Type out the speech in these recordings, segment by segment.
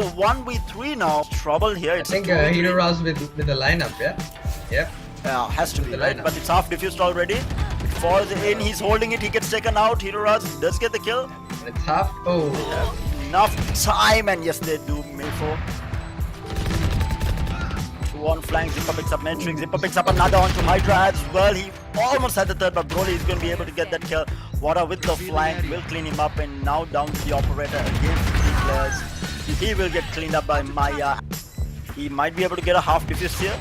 1v3 now. Trouble here. I It's think 2v3. Hero Rouse with the lineup, yeah? Yep. Yeah, has to be, the right? lineup. But it's half diffused already. It falls in, he's holding it, he gets taken out. Hero Raz does get the kill. And it's half. Oh. Enough time, and yes, they do. Mayfo. Two on flank, Zipper picks up Matrix, Zipper picks up another onto Hydra as well. He almost had the third, but Broly is going to be able to get that kill. Wada with the flank will clean him up, and now down to the operator against 3 players. He will get cleaned up by Maya. He might be able to get a half defuse here.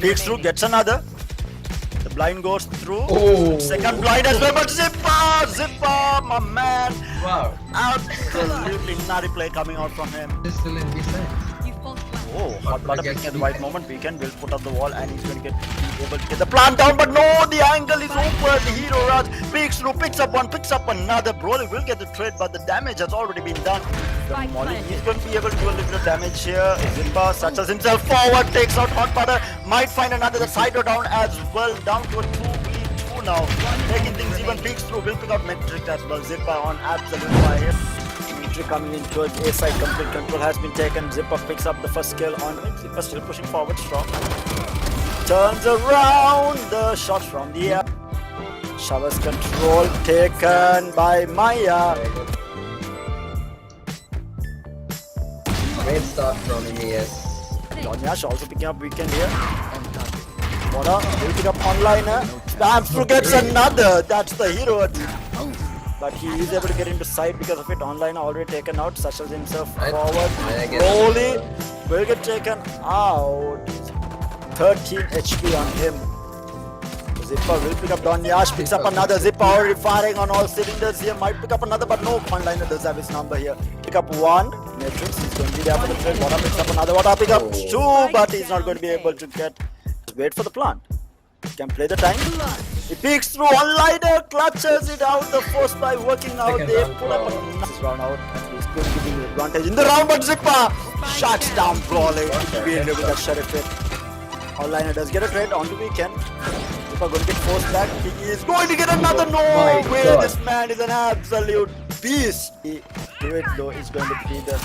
Peeks through, gets another. The blind goes through. Oh. Second blind as well, but Zipper, my man. Wow. Absolutely nutty play coming out from him. He's still in defense. Oh, hot butter picking at the right moment. Weekend will put up the wall and he's going to be able to get the plant down, but no, the angle is open. The Hero Raj peeks through, picks up one, picks up another. Broly will get the trade, but the damage has already been done. The Molly, he's going to be able to do a little bit of damage here. Zimba satchels himself forward, takes out hot butter, might find another. The Hydra down as well, down to a 2v2 now. Taking things even, peeks through, will pick out Metric as well. Zipper on absolute fire. Coming in towards A side, complete control has been taken. Zipper picks up the first kill on it. Zipper still pushing forward strong. Turns around, the shot from the air. Showers control taken by Maya. Great start from M-eS. Donyash also picking up Weekend here. Wada will pick up Onliner. Spams through, gets another. That's the hero. But he is able to get into sight because of it. Online already taken out. Satchels himself forward. Broly will get taken out. 13 HP on him. Zipper will pick up Donyash. Picks up another. Zipper already firing on all cylinders here. Might pick up another, but no. Onliner does have his number here. Pick up one. Matrix is going to be there for the trade. Wada picks up another. Wada pick up two, but he's not going to be able to get. Wait for the plant. Can play the time. He peeks through, Onliner clutches it out the first by working out. They pull up a nice round out. He's going to give him the advantage in the round, but Zipper shuts down Broly. Being able to shut it fit. Onliner does get a trade on the Weekend. Zipper going to get forced back. He is going to get another. No way, this man is an absolute beast. He do it though is going to be the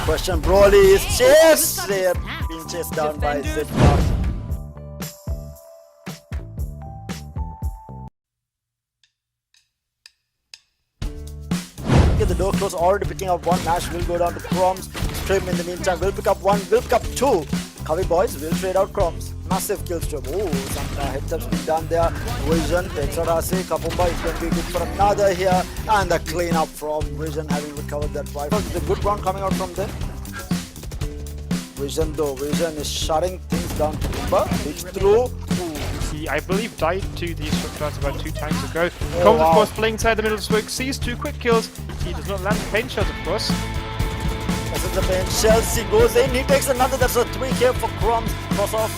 question. Broly is chased there, being chased down by Zipper. Get the door closed, already picking up one. Nash will go down to Chroms. Stream in the meantime will pick up one, will pick up two. Kavi boys will trade out Chroms. Massive kill stream. Oh, some heads up being done there. Vision takes out Ase. Kapumba is going to be good for another here. And the cleanup from Vision having recovered that rifle. It's a good round coming out from them. Vision though, Vision is shutting things down to Kumba. It's through. He, I believe, died to the shots about 2 times ago. Comes, of course, playing inside the middle of the smoke, sees 2 quick kills. He does not land the paint shots, of course. This is the paint shells. He goes in, he takes another. That's a 3 here for Chroms. Cross off.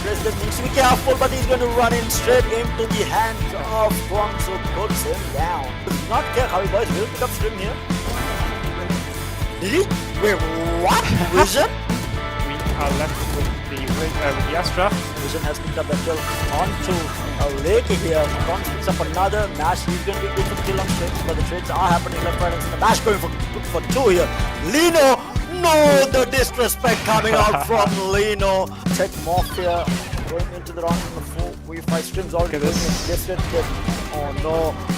President needs to be careful, but he's going to run in straight into the hands of Chroms, who puts him down. Does not care how he boys will pick up stream here. Did he? Wait, what? Vision? We are left with the Astra. Vision has picked up the kill onto Lanka here. Chroms picks up another. Nash, he's going to be good for the kill on trades, but the trades are happening left, right, and center. Nash going for 2 here. Lino, no, the disrespect coming out from Lino. Tech Morph here, going into the round number 4. We5 streams already going in.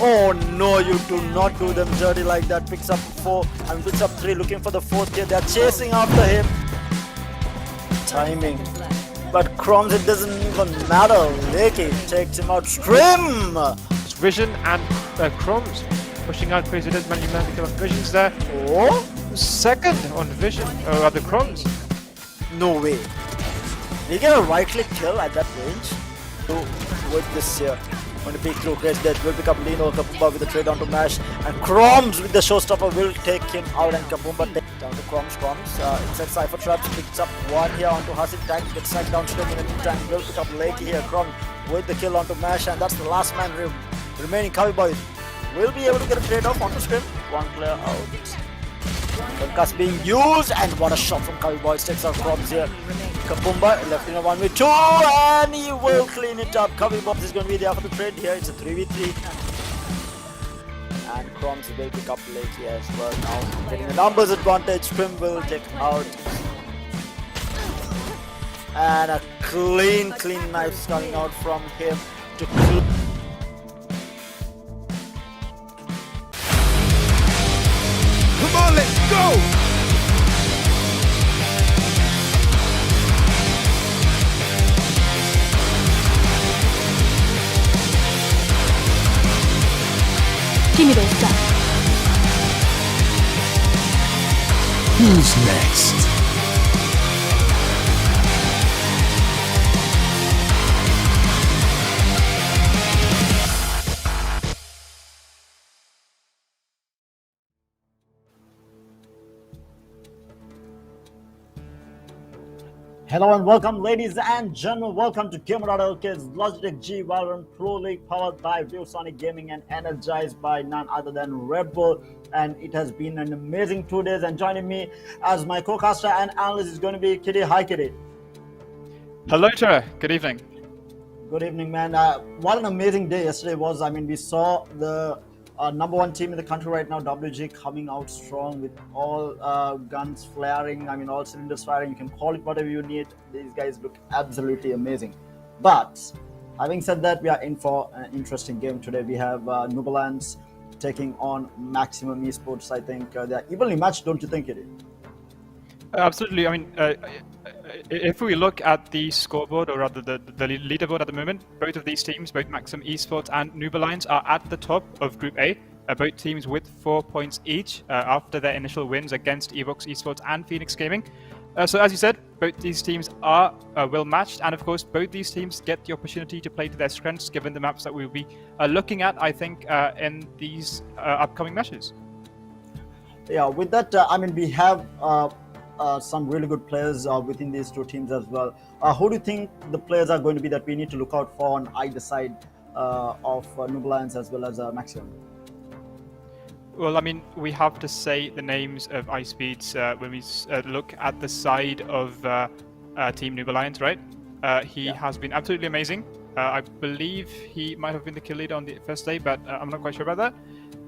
Oh no, you do not do them dirty like that. Picks up 4 and picks up 3, looking for the 4th here. They're chasing after him. Timing. But Chroms, it doesn't even matter. Lakey takes him out. Scrim! It's Vision and Chroms pushing out Crazy. Does manage to kill off Vision's there. Oh? Second on Vision, or rather Chroms. No way. They get a right click kill at that range. With this here. Going to peek through Grace Death, will pick up Lino. Kapumba with the trade onto Mash. And Chroms with the showstopper will take him out. And Kapumba takes down to Chroms. Inside Cypher Traps, picks up 1 here onto Hasid Tank. Gets sacked downstream in the meantime. Will pick up Lakey here. Chroms with the kill onto Mash. And that's the last man remaining. Kavi Boys will be able to get a trade off onto Scrim. 1 player out. Lanka's being used, and what a shot from Kavi Boys. Takes out Chroms here. Kapumba left in a 1v2, and he will clean it up. Kavi Boys is going to be there for the trade here. It's a 3v3. And Chroms will pick up lately as well. Now getting a numbers advantage, Trim will take out. And a clean knife coming out from him to Come on, let's go! Give me those stuff. Who's next? Hello and welcome, ladies and gentlemen. Welcome to Gamer.LK's Logitech G Valorant Pro League, powered by Viewsonic Gaming and energized by none other than Red Bull. And it has been an amazing 2 days. And joining me as my co-caster and analyst is going to be Kitty. Hi, Kitty. Hello, Trevor. Good evening. Good evening, man. What an amazing day yesterday was. I mean, we saw the number one team in the country right now, WG, coming out strong with all guns flaring. I mean, all cylinders firing. You can call it whatever you need. These guys look absolutely amazing. But having said that, we are in for an interesting game today. We have Noob Alliance taking on Maximum Esports. I think they are evenly matched, don't you think, Kitty? Absolutely. I mean, if we look at the scoreboard, or rather the leaderboard at the moment, both of these teams, both Maxim Esports and Noob Alliance, are at the top of Group A. Both teams with 4 points each after their initial wins against Evox Esports and Phoenix Gaming. So as you said, both these teams are well matched, and of course both these teams get the opportunity to play to their strengths given the maps that we'll be looking at, I think, in these upcoming matches. Yeah, with that, I mean, we have some really good players within these two teams as well. Who do you think the players are going to be that we need to look out for on either side of Noob Alliance as well as Maximum? Well, I mean, we have to say the names of Ice Speeds when we look at the side of Team Noob Alliance, right? He has been absolutely amazing. I believe he might have been the kill leader on the first day, but I'm not quite sure about that.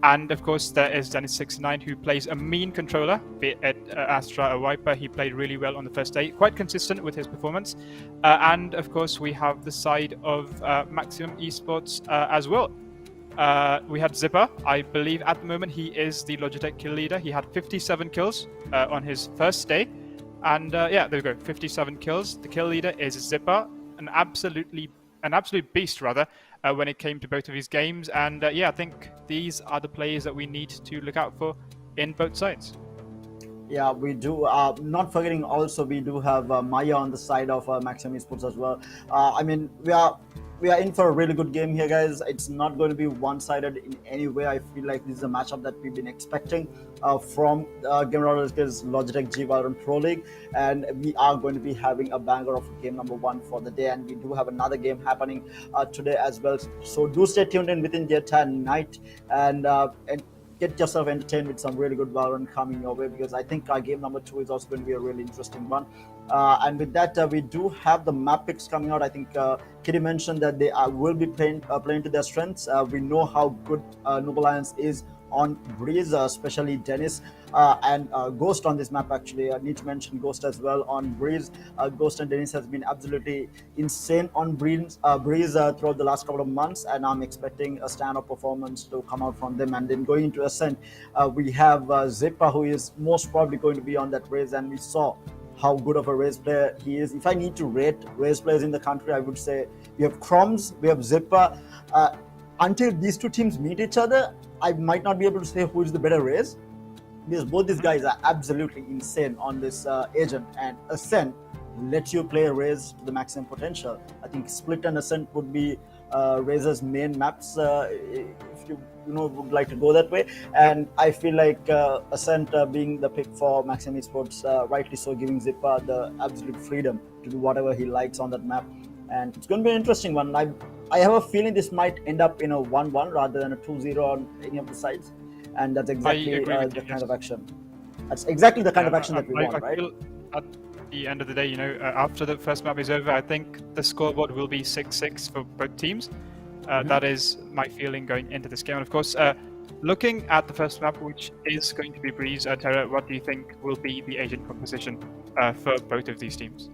And of course, there is Dennis69, who plays a mean controller, be it Astra or Viper. He played really well on the first day, quite consistent with his performance. And of course, we have the side of Maximum Esports as well. We had Zipper. I believe at the moment he is the Logitech kill leader. He had 57 kills on his first day. And yeah, there we go, 57 kills. The kill leader is Zipper, an absolute beast, rather, when it came to both of his games. And yeah, I think these are the players that we need to look out for in both sides. Yeah, we do. Not forgetting also, we do have Maya on the side of Maximum Esports as well. I mean, we are in for a really good game here, guys. It's not going to be one-sided in any way. I feel like this is a matchup that we've been expecting from Gamer.LK's Logitech G Valorant Pro League, and we are going to be having a banger of game number one for the day, and we do have another game happening today as well. So do stay tuned in within the entire night and get yourself entertained with some really good Valorant coming your way, because I think our game number 2 is also going to be a really interesting one. And with that, we do have the map picks coming out. I think Kitty mentioned that they will be playing to their strengths. We know how good Noob Alliance is on Breeze, especially Dennis and Ghost on this map. Actually, I need to mention Ghost as well on Breeze. Ghost and Dennis has been absolutely insane on Breeze throughout the last couple of months, and I'm expecting a standout performance to come out from them. And then going into Ascent, we have Zippa, who is most probably going to be on that race, and we saw how good of a race player he is. If I need to rate race players in the country, I would say we have Chroms, we have Zippa. Until these two teams meet each other, I might not be able to say who is the better race, because both these guys are absolutely insane on this agent, and Ascent lets you play a race to the maximum potential. I think Split and Ascent would be Razor's main maps if you would like to go that way. And I feel like Ascent being the pick for Maximum Esports, rightly so, giving Zippa the absolute freedom to do whatever he likes on that map. And it's going to be an interesting one. I have a feeling this might end up in a 1-1 rather than a 2-0 on any of the sides. And that's exactly the kind of action. That's exactly the kind of action that we want, right? At the end of the day, after the first map is over, I think the scoreboard will be 6-6 for both teams. That is my feeling going into this game. And of course, looking at the first map, which is going to be Breeze, Terra, what do you think will be the agent composition for both of these teams?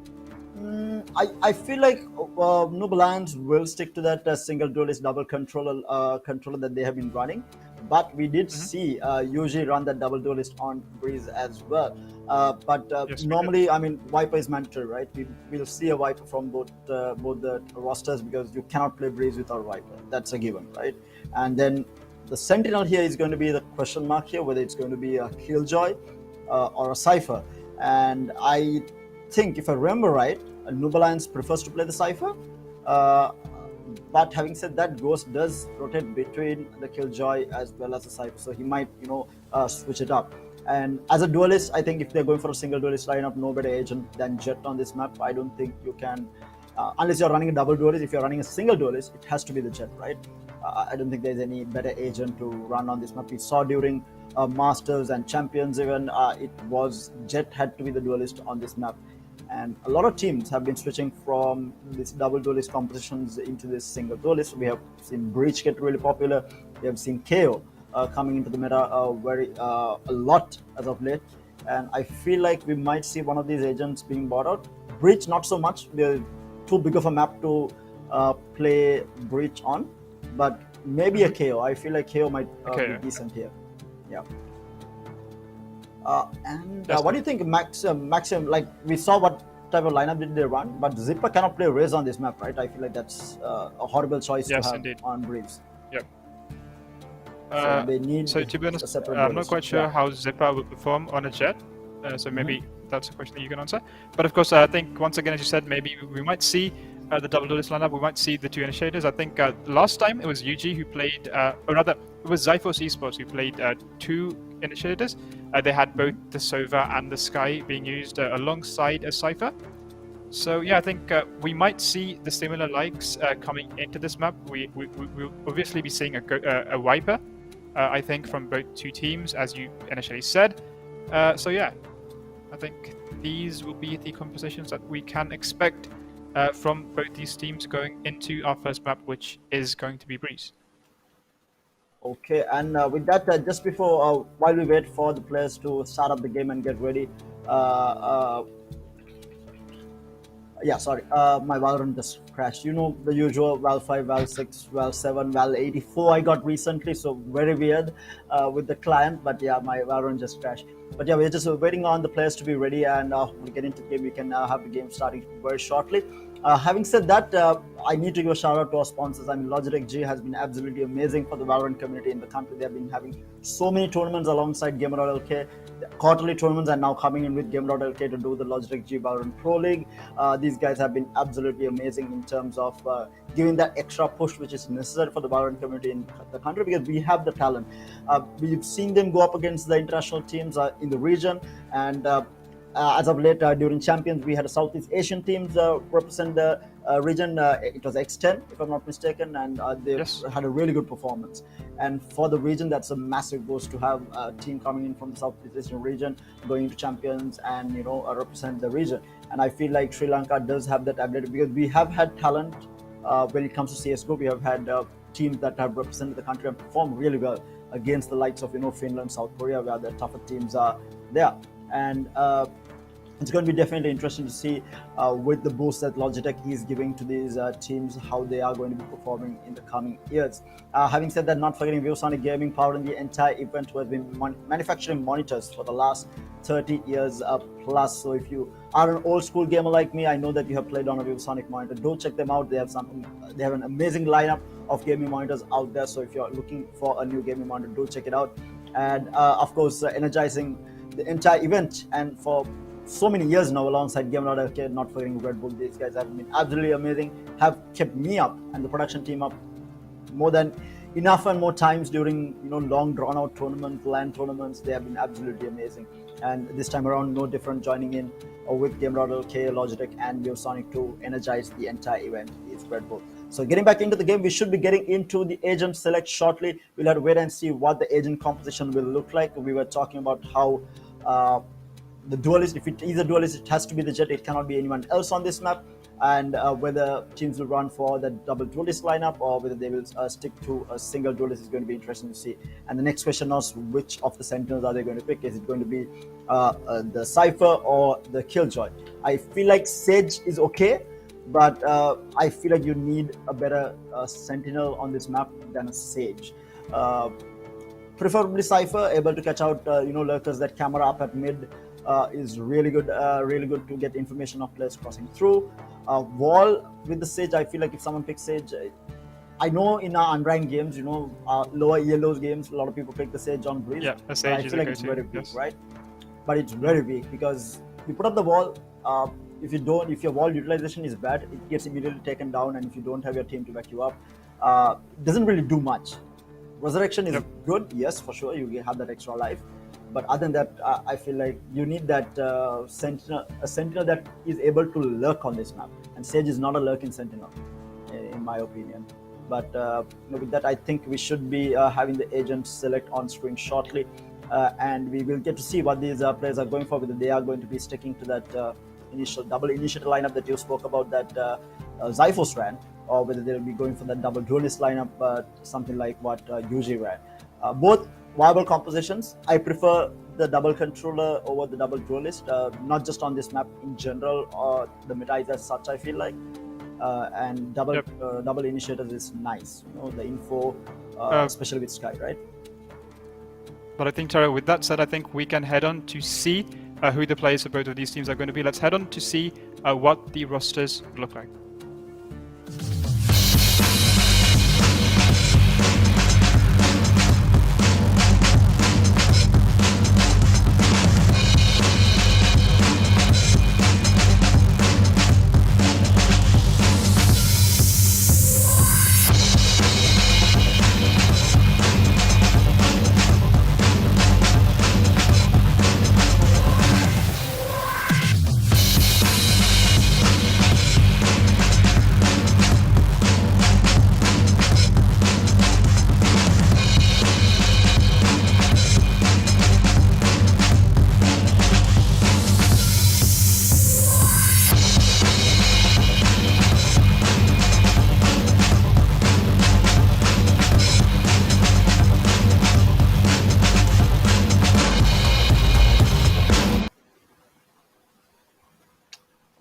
I feel like Noob Alliance will stick to that single duelist double controller that they have been running, but we did see usually run that double duelist on Breeze as well. But Yes, we normally, I mean, Viper is mandatory, right? We'll see a Viper from both the rosters because you cannot play Breeze without Viper. That's a given, right? And then the Sentinel here is going to be the question mark here, whether it's going to be a Killjoy or a Cypher. And I think, if I remember right, Noob Alliance prefers to play the Cypher. But having said that, Ghost does rotate between the Killjoy as well as the Cypher, so he might, switch it up. And as a duelist, I think if they're going for a single duelist lineup, no better agent than Jet on this map. I don't think you can, unless you're running a double duelist. If you're running a single duelist, it has to be the Jet, right? I don't think there's any better agent to run on this map. We saw during Masters and Champions even, it was Jet had to be the duelist on this map. And a lot of teams have been switching from these double duelist compositions into this single duelist. We have seen Breach get really popular. We have seen KO coming into the meta a lot as of late. And I feel like we might see one of these agents being bought out. Breach, not so much. They're too big of a map to play Breach on. But maybe a KO. I feel like KO might be decent here. Yeah. What do you think, Maxim? Like, we saw what type of lineup did they run, but Zipper cannot play Raze on this map, right? I feel like that's a horrible choice to have on Breeze. Yep. So they need to be honest, I'm not quite sure how Zipper will perform on a Jet. So maybe that's a question that you can answer. But of course, I think once again, as you said, maybe we might see the double duelist lineup. We might see the two initiators. I think last time it was UG who played, or rather, it was Zyphos Esports who played two initiators. They had both the Sova and the Sky being used alongside a Cypher. So yeah, I think we might see the similar likes coming into this map. We'll obviously be seeing a Viper, I think, from both two teams, as you initially said. So yeah, I think these will be the compositions that we can expect from both these teams going into our first map, which is going to be Breeze. Okay, and with that, just before, while we wait for the players to start up the game and get ready, yeah, sorry, my Valorant just crashed. You know, the usual Val 5, Val 6, Val 7, Val 84 I got recently, so very weird with the client, but yeah, my Valorant just crashed. But yeah, we're just waiting on the players to be ready, and we'll get into the game. We can have the game starting very shortly. Having said that, I need to give a shout out to our sponsors. I mean, Logitech G has been absolutely amazing for the Valorant community in the country. They have been having so many tournaments alongside Gamer.LK. Quarterly tournaments are now coming in with Gamer.LK to do the Logitech G Valorant Pro League. These guys have been absolutely amazing in terms of giving that extra push which is necessary for the Valorant community in the country, because we have the talent. We've seen them go up against the international teams in the region, and as of late, during Champions, we had a Southeast Asian teams represent the region. It was X10, if I'm not mistaken, and they had a really good performance. And for the region, that's a massive boost to have a team coming in from the Southeast Asian region, going to Champions and, represent the region. And I feel like Sri Lanka does have that ability, because we have had talent when it comes to CSGO. We have had teams that have represented the country and performed really well against the likes of, Finland, South Korea, where the tougher teams are there. And it's going to be definitely interesting to see with the boost that Logitech is giving to these teams, how they are going to be performing in the coming years. Having said that, not forgetting Viewsonic Gaming, powering the entire event, who has been manufacturing monitors for the last 30 years plus. So if you are an old school gamer like me, I know that you have played on a Viewsonic monitor. Do check them out. They have an amazing lineup of gaming monitors out there. So if you're looking for a new gaming monitor, do check it out. And of course, energizing the entire event, and for so many years now alongside Gamer.LK, not forgetting Red Bull. These guys have been absolutely amazing, have kept me up and the production team up more than enough and more times during long drawn out tournaments, LAN tournaments. They have been absolutely amazing, and this time around no different, joining in with Gamer.LK, Logitech and Viewsonic to energize the entire event is Red Bull. So getting back into the game, we should be getting into the agent select shortly. We'll have to wait and see what the agent composition will look like. We were talking about how the duelist, if it is a duelist, it has to be the Jet. It cannot be anyone else on this map. and whether teams will run for the double duelist lineup or whether they will stick to a single duelist is going to be interesting to see. And the next question is, which of the Sentinels are they going to pick? Is it going to be the Cypher or the Killjoy? I feel like Sage is okay, but I feel like you need a better Sentinel on this map than a Sage. Preferably Cypher, able to catch out lurkers that camera up at mid is really good to get information of players crossing through. Wall with the Sage, I feel like if someone picks Sage, I know in our unranked games, lower yellows games, a lot of people pick the Sage on Breeze. Yeah, the Sage I is feel a like it's go-to, very weak, yes. right? But it's very weak because you put up the wall. If your wall utilization is bad, it gets immediately taken down, and if you don't have your team to back you up, it doesn't really do much. Resurrection is good, yes, for sure. You have that extra life, but other than that, I feel like you need that a sentinel that is able to lurk on this map. And Sage is not a lurking sentinel, in my opinion. But with that, I think we should be having the agent select on screen shortly, and we will get to see what these players are going for. Whether they are going to be sticking to that initial double initiator lineup that you spoke about, that Zyphos ran, or whether they'll be going for that double duelist lineup, something like what Yuji ran. Both viable compositions. I prefer the double controller over the double duelist, not just on this map in general, or the meta is as such, I feel like. And double initiators is nice, the info, especially with Sky, right? But I think, Tara, with that said, I think we can head on to see who the players for both of these teams are going to be. Let's head on to see what the rosters look like.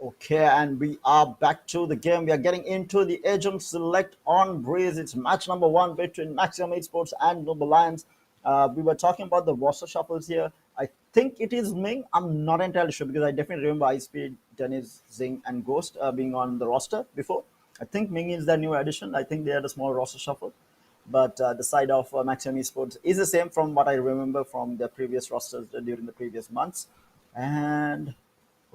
Okay, and we are back to the game. We are getting into the agent select on Breeze. It's match number 1 between Maximum Esports and Noob Alliance. We were talking about the roster shuffles here. I think it is Ming. I'm not entirely sure because I definitely remember ISP, Dennis, Zing, and Ghost being on the roster before. I think Ming is the new addition. I think they had a small roster shuffle. But the side of Maximum Esports is the same from what I remember from their previous rosters during the previous months. And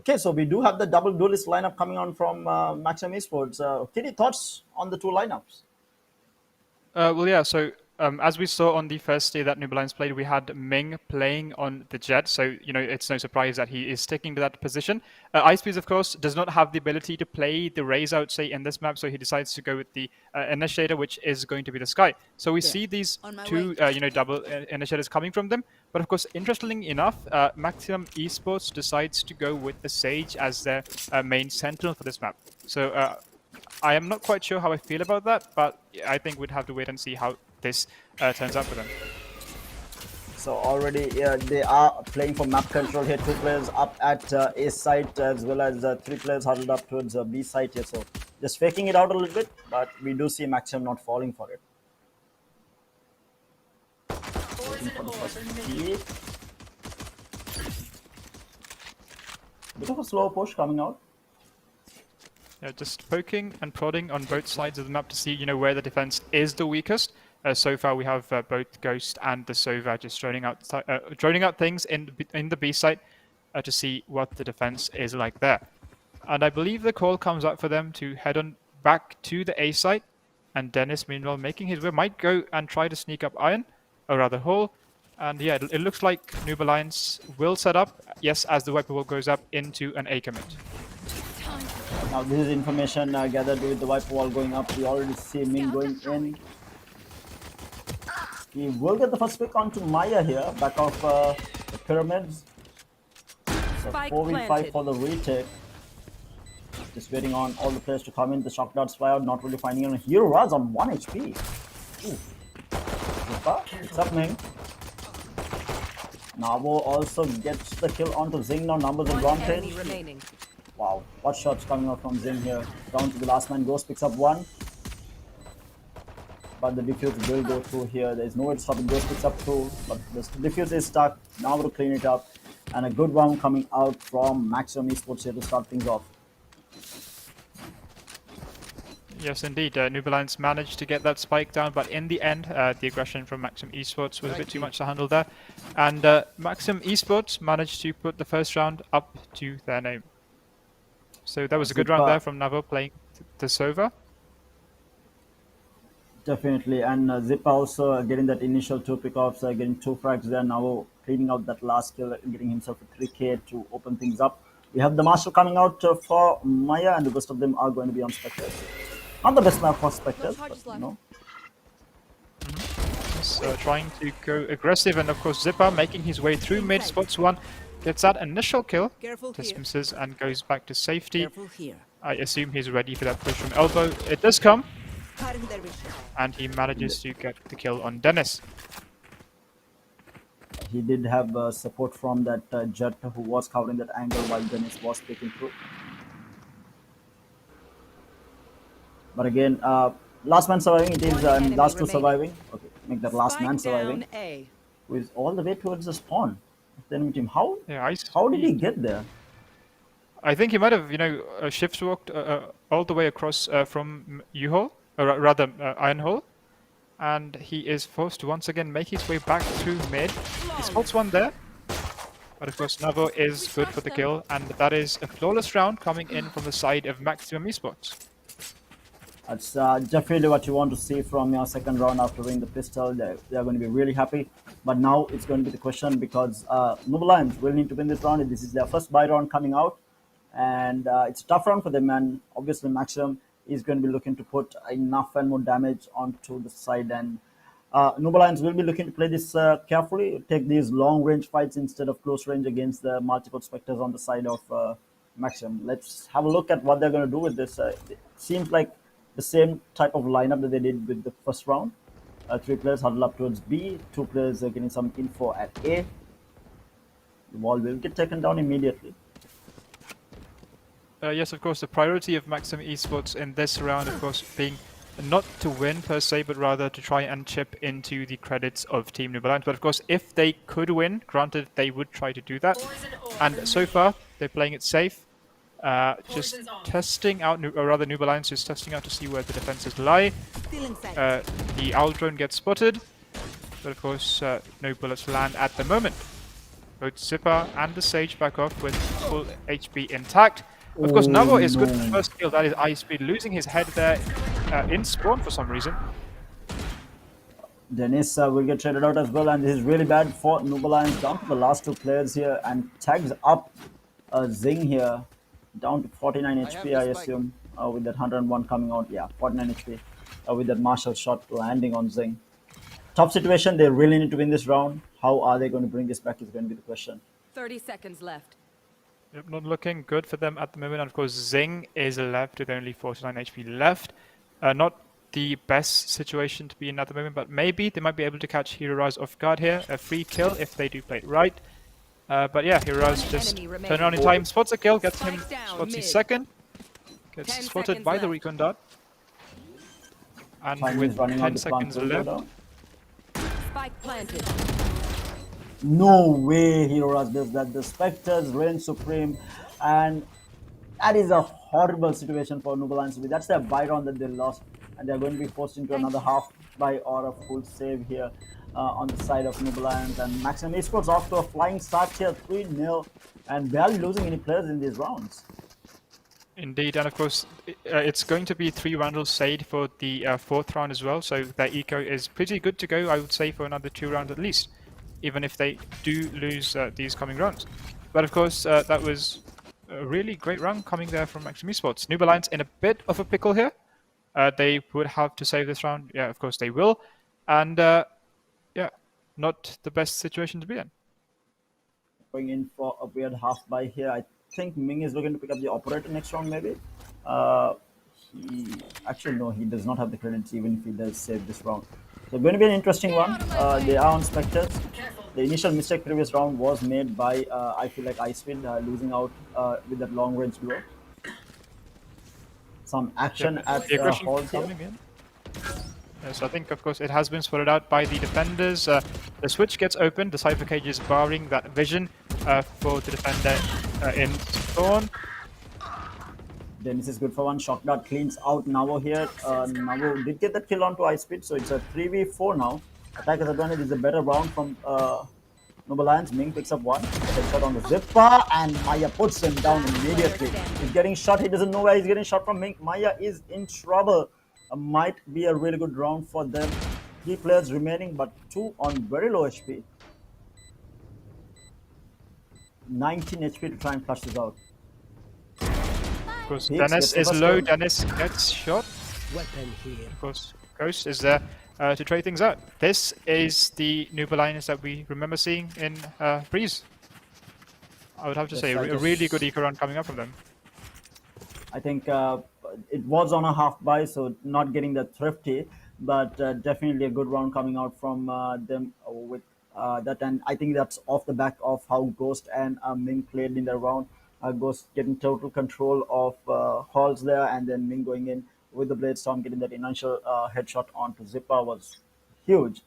okay, so we do have the double duelist lineup coming on from Maximum Esports. Any thoughts on the two lineups? Well, yeah, so as we saw on the first day that Noob Alliance played, we had Ming playing on the Jet, so, it's no surprise that he is sticking to that position. IceBees, of course, does not have the ability to play the Raze out, say, in this map, so he decides to go with the Initiator, which is going to be the Sky. So we see these two, double Initiators coming from them, but of course, interestingly enough, Maximum Esports decides to go with the Sage as their main Sentinel for this map. So I am not quite sure how I feel about that, but I think we'd have to wait and see how this turns out for them. So already they are playing for map control here. 2 players up at A site as well as 3 players huddled up towards B site here. So just faking it out a little bit, but we do see Maximum not falling for it. Bit of a slow push coming out. Yeah, just poking and prodding on both sides of the map to see, where the defense is the weakest. So far, we have both Ghost and the Sova just droning out things in the B site to see what the defense is like there. And I believe the call comes out for them to head on back to the A site. And Dennis, meanwhile, making his way, might go and try to sneak up Iron, or rather Hole. And yeah, it looks like Noob Alliance will set up, yes, as the Wiper Wall goes up into an A commit. Now this is information gathered with the Wiper Wall going up. We already see Ming going in. He will get the first pick onto Maya here, back of the pyramids. So 4v5 for the retake. Just waiting on all the players to come in. The shock darts fly out, not really finding him. Hero Raz on 1 HP. Ooh. It's up, man. Navo also gets the kill onto Zing. Now numbers have gone Enemy 10. remaining. Wow, what shots coming out from Zing here. Down to the last man. Ghost picks up 1. But the defuse will go through here. There is no way to stop it. Ghost picks up 2. But the defuse is stuck. Now to clean it up. And a good round coming out from Maximum Esports here to start things off. Yes, indeed. Noob Alliance managed to get that spike down, but in the end, the aggression from Maxim Esports was a bit too much to handle there. And Maxim Esports managed to put the first round up to their name. So that was a good round there from Navo playing the Sova. Definitely, and Zip also getting that initial 2 pickoffs, getting 2 frags there. Now cleaning out that last kill, getting himself a 3k to open things up. We have the Marshal coming out for Maya, and the rest of them are going to be on Spectres. Not the best map for Spectres, but you know. Trying to go aggressive, and of course Zipper making his way through mid, spots 1, gets that initial kill, dismisses and goes back to safety. I assume he's ready for that push from elbow. It does come, and he manages to get the kill on Dennis. He did have support from that Jet who was covering that angle while Dennis was picking through. But again, last man surviving, it is last 2 surviving. Okay, make that last man surviving. Who is all the way towards the spawn. Then team, how did he get there? I think he might have, shift walked all the way across from U-Hole, or rather Iron Hole, and he is forced to once again make his way back through mid. He spots 1 there, but of course Navo is good for the kill, and that is a flawless round coming in from the side of Maximum Esports. That's definitely what you want to see from your second round after winning the pistol. They're going to be really happy. But now it's going to be the question, because Noob Alliance will need to win this round. This is their first buy round coming out. And it's a tough round for them. And obviously Maximum is going to be looking to put enough and more damage onto the side. And Noob Alliance will be looking to play this carefully. Take these long range fights instead of close range against the multiple Spectres on the side of Maximum. Let's have a look at what they're going to do with this. It seems like the same type of lineup that they did with the first round. 3 players huddle up towards B, 2 players are getting some info at A. The wall will get taken down immediately. Yes, of course, the priority of Maxim Esports in this round, of course, being not to win per se, but rather to try and chip into the credits of Team Noob Alliance. But of course, if they could win, granted, they would try to do that. And so far, they're playing it safe. Just testing out, or rather Noob Alliance is testing out to see where the defenses lie. The owl drone gets spotted, but of course no bullets land at the moment. Both Zipper and the Sage back off with full HP intact. Of course Navo is good for the first kill, that is Ice Speed losing his head there in spawn for some reason. Dennis will get traded out as well, and this is really bad for Noob Alliance. Down to the last 2 players here, and tags up Zing here. Down to 49 HP, I assume, with that 101 coming out. Yeah, 49 HP with that Marshall shot landing on Zing. Tough situation. They really need to win this round. How are they going to bring this back is going to be the question. 30 seconds left. Yep, not looking good for them at the moment. And of course, Zing is left with only 49 HP left. Not the best situation to be in at the moment, but maybe they might be able to catch Hero Rise off guard here. A free kill if they do play it right. But yeah, Heroes just turn around in time, spots a kill, gets him, spots his second, gets spotted by the recon dart. And with 10 seconds left. Spike planted. No way Heroes does that. The Spectres reign supreme, and that is a horrible situation for Noob Alliance. That's their buy round that they lost, and they're going to be forced into another half buy or a full save here. On the side of Noob Alliance, and Maximum Esports off to a flying start here, 3-0, and barely losing any players in these rounds. Indeed, and of course, it's going to be 3 rounds saved for the 4th round as well, so their eco is pretty good to go, I would say, for another 2 rounds at least, even if they do lose these coming rounds. But of course, that was a really great round coming there from Maximum Esports. Noob Alliance in a bit of a pickle here. They would have to save this round. Yeah, of course they will. And yeah, not the best situation to be in. Going in for a weird half buy here. I think Ming is looking to pick up the operator next round, maybe. He actually no, he does not have the credits, even if he does save this round. So going to be an interesting one. They are on specters. The initial mistake previous round was made by I feel like Icewind losing out with that long range blow. Some action at the aggression Halls here. coming in. Yes, I think, of course, it has been spotted out by the defenders. The switch gets open. The Cypher Cage is barring that vision for the defender in Thorn. Dennis is good for one. Shock dart cleans out Navo here. Navo did get that kill onto Icewind, so it's a 3v4 now. Attacker's advantage is a better round from Noob Alliance. Ming picks up one. Headshot on the Zipper, and Maya puts him down immediately. He's getting shot. He doesn't know where he's getting shot from. Ming. Maya is in trouble. Might be a really good round for them. 3 players remaining, but 2 on very low HP. 19 HP to try and flush this out. Of course, Peaks, Dennis gets is the low. first Dennis gets shot. Of course, Ghost is there to trade things out. This is the Noob Alliance that we remember seeing in Breeze. I would have to Yes, say, I a really good eco round coming up from them. I think it was on a half buy, so not getting that thrifty, but definitely a good round coming out from them with that. And I think that's off the back of how Ghost and Ming played in the round. Ghost getting total control of Halls there, and then Ming going in with the Blade Storm, getting that initial headshot onto Zipper was huge.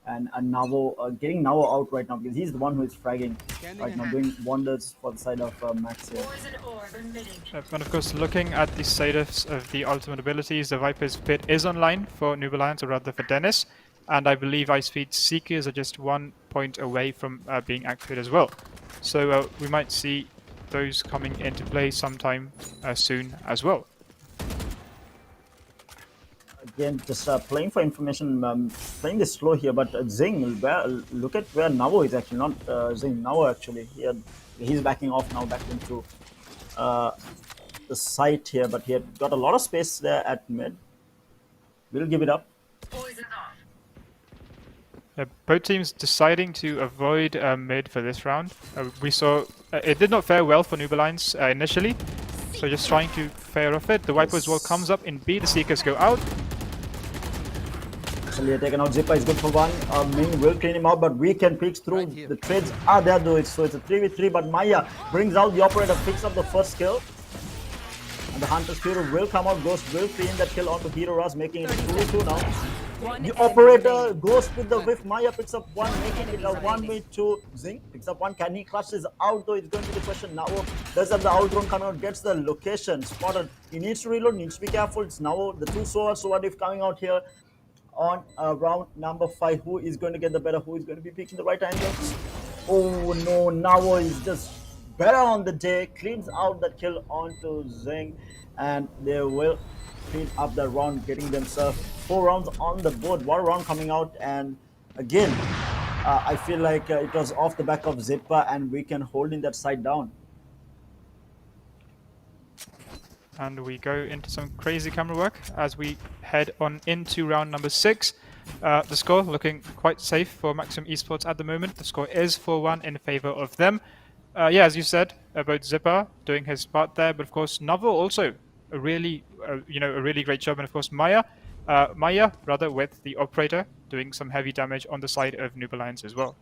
And Navo getting Navo out right now because he's the one who is fragging right now, doing wonders for the side of Max here. And of course, looking at the status of the ultimate abilities, the Viper's Pit is online for Noob Alliance, or rather for Dennis. And I believe Icepeed's Seekers are just 1 point away from being activated as well. So we might see those coming into play sometime soon as well. Again, just playing for information, playing this slow here, but Zing, look at where Navo is actually, not Zing, Navo actually. He's backing off now, back into the site here, but he had got a lot of space there at mid. We'll give it up. Both teams deciding to avoid mid for this round. We saw it did not fare well for Noob Alliance initially, so just trying to fare off it. The Viper's wall comes up in B, the Seekers go out. Actually, taken out. Zipper is good for one. Ming will clean him out, but Weekend peeks through. The trades are there though, so it's a 3v3, but Maya brings out the operator, picks up the first kill. And the Hunter's Hero will come out. Ghost will clean that kill onto Hero Raz, making it 2v2 now. The operator goes with the whiff. Maya picks up one, making it a 1v2. Zing picks up one. Can he clutch this out though? It's going to be the question. Now does have the outrun coming out, gets the location spotted. He needs to reload, needs to be careful. It's now the 2 swords. So what if coming out here on round number 5? Who is going to get the better? Who is going to be picking the right angle? Oh no, Navo is just better on the day, cleans out that kill onto Zing, and they will clean up the round, getting themselves 4 rounds on the board. 1 round coming out, and again, I feel like it was off the back of Zipper and Weekend holding that side down. And we go into some crazy camera work as we head on into round number 6. The score looking quite safe for Maximum Esports at the moment. The score is 4-1 in favor of them. Yeah, as you said about Zipper doing his part there, but of course Navo also a really, a really great job, and of course Maya with the operator doing some heavy damage on the side of Noob Alliance as well.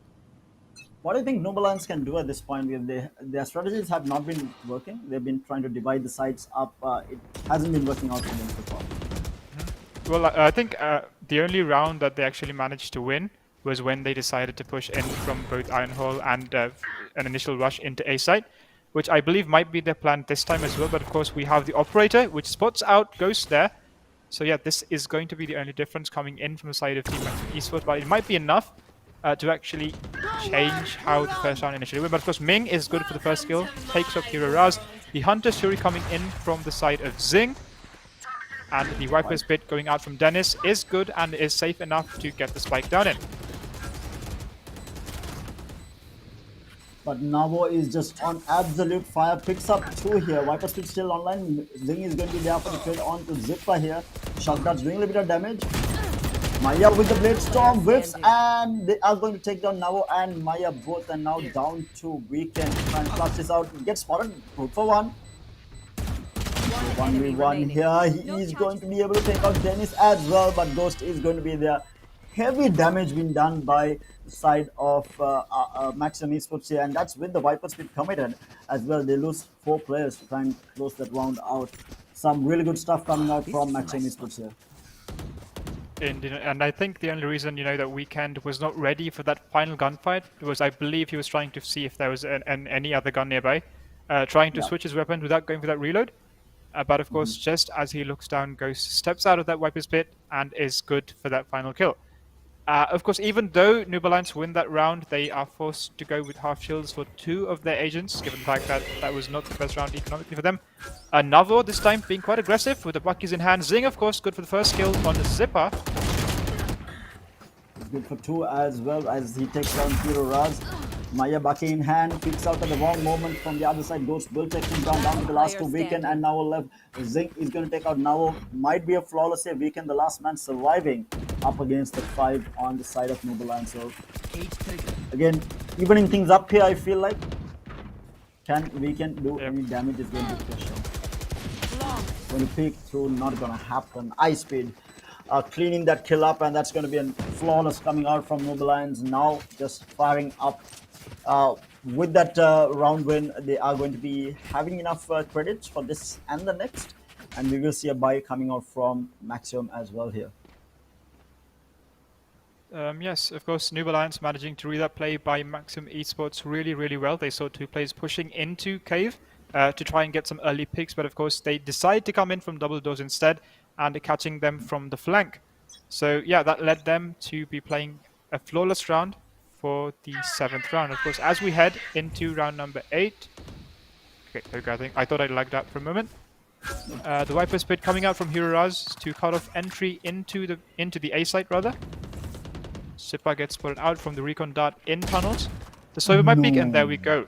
What do you think Noob Alliance can do at this point? Their strategies have not been working. They've been trying to divide the sides up. It hasn't been working out for them so far. Well, I think the only round that they actually managed to win was when they decided to push in from both Iron Hall and an initial rush into A site, which I believe might be their plan this time as well. But of course, we have the operator, which spots out Ghost there. So yeah, this is going to be the only difference coming in from the side of Team Maximum Esports, but it might be enough to actually change how the first round initially went. But of course, Ming is good for the first kill, takes up Hero Raz. The Hunter's Fury coming in from the side of Zing. And the Viper's Pit going out from Dennis is good and is safe enough to get the spike down in. But Navo is just on absolute fire, picks up 2 here. Viper's Pit still online. Zing is going to be there for the trade on to Zipper here. Shock Dart's doing a little bit of damage. Maya with the blade storm whips, and they are going to take down Navo and Maya both, and now down to Weekend. Try and flush this out. Gets spotted. Good for one. 1v1 here. He is going to be able to take out Dennis as well, but Ghost is going to be there. Heavy damage being done by the side of Maximum Esports here, and that's with the Vipers being committed as well. They lose 4 players to try and close that round out. Some really good stuff coming out from Maximum Esports here. And I think the only reason, that Weekend was not ready for that final gunfight was I believe he was trying to see if there was any other gun nearby, trying to switch his weapon without going for that reload. But of course, just as he looks down, Ghost steps out of that Viper's pit and is good for that final kill. Of course, even though Noob Alliance win that round, they are forced to go with half shields for 2 of their agents, given the fact that that was not the best round economically for them. Navo this time being quite aggressive with the buckies in hand. Zing, of course, good for the first kill on the Zipper. Good for 2 as well as he takes down Hero Raz. Maya Bucky in hand, peeks out at the wrong moment from the other side. Ghost will take him down to the last 2. Weekend and Navo left. Zing is going to take out Navo. Might be a flawless save. Weekend, the last man surviving up against the 5 on the side of Noob Alliance. So again, evening things up here, I feel like. Can Weekend do any damage is going to be pressure. When you peek through, not going to happen. Ice speed. Cleaning that kill up, and that's going to be a flawless coming out from Noob Alliance. Now just firing up. With that round win, they are going to be having enough credits for this and the next, and we will see a buy coming out from Maximum as well here. Yes, of course, Noob Alliance managing to read that play by Maximum Esports really, really well. They saw 2 players pushing into Cave to try and get some early picks, but of course they decide to come in from double doors instead and catching them from the flank. So yeah, that led them to be playing a flawless round for the 7th round. Of course, as we head into round number 8. Okay, I thought I lagged out for a moment. The Viper's Pit coming out from Hero Raz to cut off entry into the A site rather. Sippa gets spotted out from the recon dart in tunnels. The Sober might peek, and there we go.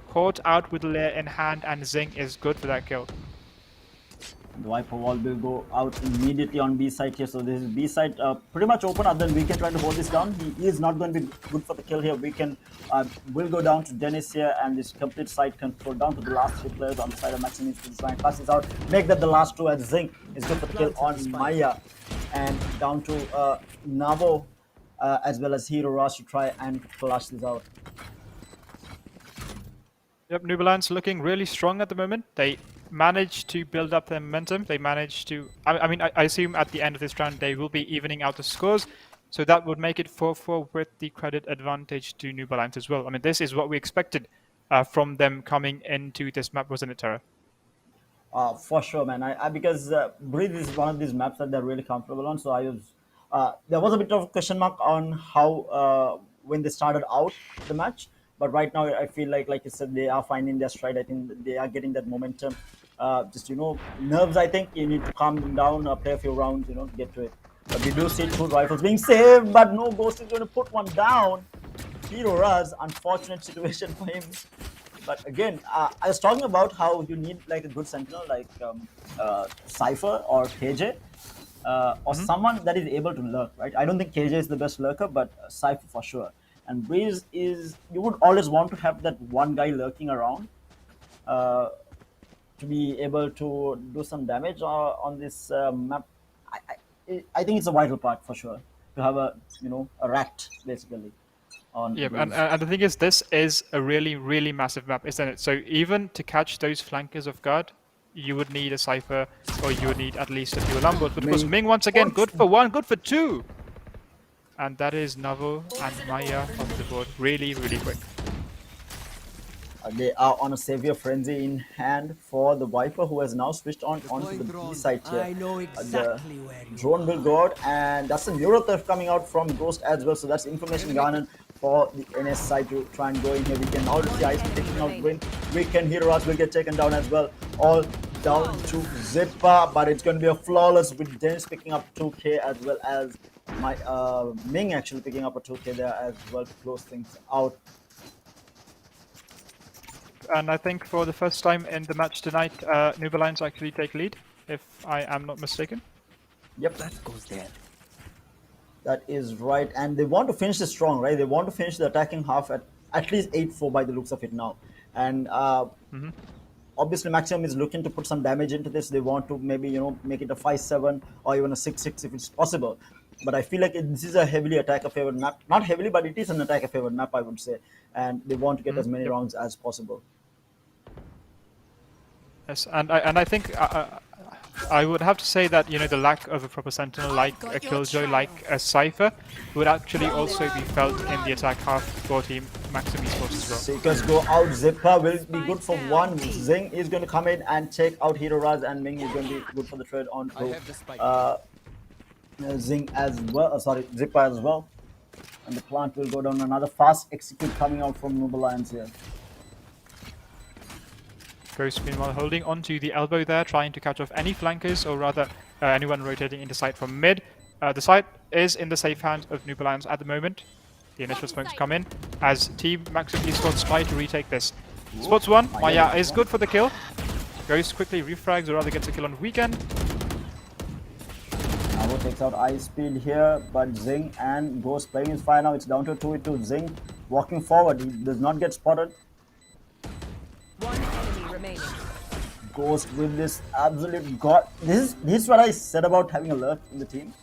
Caught out with the lair in hand, and Zing is good for that kill. The Viper wall will go out immediately on B side here. So this is B side pretty much open, other than Weekend trying to hold this down. He is not going to be good for the kill here. Weekend will go down to Dennis here, and this complete side control down to the last 3 players on the side of Maxim. Trying to pass this out, make that the last 2 as Zing is good for the kill on Maya, and down to Navo as well as Hero Rush to try and flush this out. Yep, Noob Alliance looking really strong at the moment. They managed to build up their momentum. They managed to... I assume at the end of this round they will be evening out the scores. So that would make it 4-4 with the credit advantage to Noob Alliance as well. I mean, this is what we expected from them coming into this map, wasn't it, Tara? For sure, man. Because Breathe is one of these maps that they're really comfortable on. So I was... there was a bit of a question mark on how... when they started out the match. But right now, I feel like you said, they are finding their stride. I think they are getting that momentum. Just, nerves, I think. You need to calm them down, play a few rounds, to get to it. But we do see 2 rifles being saved, but no Ghost is going to put one down. Hero Raz, unfortunate situation for him. But again, I was talking about how you need like a good sentinel like Cypher or KJ. Or someone that is able to lurk, right? I don't think KJ is the best lurker, but Cypher for sure. And Breeze is, you would always want to have that one guy lurking around to be able to do some damage on this map. I think it's a vital part for sure to have a rat basically on. Yeah, and the thing is, this is a really, really massive map, isn't it? So even to catch those flankers off guard, you would need a Cypher, or you would need at least a few alarm bots. But of course, Ming once again, good for 1, good for 2. And that is Navo and Maya off the board really, really quick. They are on a savior frenzy in hand for the Viper, who has now switched onto the B side here. I know exactly the drone will go out, and that's a neuro theft coming out from Ghost as well. So that's information garnered for the NS side to try and go in here. We can already see Ice taking out win. Weekend Heroes will get taken down as well. All down to Zippa, but it's going to be a flawless with Dennis picking up 2k as well as Ming actually picking up a 2k there as well to close things out. And I think for the first time in the match tonight, Noob Alliance actually take lead, if I am not mistaken. Yep. That goes there. That is right, and they want to finish this strong, right? They want to finish the attacking half at least 8-4 by the looks of it now. And obviously, Maximum is looking to put some damage into this. They want to maybe make it a 5-7 or even a 6-6 if it's possible. But I feel like this is a heavily attacker favored map. Not heavily, but it is an attacker favored map, I would say. And they want to get as many rounds as possible. Yes, and I think I would have to say that the lack of a proper sentinel like a Killjoy, like a Cypher, would actually also be felt in the attack half for Team Maxim Esports as well. Seekers go out. Zipper will be good for one. Zing is going to come in and take out Hero Raz, and Ming is going to be good for the trade on to Zing as well. Sorry, Zipper as well. And the plant will go down. Another fast execute coming out from Noob Alliance here. Ghost meanwhile holding onto the elbow there, trying to catch off any flankers, or rather anyone rotating into site from mid. The site is in the safe hands of Noob Alliance at the moment. The initial smokes come in as Team Maxim Esports try to retake this. Spots one, Maya is good for the kill. Ghost quickly refrags, or rather gets a kill on Weekend. Navo takes out Ice Speed here, but Zing and Ghost playing his fire now. It's down to 2v2. Zing walking forward. He does not get spotted. One enemy remaining. Ghost with this absolute god. This is what I said about having a lurk in the team.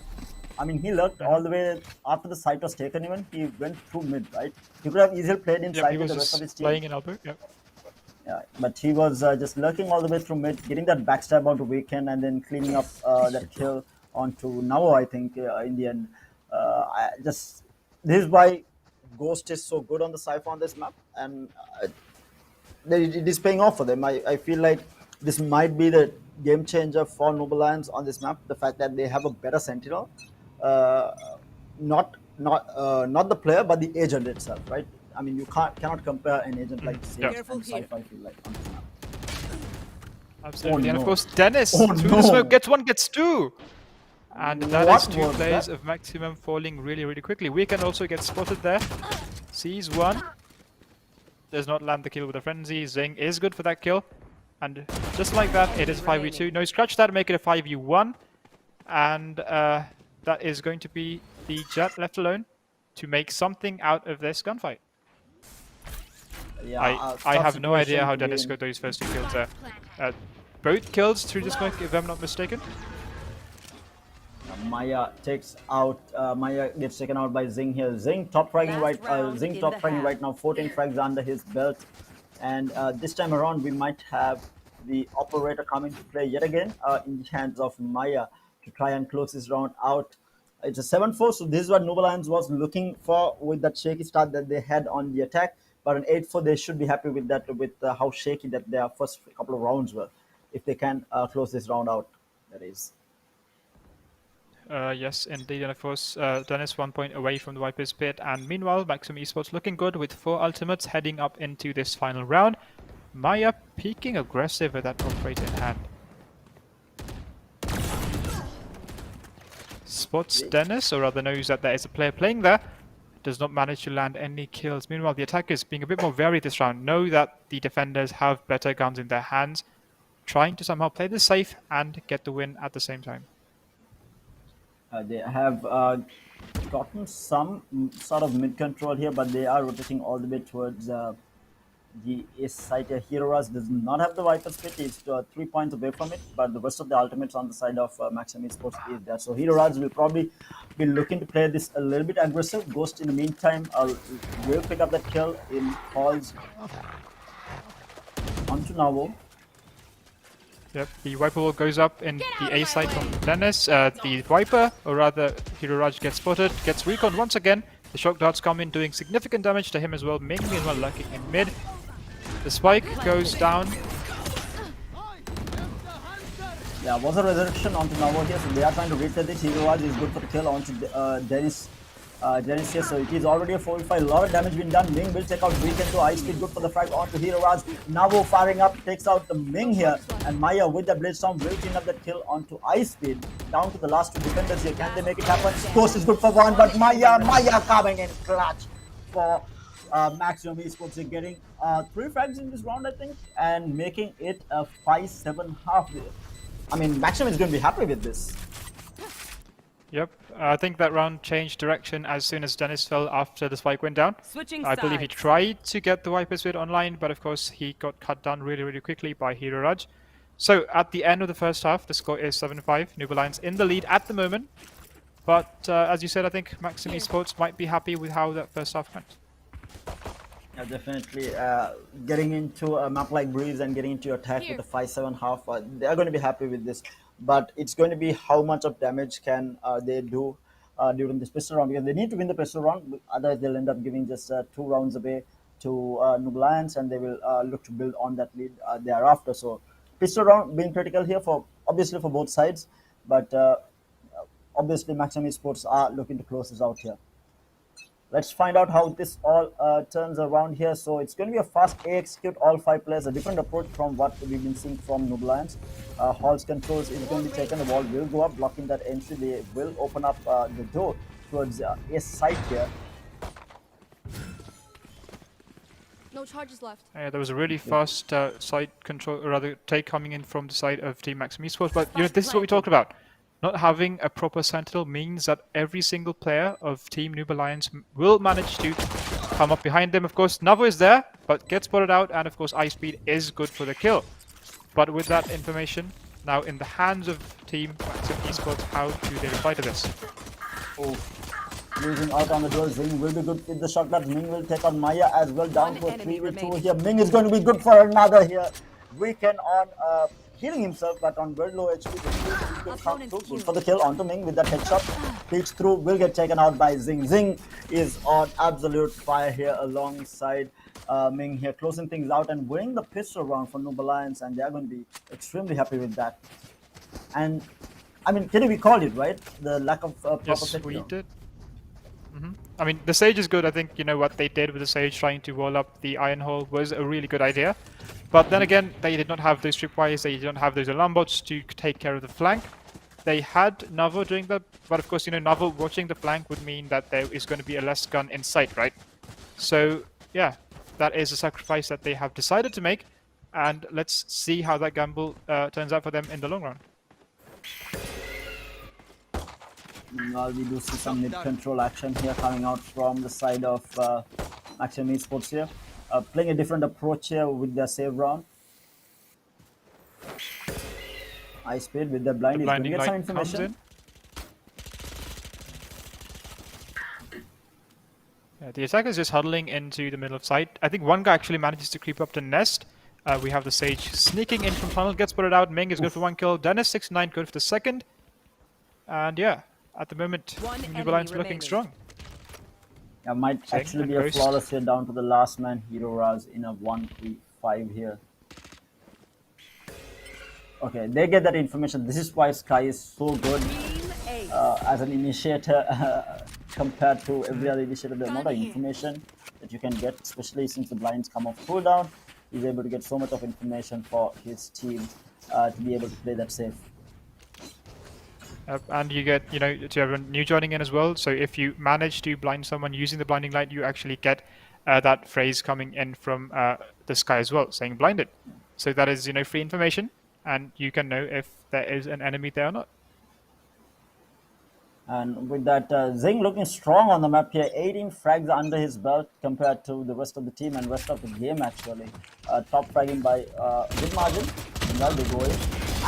I mean, he lurked all the way after the site was taken. Even he went through mid, right? He could have easily played inside with the rest of his team. Playing in elbow. Yep. Yeah, but he was just lurking all the way through mid, getting that backstab onto Weekend, and then cleaning up that kill onto Navo. I think in the end, this is why Ghost is so good on the Cypher on this map, and it is paying off for them. I feel like this might be the game changer for Noob Alliance on this map. The fact that they have a better Sentinel, not the player, but the agent itself, right? I mean, you cannot compare an agent like Sage and Cypher, I feel like, on this map. Absolutely, Oh, and no. of course Dennis Oh, through no. the smoke gets one, gets two, and that What is two was players that? of Maximum falling really, really quickly. Weekend also gets spotted there, sees one, does not land the kill with a frenzy. Zing is good for that kill, and just like that, it is 5v2. No, scratch that, make it a 5v1, and that is going to be the Jet left alone to make something out of this gunfight. Yeah, I have no idea situation how to be Dennis in. got those first two kills there. Both kills through the smoke, if I'm not mistaken. Maya takes out. Maya gets taken out by Zing here. Zing top fragging Last round Zing in top the fragging half. right now. 14 frags under his belt, and this time around we might have the operator coming to play yet again in the hands of Maya to try and close this round out. It's a 7-4, so this is what Noob Alliance was looking for with that shaky start that they had on the attack. But an 8-4, they should be happy with that, with how shaky that their first couple of rounds were. If they can close this round out, that is. Yes, indeed, and of course, Dennis 1 point away from the Viper's pit, and meanwhile, Maxim Esports looking good with 4 ultimates heading up into this final round. Maya peaking aggressive with that operator in hand. Spots Dennis, or rather knows that there is a player playing there, does not manage to land any kills. Meanwhile, the attackers, being a bit more varied this round, know that the defenders have better guns in their hands, trying to somehow play this safe and get the win at the same time. They have gotten some sort of mid control here, but they are rotating all the way towards the ace side here. Heroes does not have the Viper's pit. He's 3 points away from it, but the rest of the ultimates on the side of Maxim Esports is there. So Heroes will probably be looking to play this a little bit aggressive. Ghost in the meantime will pick up that kill in calls onto Navo. Yep, the Viper wall goes up in the A side from Dennis. The Viper, or rather Hiroraj, gets spotted, gets recon once again. The shock darts come in, doing significant damage to him as well, Ming meanwhile lurking in mid. The spike goes down. Yeah, was a resurrection onto Navo here, so they are trying to reset this. Hiroraj is good for the kill onto Dennis. Dennis here, so it is already a 4v5. A lot of damage being done. Ming will take out Weekend to Ice Speed, good for the frag onto Hiroraj. Navo firing up, takes out the Ming here, and Maya with the Blade Storm will clean up that kill onto Ice Speed. Down to the last 2 defenders here. Can they make it happen? Ghost is good for 1, but Maya coming in clutch for Maximum Esports. They're getting 3 frags in this round, I think, and making it a 5-7 half. I mean, Maximum is going to be happy with this. Yep, I think that round changed direction as soon as Dennis fell after the spike went down. Switching I believe he sides. tried to get the Viper's Wit online, but of course he got cut down really, really quickly by Hero Raj. So at the end of the first half, the score is 7-5. Noob Alliance in the lead at the moment. But as you said, I think Maxim Esports might be happy with how that first half went. Yeah, definitely. Getting into a map like Breeze and getting into attack with a 5-7 half, they are going to be happy with this. But it's going to be how much of damage can they do during this pistol round, because they need to win the pistol round. Otherwise, they'll end up giving just 2 rounds away to Noob Alliance, and they will look to build on that lead thereafter. So, pistol round being critical here for obviously for both sides, but obviously Maxim Esports are looking to close this out here. Let's find out how this all turns around here. So it's going to be a fast A execute, all 5 players, a different approach from what we've been seeing from Noob Alliance. Hall's controls is going to be taken, the wall will go up, blocking that entry. They will open up the door towards A side here. No charges left. There was a really fast side control, or rather take coming in from the side of Team Maxim Esports. But you know, this is what we talked about. Not having a proper sentinel means that every single player of Team Noob Alliance will manage to come up behind them. Of course, Navo is there, but gets spotted out, and of course, iSpeed is good for the kill. But with that information now in the hands of Team Maxim Esports, how do they reply to this? Oh, losing out on the door. Zing will be good with the shot, but Ming will take on Maya as well, down to a 3v2 here. Ming is going to be good for another here. Weekend on healing himself, but on very low HP. Will come through. Good for the kill onto Ming with that headshot. Peeks through, will get taken out by Zing. Zing is on absolute fire here alongside Ming here, closing things out and winning the pistol round for Noob Alliance, and they are going to be extremely happy with that. And I mean, Kenny, we called it, right? The lack of proper Yes, pit we down. did. I mean, the Sage is good. I think, you know, what they did with the Sage, trying to wall up the Iron Hole, was a really good idea. But then again, they did not have those tripwires, they didn't have those alarm bots to take care of the flank. They had Navo doing that, but of course, you know, Navo watching the flank would mean that there is going to be a less gun in sight, right? So, yeah, that is a sacrifice that they have decided to make, and let's see how that gamble turns out for them in the long run. Meanwhile, we do see some mid-control action here coming out from the side of Maxim Esports here. Playing a different approach here with their save round. iSpeed with the blind is going to Blinding get some light comes information. in. Yeah, the attacker is just huddling into the middle of sight. I think one guy actually manages to creep up the nest. We have the Sage sneaking in from tunnel, gets spotted out. Ming is good for 1 kill. Dennis 69 good for the second. And yeah, at the moment, Noob Alliance looking strong. Yeah, might Zing actually and be a Ghost. flawless here down to the last man, Hero Raz, in a 1v5 here. Okay, they get that information. This is why Sky is so good as an initiator compared to every other initiator. The amount of information that you can get, especially since the blinds come off cooldown, he's able to get so much of information for his team to be able to play that safe. And you get, you know, to everyone new joining in as well. So if you manage to blind someone using the blinding light, you actually get that phrase coming in from the Sky as well, saying blinded. So that is, you know, free information, and you can know if there is an enemy there or not. And with that, Zing looking strong on the map here. 18 frags under his belt compared to the rest of the team and rest of the game, actually. Top fragging by good margin. Now they go in.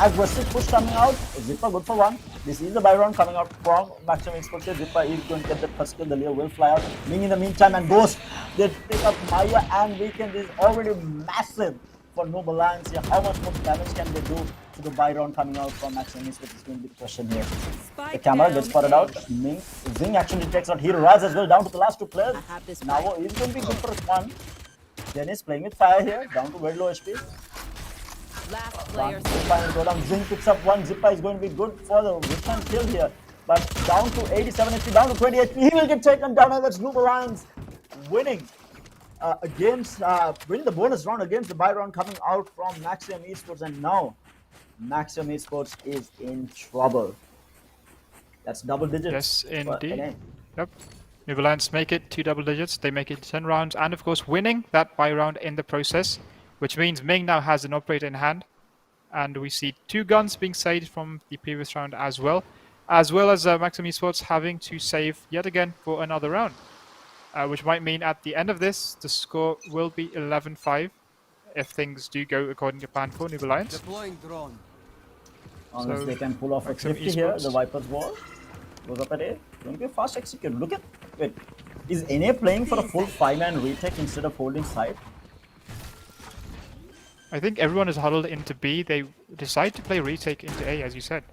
Aggressive push coming out. Zipper good for 1. This is the buy round coming out from Maxim Esports. Zipper is going to get the first kill. The Leo will fly out. Ming in the meantime, and Ghost. They pick up Maya, and Weekend is already massive for Noob Alliance here. How much more damage can they do to the buy round coming out from Maxim Esports is going to be the question here. The camera gets spotted out. Ming. Zing actually takes out Hero Raz as well, down to the last 2 players. Navo is going to be good for 1. Dennis playing with fire here, down to very low HP. Last player. Go down. Zing picks up 1. Zipper is going to be good for the return kill here. But down to 87 HP, down to 20 HP. He will get taken down, and that's Noob Alliance winning winning the bonus round against the buy round coming out from Maxim Esports. And now Maxim Esports is in trouble. That's double digits. Yes, indeed. Yep. Noob Alliance make it 2 double digits. They make it 10 rounds, and of course winning that buy round in the process, which means Ming now has an operator in hand, and we see 2 guns being saved from the previous round as well. as well as Maxim Esports having to save yet again for another round, which might mean at the end of this, the score will be 11-5 if things do go according to plan for Noob Alliance. Deploying drone. Unless So, they can pull off a Maxim 50 here, the Esports. Viper's wall goes up at A. Going to be a fast execute. Look at, wait, is NA playing for a full 5-man retake instead of holding side? I think everyone is huddled into B. They decide to play retake into A, as you said.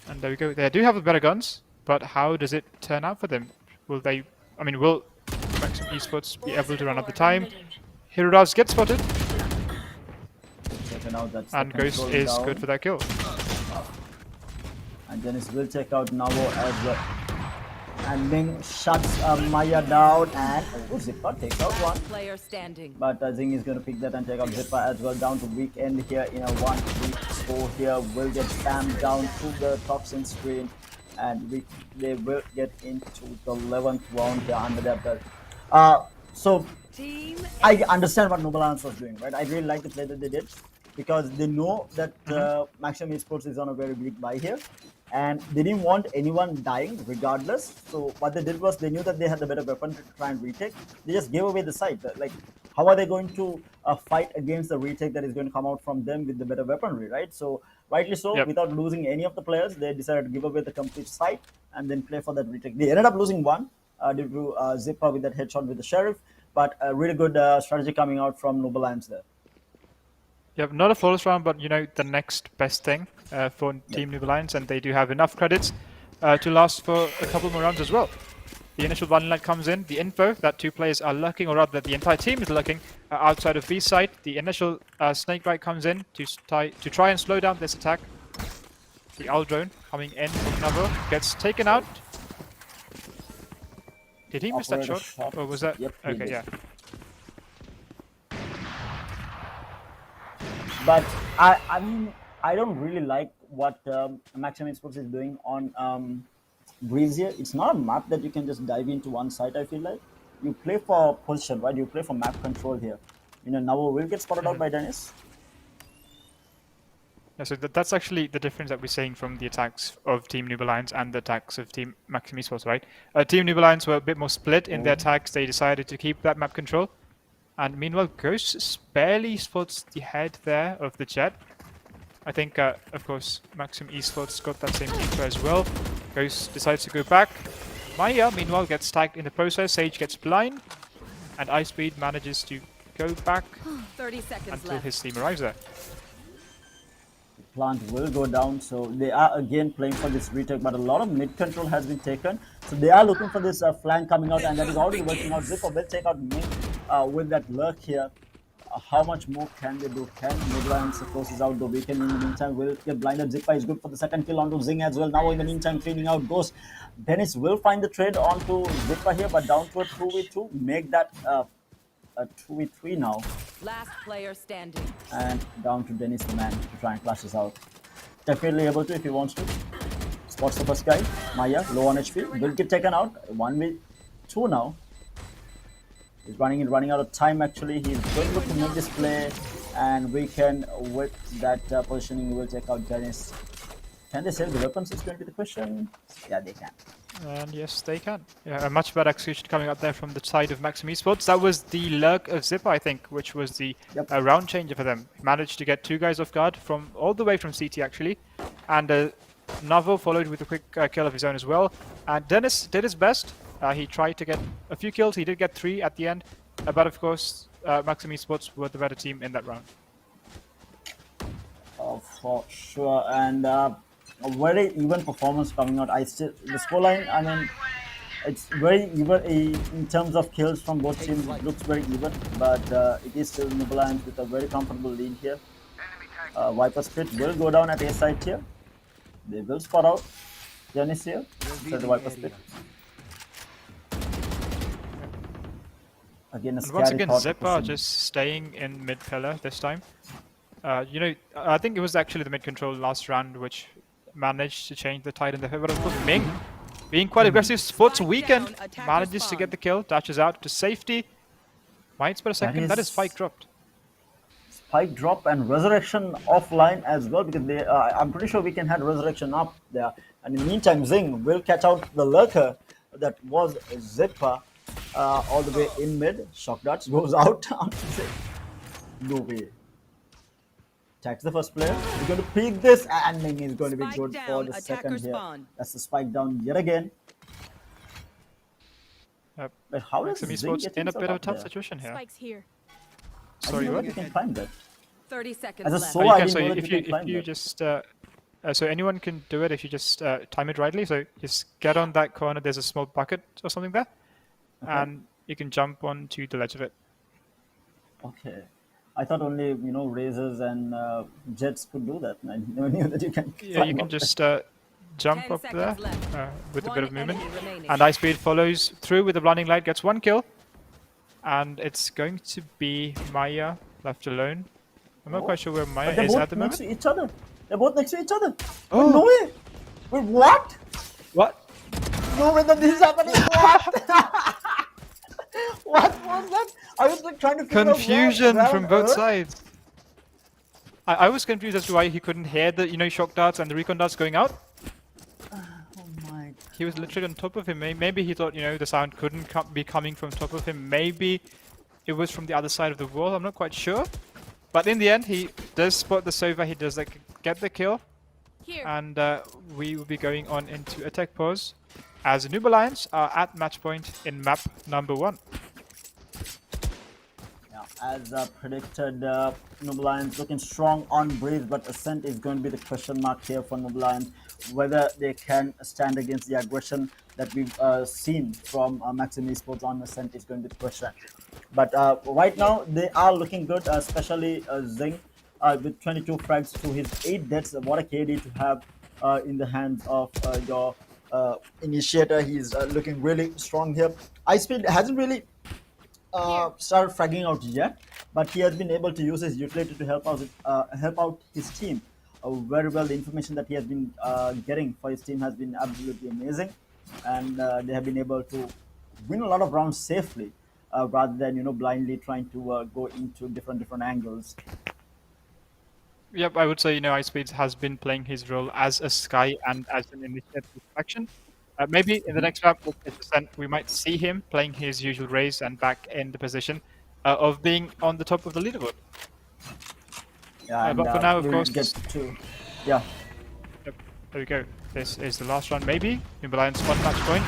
And there we go. They do have the better guns, but how does it turn out for them? Will they... I mean, will Maxim Esports be able to run at the time? Hiruraz gets spotted, Taken out, that's the and Ghost control is down. good for that kill. And Dennis will check out Navo as well. And Ming shuts Maya down, and Zipper takes out one. Last player standing. But Zing is going to pick that and take out Zipper as well. Down to weekend here in a 1-3 score here. Will get spammed down through the toxin screen. And they will get into the 11th round here under their belt. So Team I understand what Noob Alliance was doing, right? I really like the play that they did because they know that Maxim Esports is on a very big buy here, and they didn't want anyone dying regardless. So what they did was they knew that they had the better weapon to try and retake. They just gave away the site. Like, how are they going to fight against the retake that is going to come out from them with the better weaponry, right? So rightly so, Yep. without losing any of the players, they decided to give away the complete site and then play for that retake. They ended up losing one due to Zipper with that headshot with the Sheriff. But a really good strategy coming out from Noob Alliance there. Yep, not a flawless round, but you know, the next best thing for Team Noob Alliance, and they do have enough credits to last for a couple more rounds as well. The initial blinding light comes in, the info that two players are lurking, or rather that the entire team is lurking outside of B site. The initial snake bite comes in to try and slow down this attack. The owl drone coming in from Navo gets taken out. Did he miss that Operator shot? Or was that... Yep, he okay, did. yeah. But I mean, I don't really like what Maxim Esports is doing on Brazier. It's not a map that you can just dive into one side, I feel like. You play for position, right? You play for map control here. You know, Navo will get spotted out by Dennis. Yeah, so that's actually the difference that we're seeing from the attacks of Team Noob Alliance and the attacks of Team Maxim Esports, right? Team Noob Alliance were a bit more split in their attacks. They decided to keep that map control. And meanwhile, Ghost barely spots the head there of the Jet. I think, of course, Maxim Esports got that same info as well. Ghost decides to go back. Maya, meanwhile, gets tagged in the process. Sage gets blind. And Icebead manages to go back 30 seconds until left. his team arrives there. Plant will go down, so they are again playing for this retake, but a lot of mid control has been taken, so they are looking for this flank coming out, and that is already working out. Zipper will take out Ming with that lurk here. How much more can they do? Can Noob Alliance closes out the weekend? In the meantime, will get blinded. Zipper is good for the second kill onto Zing as well. Now in the meantime, cleaning out Ghost. Dennis will find the trade onto Zipper here, but down to a 2v2, make that a 2v3 now. Last player standing. And down to Dennis the man to try and clash this out. Definitely able to if he wants to. Spots the first guy. Maya, low on HP. Will get taken out. 1v2 now. He's running out of time actually. He's going to look to make this play. And we can, with that positioning, will take out Dennis. Can they save the weapons is going to be the question. Yeah, they can. And yes, they can. Yeah, a much better execution coming up there from the side of Maxim Esports. That was the lurk of Zipper, I think, which was the round changer for them. Managed to get two guys off guard from all the way from CT, actually. And Navo followed with a quick kill of his own as well. And Dennis did his best. He tried to get a few kills. He did get 3 at the end. But of course, Maxim Esports were the better team in that round. Oh, for sure. And a very even performance coming out. The scoreline, I mean, it's very even in terms of kills from both teams. It looks very even, but it is still Noob Alliance with a very comfortable lead here. Viper Split will go down at A side here. They will spot out Janice here. So the Viper Split. Again, a And once scary again, thought Zipper pushing. just staying in mid pillar this time. You know, I think it was actually the mid control last round which managed to change the tide in the favor. But of course, Ming, being quite aggressive, sports weekend, manages to get the kill, dashes out to safety. Waits for a second, that is spike dropped. Spike drop and resurrection offline as well, because they I'm pretty sure we can have resurrection up there, And in the meantime, Zing will catch out the lurker that was Zippa all the way in mid. Shock darts goes out onto Zing. No way. Attacks the first player. He's going to peek this, and Ming is going to be Spike good for down, the attacker second here. spawn. That's the spike down yet again. Yep. But how does Maxim Zing Esports get in a himself bit of a up tough there? situation here. Spike's here. I Sorry, didn't know what? that you can climb that. 30 seconds As a left. solo, You I can, didn't so know that if you you can climb if you that. just so anyone can do it if you just time it rightly. So just get on that corner. There's a small bucket or something there, and you can jump onto the ledge of it. Okay. I thought only, razors and jets could do that. I never knew that you can Yeah, you climb can up there. just jump 10 up there seconds left. with a One bit of movement. enemy remaining. And Ice Speed follows through with the blinding light, gets 1 kill, and it's going to be Maya left alone. I'm not quite sure where Maya But they're is both at the next moment. to each other. They're both next to each other. Oh. Wait, no way. Wait, what? What? No way that this is happening. What? What was that? I was like trying to figure Confusion out from both sides. I was confused as to why he couldn't hear the shock darts and the recon darts going out. Oh my. He was literally on top of him. Maybe he thought the sound couldn't be coming from top of him. Maybe it was from the other side of the wall. I'm not quite sure. But in the end, he does spot the Sova. He does get the kill, Here. and we will be going on into attack pause as Noob Alliance are at match point in map number 1. Yeah, as predicted, Noob Alliance looking strong on breeze, but Ascent is going to be the question mark here for Noob Alliance. Whether they can stand against the aggression that we've seen from Maxim Esports on Ascent is going to be the question. But right now, they are looking good, especially Zing with 22 frags to his 8 deaths. What a KD to have in the hands of your initiator. He's looking really strong here. Ice Speed hasn't really started fragging out yet, but he has been able to use his utility to help out his team very well. The information that he has been getting for his team has been absolutely amazing, and they have been able to win a lot of rounds safely rather than blindly trying to go into different angles. Yep, I would say Ice Speed has been playing his role as a Sky and as an initiative faction. Maybe in the next map with Ascent, we might see him playing his usual race and back in the position of being on the top of the leaderboard. Yeah, but for now, of we'll course, get to yeah. Yep, there we go. This is the last round, maybe. Noob Alliance 1 match point.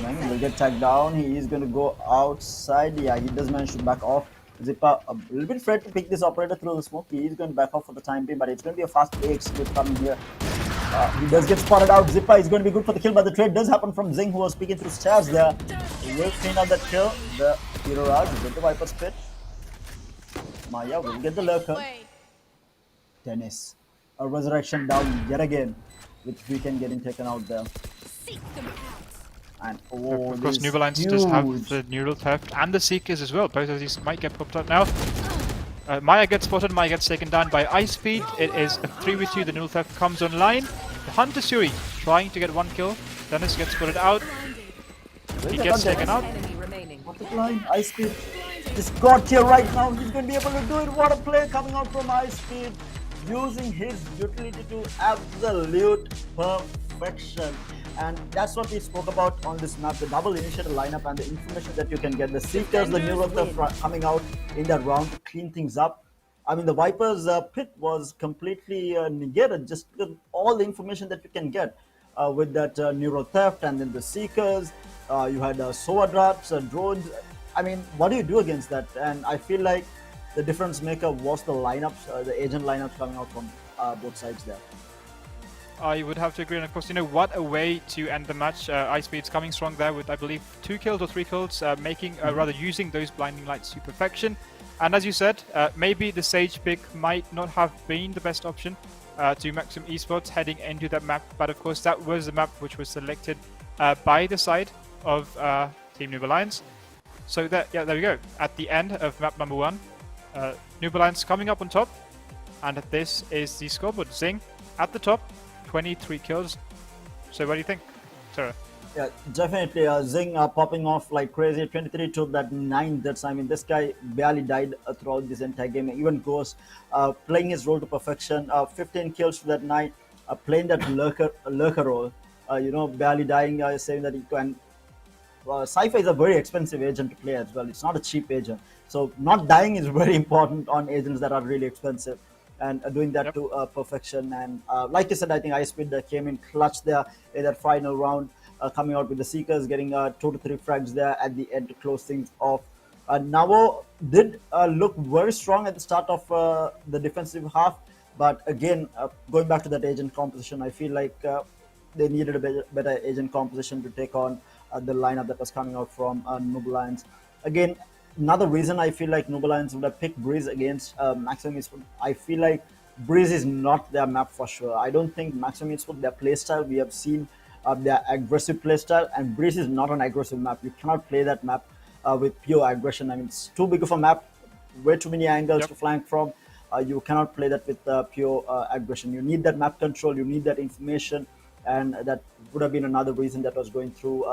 Man, will get tagged down. He is going to go outside. Yeah, he does manage to back off. Zippa a little bit afraid to pick this operator through the smoke. He is going to back off for the time being, but it's going to be a fast execute coming here. He does get spotted out. Zippa is going to be good for the kill, but the trade does happen from Zing, who was peeking through stairs there. He will clean out that kill. The hero Raj will get the Viper's pit. Maya will get the lurker. Way. Dennis, a resurrection down yet again, with Weekend getting taken out there. Seek them out. And Of course, this Noob Alliance does have huge- the Neural Theft and the Seekers as well. Both of these might get popped up now. Maya gets spotted, Maya gets taken down by Ice Speed. It is a 3v2, the Neural Theft comes online. The Hunter Suri trying to get 1 kill. Dennis gets spotted out. He gets taken out. Enemy remaining. What the line? Ice Speed just got here right now. He's going to be able to do it. What a play coming out from Ice Speed, using his utility to absolute perfection. And that's what we spoke about on this map, the double initiator lineup and the information that you can get. The Seekers, the Neural Theft coming out in that round to clean things up. I mean, the Viper's pit was completely negated, just with all the information that you can get with that Neural Theft, and then the Seekers. You had SOA drops, drones. I mean, what do you do against that? And I feel like the difference maker was the lineups, the agent lineups coming out from both sides there. I would have to agree, and of course, what a way to end the match. Ice Speed's coming strong there with, I believe, 2 kills or 3 kills, rather using those blinding lights to perfection. And as you said, maybe the Sage pick might not have been the best option to Maxim Esports heading into that map, but of course, that was the map which was selected by the side of Team Noob Alliance. So there we go. At the end of map number 1, Noob Alliance coming up on top, and this is the scoreboard. Zing at the top. 23 kills. So what do you think, Sarah? Yeah, definitely. Zing popping off like crazy. 23 to that 9. That's, I mean, this guy barely died throughout this entire game. Even Ghost playing his role to perfection. 15 kills to that 9. playing that lurker role, barely dying, saying that he can. Sci-fi is a very expensive agent to play as well. It's not a cheap agent, so not dying is very important on agents that are really expensive, and doing that Yep. to perfection. And like you said, I think iSpeed came in clutch there in that final round, coming out with the Seekers, getting 2 to 3 frags there at the end to close things off. Navo did look very strong at the start of the defensive half, but again, going back to that agent composition, I feel like they needed a better agent composition to take on the lineup that was coming out from Noob Alliance. Again, another reason I feel like Noob Alliance would have picked Breeze against Maximum Esports, I feel like Breeze is not their map for sure. I don't think Maximum Esports, their playstyle, we have seen their aggressive playstyle, and Breeze is not an aggressive map. You cannot play that map with pure aggression. I mean, it's too big of a map, way too many angles Yep. to flank from. You cannot play that with pure aggression. You need that map control, you need that information, and that would have been another reason that was going through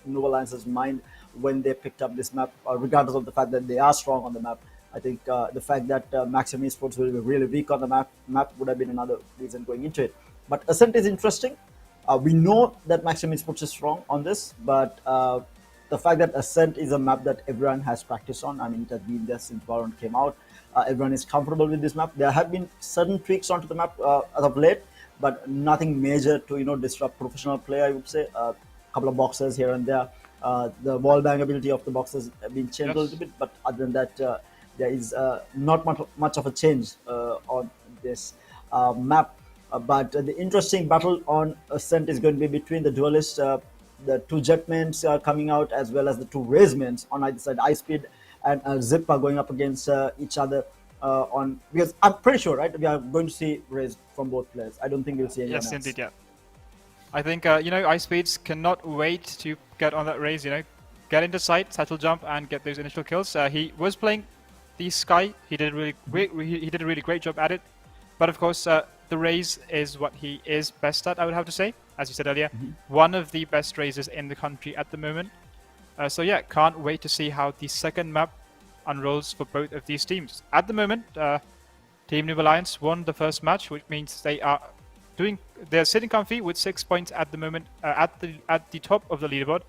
Noob Alliance's mind when they picked up this map, regardless of the fact that they are strong on the map. I think the fact that Maxim Esports will be really weak on the map would have been another reason going into it. But Ascent is interesting. We know that Maxim Esports is strong on this, but the fact that Ascent is a map that everyone has practiced on, I mean, it has been there since Valorant came out. Everyone is comfortable with this map. There have been certain tweaks onto the map as of late, but nothing major to disrupt professional play. I would say a couple of boxes here and there. The wall bang ability of the boxes have been changed a little bit, but other than that, there is not much of a change on this map. But the interesting battle on Ascent is going to be between the duelists, the two Jetmans coming out, as well as the two Razemans on either side. iSpeed and Zip are going up against each other on, because I'm pretty sure, right, we are going to see Raze from both players. I don't think we'll see anyone Yes, else. indeed, yeah. I think, iSpeeds cannot wait to get on that race, get into sight, settle jump, and get those initial kills. He was playing the Sky. He did a really great job at it. But of course, the Raze is what he is best at, I would have to say. As you said earlier, one of the best Razes in the country at the moment. So yeah, can't wait to see how the second map unrolls for both of these teams. At the moment, Team Noob Alliance won the first match, which means they're sitting comfy with 6 points at the moment at the top of the leaderboard.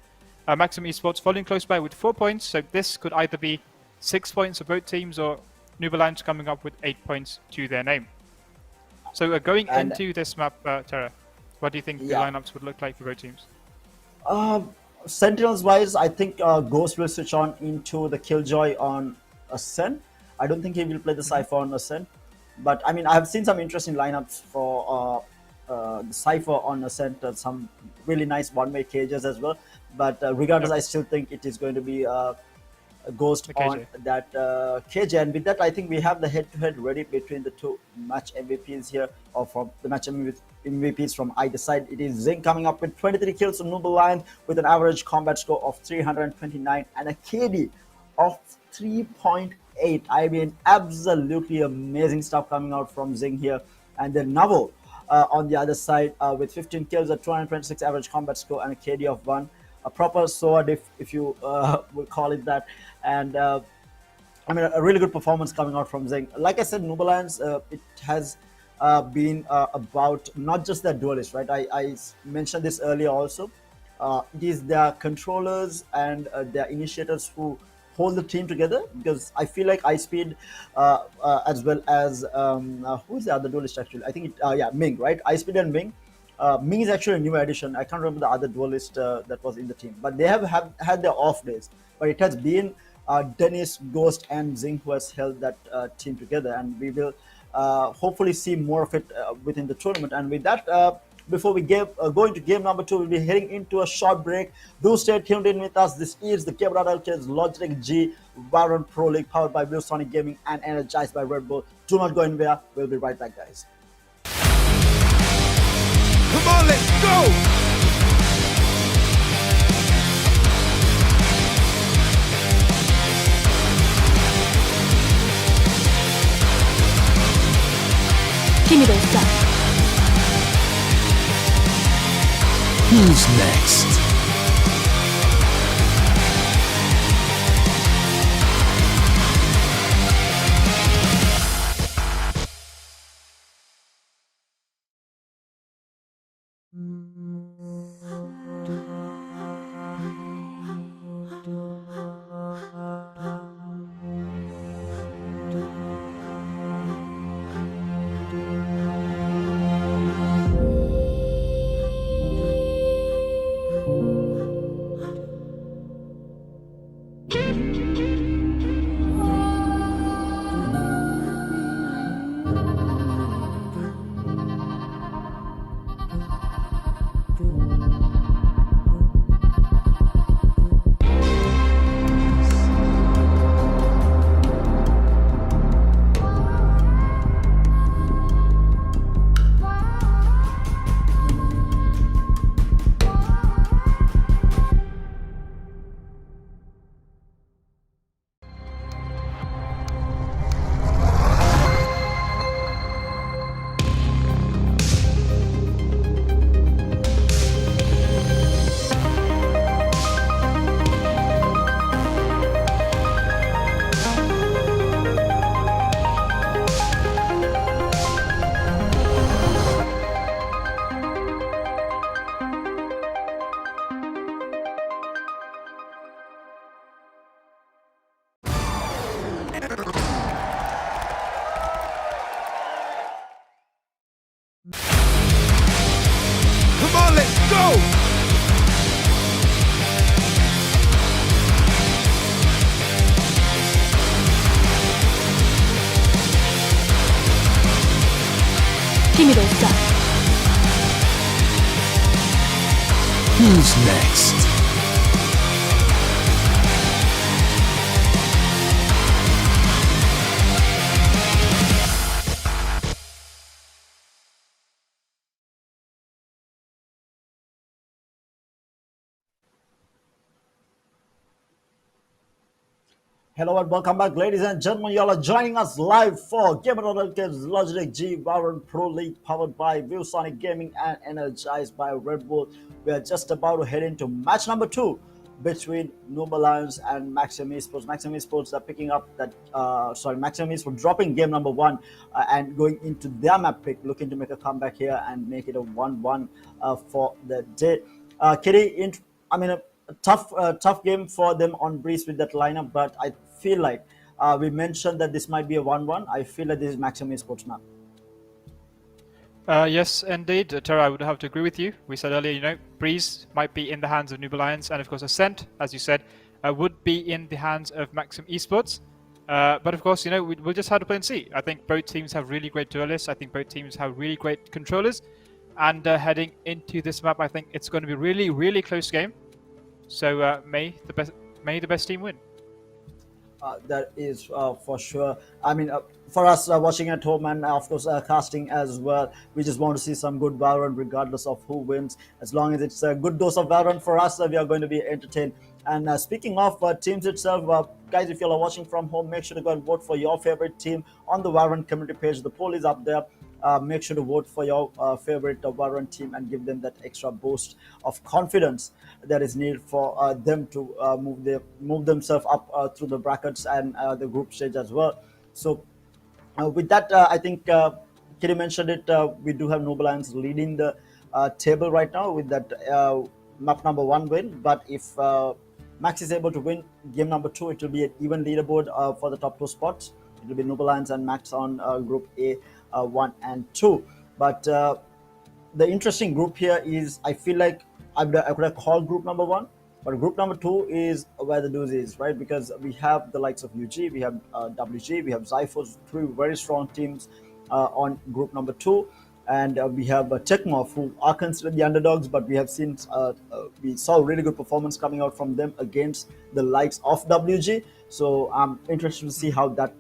Maxim Esports following close by with 4 points, so this could either be 6 points for both teams or Noob Alliance coming up with 8 points to their name. So going into this map, Terra, what do you think the lineups would look like for both teams? Sentinels wise, I think Ghost will switch on into the Killjoy on Ascent. I don't think he will play the Cypher on Ascent. But I mean, I have seen some interesting lineups for the Cypher on Ascent, some really nice one-way cages as well. But regardless, I still think it is going to be a Ghost on that KJ. And with that, I think we have the head-to-head ready between the two match MVPs here, or from the match MVPs from either side. It is Zing coming up with 23 kills on Noob Alliance with an average combat score of 329 and a KD of 3.8. I mean, absolutely amazing stuff coming out from Zing here. And then Navo on the other side with 15 kills, a 226 average combat score, and a KD of 1. A proper sword, if you will call it that. And I mean, a really good performance coming out from Zing. Like I said, Noob Alliance, it has been about not just their duelists, right? I mentioned this earlier also. It is their controllers and their initiators who hold the team together, because I feel like iSpeed as well as who is the other duelist actually? I think Ming, right? iSpeed and Ming. Ming is actually a new addition. I can't remember the other duelist that was in the team, but they have had their off days. But it has been Dennis, Ghost, and Zing who has held that team together, and we will hopefully see more of it within the tournament. And with that, before we go into game number 2, we'll be heading into a short break. Do stay tuned in with us. This is the Gamer.LK's Logitech G Valorant Pro League, powered by Viewsonic Gaming and energized by Red Bull. Do not go anywhere. We'll be right back, guys. Come on, let's go! Who's next? Come on, let's go! Give me those guns. Who's next? Hello and welcome back, ladies and gentlemen. You all are joining us live for Gamer.LK's Logitech G Valorant Pro League, powered by Viewsonic Gaming and energized by Red Bull. We are just about to head into match number 2 between Noob Alliance and Maximum Esports. Maximum Esports are picking up that, Maximum Esports dropping game number 1 and going into their map pick, looking to make a comeback here and make it a 1-1 for the day. Kitty, a tough game for them on Breeze with that lineup, but I feel like we mentioned that this might be a 1-1. I feel like this is Maximum Esports map. Yes, indeed, Tara, I would have to agree with you. We said earlier, Breeze might be in the hands of Noob Alliance, and of course Ascent, as you said, would be in the hands of Maximum Esports. But of course, we'll just have to play and see. I think both teams have really great duelists. I think both teams have really great controllers. And heading into this map, I think it's going to be really, really close game. So may the best team win. That is for sure. For us watching at home and of course casting as well, we just want to see some good Valorant regardless of who wins. As long as it's a good dose of Valorant for us, we are going to be entertained. And speaking of teams itself, guys, if you are watching from home, make sure to go and vote for your favorite team on the Valorant community page. The poll is up there. Make sure to vote for your favorite Valorant team and give them that extra boost of confidence that is needed for them to move themselves up through the brackets and the group stage as well. So with that, I think Kitty mentioned it. We do have Noob Alliance leading the table right now with that map number 1 win. But if Max is able to win game number 2, it will be an even leaderboard for the top 2 spots. It will be Noob Alliance and Max on Group A 1 and 2. But the interesting group here is, I feel like I could have called group number 1, but group number 2 is where the doozy is, right? Because we have the likes of UG, we have WG, we have Zyphos, 3 very strong teams on group number 2. And we have Techmoff, who are considered the underdogs, but we have seen we saw really good performance coming out from them against the likes of WG. So I'm interested to see how that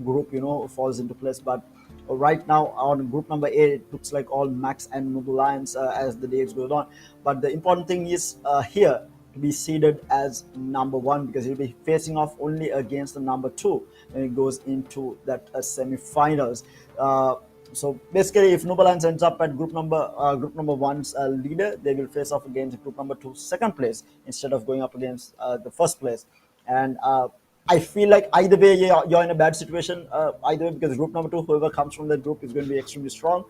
group falls into place. But right now on group number 8, it looks like all Max and Noob Alliance as the days go on. But the important thing is here to be seeded as number 1, because he'll be facing off only against the number 2 when it goes into that semi-finals. So basically, if Noob Alliance ends up at group number 1's leader, they will face off against group number 2's second place instead of going up against the first place. And I feel like either way, you're in a bad situation. Either way, because group number 2, whoever comes from that group is going to be extremely strong.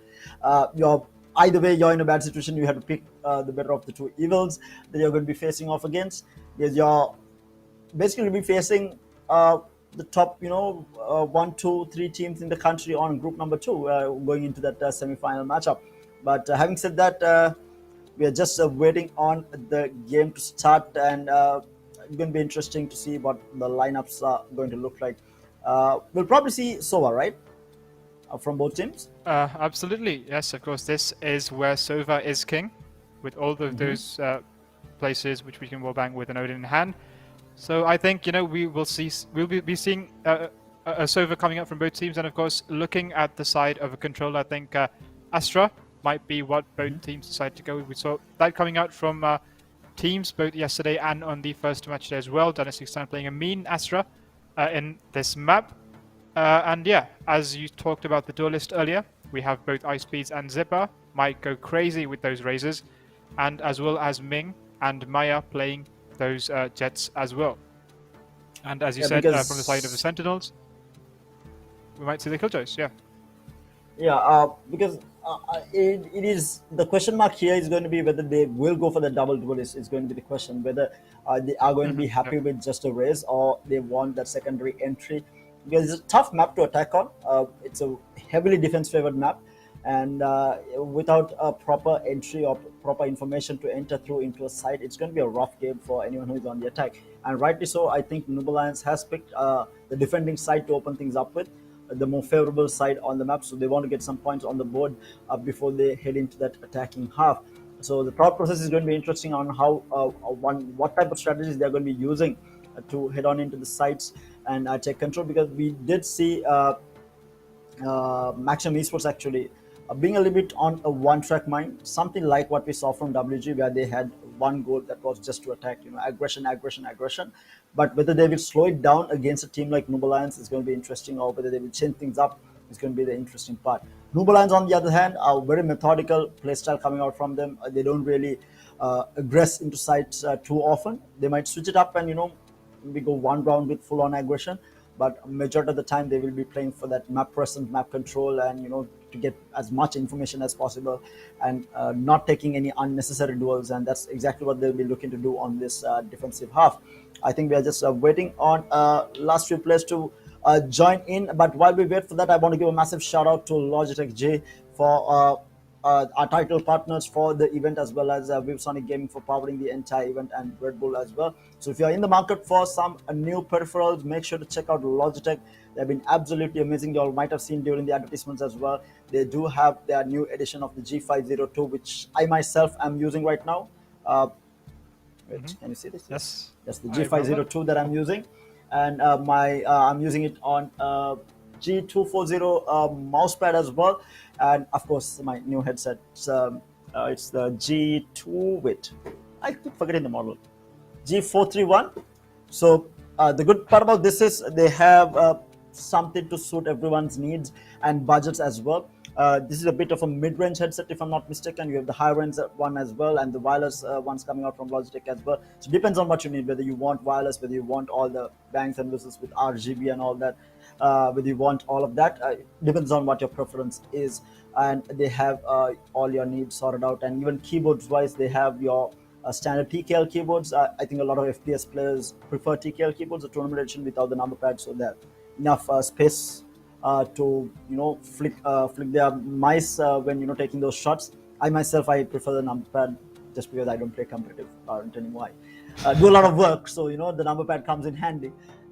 You're either way, you're in a bad situation. You have to pick the better of the two evils that you're going to be facing off against. Because you're basically be facing the top, 1, 2, 3 teams in the country on group number 2 going into that semi-final matchup. But having said that, we are just waiting on the game to start, and it's going to be interesting to see what the lineups are going to look like. We'll probably see Sova, right? From both teams. Absolutely, yes, of course. This is where Sova is king, with all of those places which we can wallbang with an Odin in hand. So I think we'll be seeing a Sova coming up from both teams, and of course, looking at the side of a control, I think Astra might be what both teams decide to go with. We saw that coming out from teams both yesterday and on the first match day as well. Dynasty Stan playing a mean Astra in this map. And yeah, as you talked about the duelist earlier, we have both Ice Speeds and Zipper might go crazy with those razors, and as well as Ming and Maya playing those jets as well. And as you said, from the side of the Sentinels, we might see the Killjoys, yeah. Yeah, because it is the question mark here is going to be whether they will go for the double duelist. Is going to be the question, whether they are going to be happy with just a raise, or they want that secondary entry. Because it's a tough map to attack on. It's a heavily defense favored map, and without a proper entry or proper information to enter through into a site, it's going to be a rough game for anyone who is on the attack. And rightly so, I think Noob Alliance has picked the defending side to open things up with, the more favorable side on the map, so they want to get some points on the board before they head into that attacking half. So the thought process is going to be interesting on how what type of strategies they're going to be using to head on into the sites and take control, because we did see Maximum Esports actually being a little bit on a one-track mind, something like what we saw from WG, where they had one goal that was just to attack, aggression. But whether they will slow it down against a team like Noob Alliance is going to be interesting, or whether they will change things up is going to be the interesting part. Noob Alliance, on the other hand, are very methodical playstyle coming out from them. They don't really aggress into sites too often. They might switch it up and we go one round with full-on aggression, but majority of the time they will be playing for that map presence, map control, and to get as much information as possible, and not taking any unnecessary duels. And that's exactly what they'll be looking to do on this defensive half. I think we are just waiting on last few players to join in. But while we wait for that, I want to give a massive shout out to Logitech J for our title partners for the event, as well as Viewsonic Gaming for powering the entire event, and Red Bull as well. So if you're in the market for some new peripherals, make sure to check out Logitech. They've been absolutely amazing. You all might have seen during the advertisements as well. They do have their new edition of the G502, which I myself am using right now. Wait, can you see this? Yes. That's the G502 that I'm using, and I'm using it on G240 mousepad as well, and of course my new headset. It's the G2. Wait, I keep forgetting the model. G431. So the good part about this is they have something to suit everyone's needs and budgets as well. This is a bit of a mid-range headset, if I'm not mistaken. You have the high-range one as well, and the wireless ones coming out from Logitech as well. So it depends on what you need, whether you want wireless, whether you want all the bangs and whistles with RGB and all that, whether you want all of that. Depends on what your preference is. And they have all your needs sorted out. And even keyboards-wise, they have your standard TKL keyboards. I think a lot of FPS players prefer TKL keyboards, the tournament edition without the number pad, so that enough space to flick their mice when taking those shots. I myself, I prefer the number pad just because I don't play competitive Valorant anymore. I do a lot of work, so the number pad comes in handy.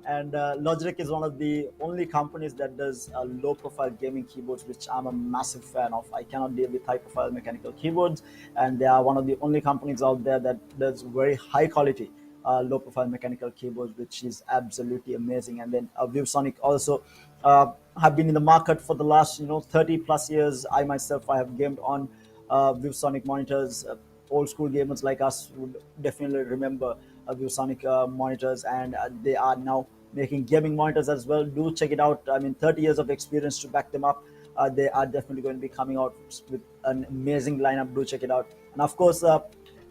And Logitech is one of the only companies that does low-profile gaming keyboards, which I'm a massive fan of. I cannot deal with high-profile mechanical keyboards, and they are one of the only companies out there that does very high-quality low-profile mechanical keyboards, which is absolutely amazing. And then Viewsonic also have been in the market for the last 30 plus years. I myself, I have gamed on Viewsonic monitors. Old school gamers like us would definitely remember Viewsonic monitors, and they are now making gaming monitors as well. Do check it out. I mean, 30 years of experience to back them up. They are definitely going to be coming out with an amazing lineup. Do check it out. And of course,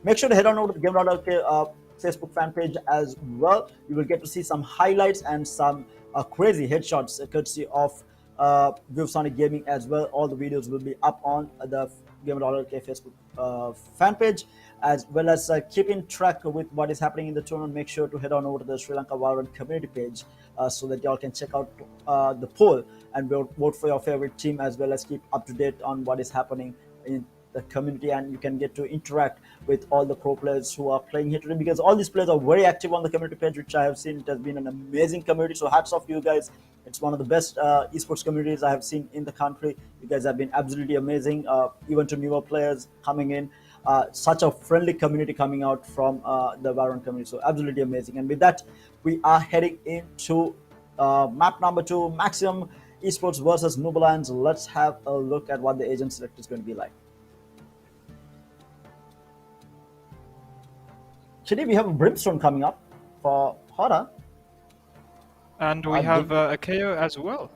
make sure to head on over to Gamer.LK Facebook fan page as well. You will get to see some highlights and some crazy headshots courtesy of Viewsonic Gaming as well. All the videos will be up on the Gamer.LK Facebook fan page, as well as keeping track with what is happening in the tournament. Make sure to head on over to the Sri Lanka Valorant community page so that y'all can check out the poll and vote for your favorite team, as well as keep up to date on what is happening in the community, and you can get to interact with all the pro players who are playing here today, because all these players are very active on the community page, which I have seen. It has been an amazing community, so hats off to you guys. It's one of the best esports communities I have seen in the country. You guys have been absolutely amazing, even to newer players coming in. Such a friendly community coming out from the Valorant community, so absolutely amazing. And with that, we are heading into map number 2, Maximum Esports versus Noob Alliance. Let's have a look at what the agent select is going to be like. Today we have a Brimstone coming up for Hora. And we have a KO as well.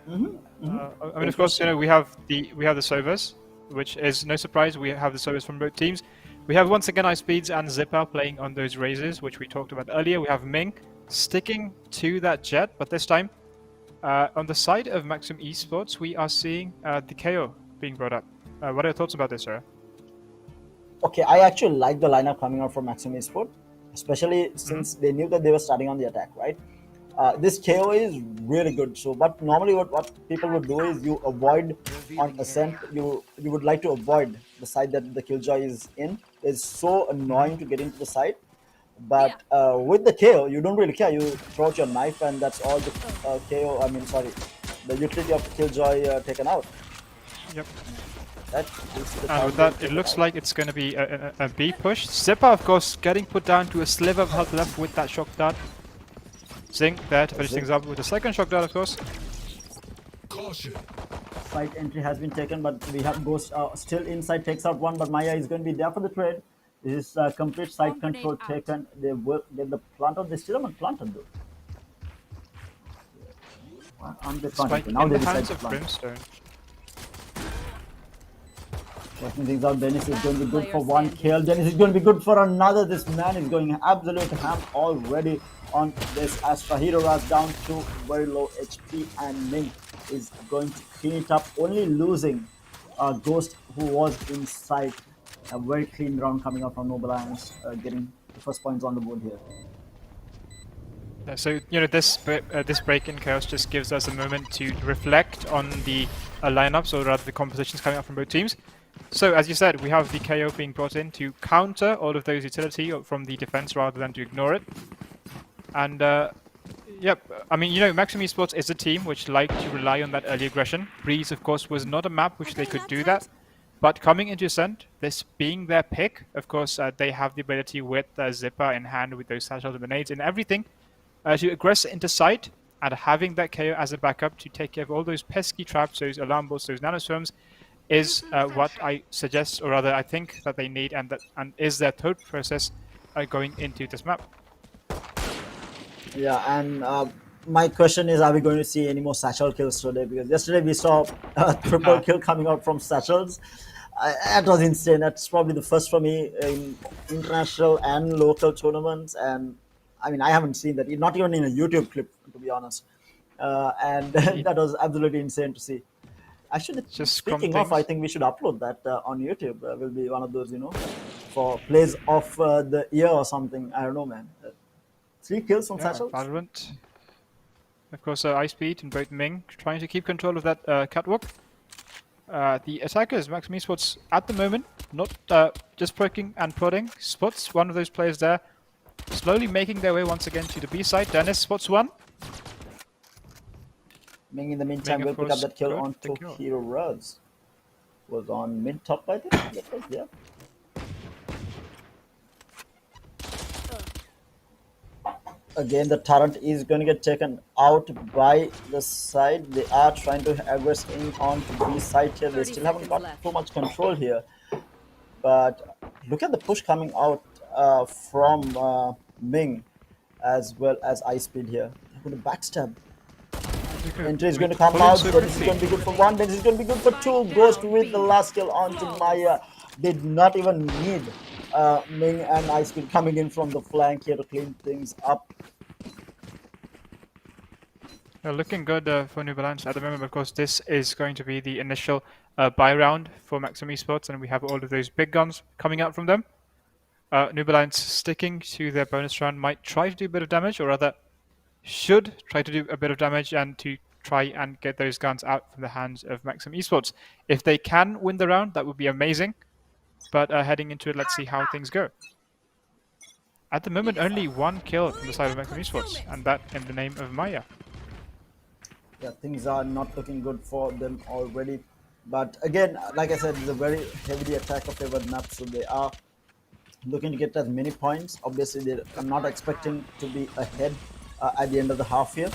I mean, of course, you know, we have the servers, which is no surprise. We have the servers from both teams. We have once again iSpeeds and Zipper playing on those razors, which we talked about earlier. We have Ming sticking to that jet, but this time on the side of Maximum Esports, we are seeing the KO being brought up. What are your thoughts about this, sir? Okay, I actually like the lineup coming out from Maximum Esports, especially since they knew that they were starting on the attack, right? This KO is really good. So, but normally what people would do is you avoid on ascent. You would like to avoid the side that the Killjoy is in. It's so annoying to get into the side. But with the KO, you don't really care. You throw out your knife, and that's all the KO. I mean, sorry, the utility of the Killjoy taken out. Yep. And with that, it looks like it's going to be a B push. Zipper, of course, getting put down to a sliver of health left with that shock dart. Zing there to finish things up with the second shock dart, of course. Caution. Site entry has been taken, but we have Ghost still inside, takes out one, but Maya is going to be there for the trade. This is complete site control taken. They will get the planter. They still haven't planted though. Spike Now in they the decide hands to of plant. Brimstone. Working things out. Dennis is going to be good for one kill. Dennis is going to be good for another. This man is going absolute ham already on this Astra. Hero rush down to very low HP, and Ming is going to clean it up, only losing Ghost, who was inside. A very clean round coming out from Noob Alliance, getting the first points on the board here. So, you know, this break in Chaos just gives us a moment to reflect on the lineups, or rather the compositions coming out from both teams. So, as you said, we have the KO being brought in to counter all of those utility from the defense rather than to ignore it. And, yep, I mean, you know, Maximum Esports is a team which like to rely on that early aggression. Breeze, of course, was not a map which they could do that. But coming into Ascent, this being their pick, of course, they have the ability with Zipper in hand with those satchels and grenades and everything to aggress into sight, and having that KO as a backup to take care of all those pesky traps, those alarm bots, those nanoswarms, is what I suggest, or rather I think that they need, and is their thought process going into this map. Yeah, and my question is, are we going to see any more satchel kills today? Because yesterday we saw a triple kill coming out from satchels. That was insane. That's probably the first for me in international and local tournaments. And I mean, I haven't seen that, not even in a YouTube clip, to be honest. And that was absolutely insane to see. Actually, Just speaking of, I think we should upload that on YouTube. Will be one of those, you know, for plays of the year or something. I don't know, man. 3 kills from satchels. Valorant. Of course, iSpeed and both Ming trying to keep control of that catwalk. The attackers, Maximum Esports, at the moment, not just poking and prodding. Spots one of those players there, slowly making their way once again to the B side. Dennis spots one. Ming, in the meantime, will pick up that kill onto Hero Ruz. Was on mid top, I think. Yeah. Again, the turret is going to get taken out by the side. They are trying to aggress in onto B side here. They still haven't got too much control here. But look at the push coming out from Ming, as well as iSpeed here. They're going to backstab. Entry is going to come out. Dennis is going to be good for 1. Dennis is going to be good for 2. Ghost with the last kill onto Maya. Did not even need Ming and iSpeed coming in from the flank here to clean things up. Looking good for Noob Alliance at the moment. Of course, this is going to be the initial buy round for Maxim Esports, and we have all of those big guns coming out from them. Noob Alliance sticking to their bonus round might try to do a bit of damage, or rather, should try to do a bit of damage and to try and get those guns out from the hands of Maxim Esports. If they can win the round, that would be amazing. But heading into it, let's see how things go. At the moment, only one kill from the side of Maxim Esports, and that in the name of Maya. Yeah, things are not looking good for them already. But again, like I said, it's a very heavily attacker favored map, so they are looking to get as many points. Obviously, they are not expecting to be ahead at the end of the half here.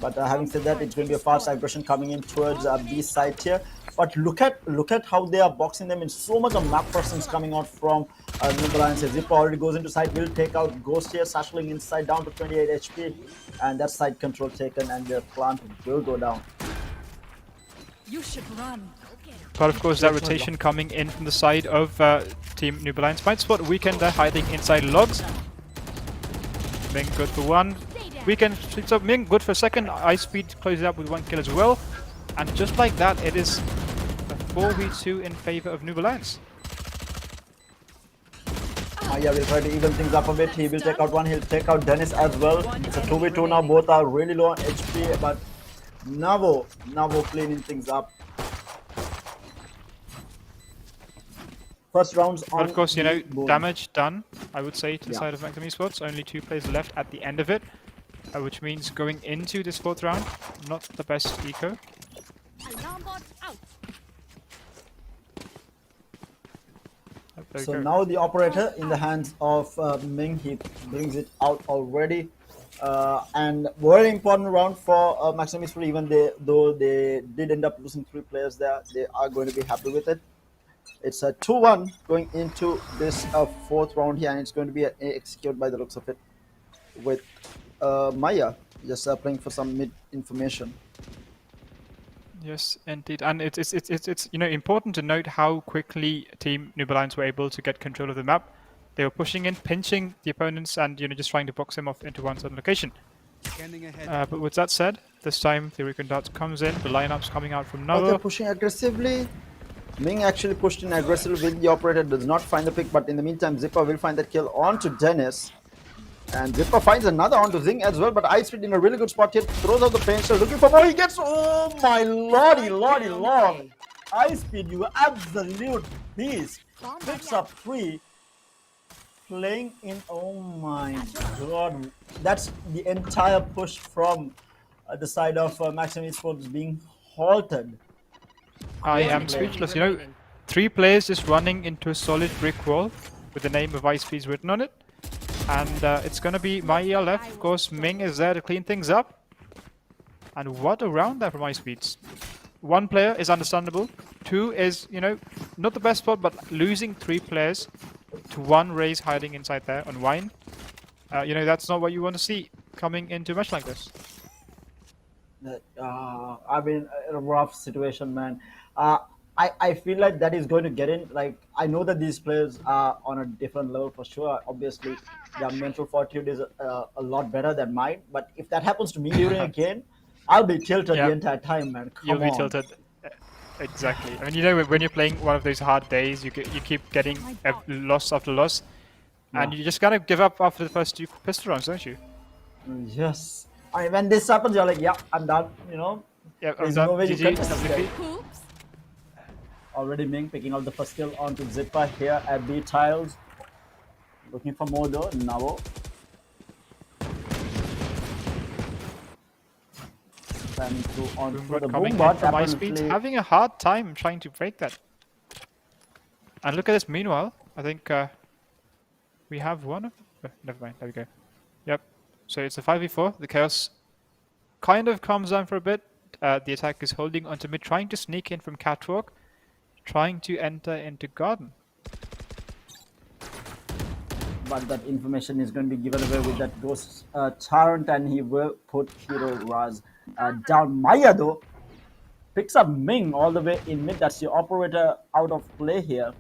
But having said that, it's going to be a fast aggression coming in towards B side here. But look at how they are boxing them in so much of map persons coming out from Noob Alliance. Zipper already goes into side, will take out Ghost here, sashling inside down to 28 HP, and that side control taken, and their plant will go down. You should run. But of course, that rotation coming in from the side of Team Noob Alliance might spot Weekend there hiding inside logs. Ming good for one. Weekend sweeps up Ming, good for a second. Ice Speed closes up with one kill as well. And just like that, it is a 4v2 in favor of Noob Alliance. Maya will try to even things up a bit. He will take out one, he'll take out Dennis as well. It's a 2v2 now, both are really low on HP, but Navo cleaning things up. First rounds on. But of course, you know, board. damage done, I would say, to the Yeah. side of Maxim Esports. Only 2 players left at the end of it, which means going into this 4th round, not the best eco. Alarm bot out. There we So go. now the operator in the hands of Ming, he brings it out already. And very important round for Maxim Esports, even though they did end up losing 3 players there, they are going to be happy with it. It's a 2-1 going into this 4th round here, and it's going to be executed by the looks of it with Maya just playing for some mid information. Yes, indeed, and it's you know, important to note how quickly Team Noob Alliance were able to get control of the map. They were pushing in, pinching the opponents, and you know, just trying to box them off into one certain location. But with that said, this time the Recon Darts comes in, the lineup's coming out from They're Nova. pushing aggressively. Ming actually pushed in aggressively with the operator, does not find the pick, but in the meantime, Zipper will find that kill onto Dennis. And Zipper finds another onto Zing as well, but Ice Speed in a really good spot here, throws out the paint shell, looking for more, he gets, oh my lordy lord. Ice Speed, you absolute beast. Picks up 3, playing in, oh my god. That's the entire push from the side of Maxim Esports being halted. I am speechless, you know, 3 players just running into a solid brick wall with the name of Ice Speeds written on it. And it's going to be Maya left. Of course, Ming is there to clean things up. And what a round there from Ice Speeds. 1 player is understandable. 2 is, you know, not the best spot, but losing 3 players to 1 Raze hiding inside there on Wine. You know, that's not what you want to see coming into a match like this. I mean, a rough situation, man. I feel like that is going to get in. Like, I know that these players are on a different level for sure. Obviously, their mental fortitude is a lot better than mine. But if that happens to me during a game, I'll be tilted the entire time, man. Come You'll be on. tilted. Exactly. I mean, you know, when you're playing one of those hard days, you keep getting loss after loss. And you just gotta give up after the first 2 pistol rounds, don't you? Yes. I mean, when this happens, you're like, yeah, I'm done, you know. Yeah, There's I'm no done. way you GG, can WP. Oops. Already Ming picking out the first kill onto Zipper here at B tiles. Looking for more though, Navo. Planning through onto Boombot the coming Boombot, in from Ice Speeds, apparently. having a hard time trying to break that. And look at this, meanwhile, I think we have one of... never mind, there we go. Yep, so it's a 5v4, the Chaos kind of calms down for a bit. The attack is holding onto mid, trying to sneak in from Catwalk, trying to enter into Garden. But that information is going to be given away with that Ghost Tyrant, and he will put Hero Raz down. Maya though picks up Ming all the way in mid. That's the operator out of play here.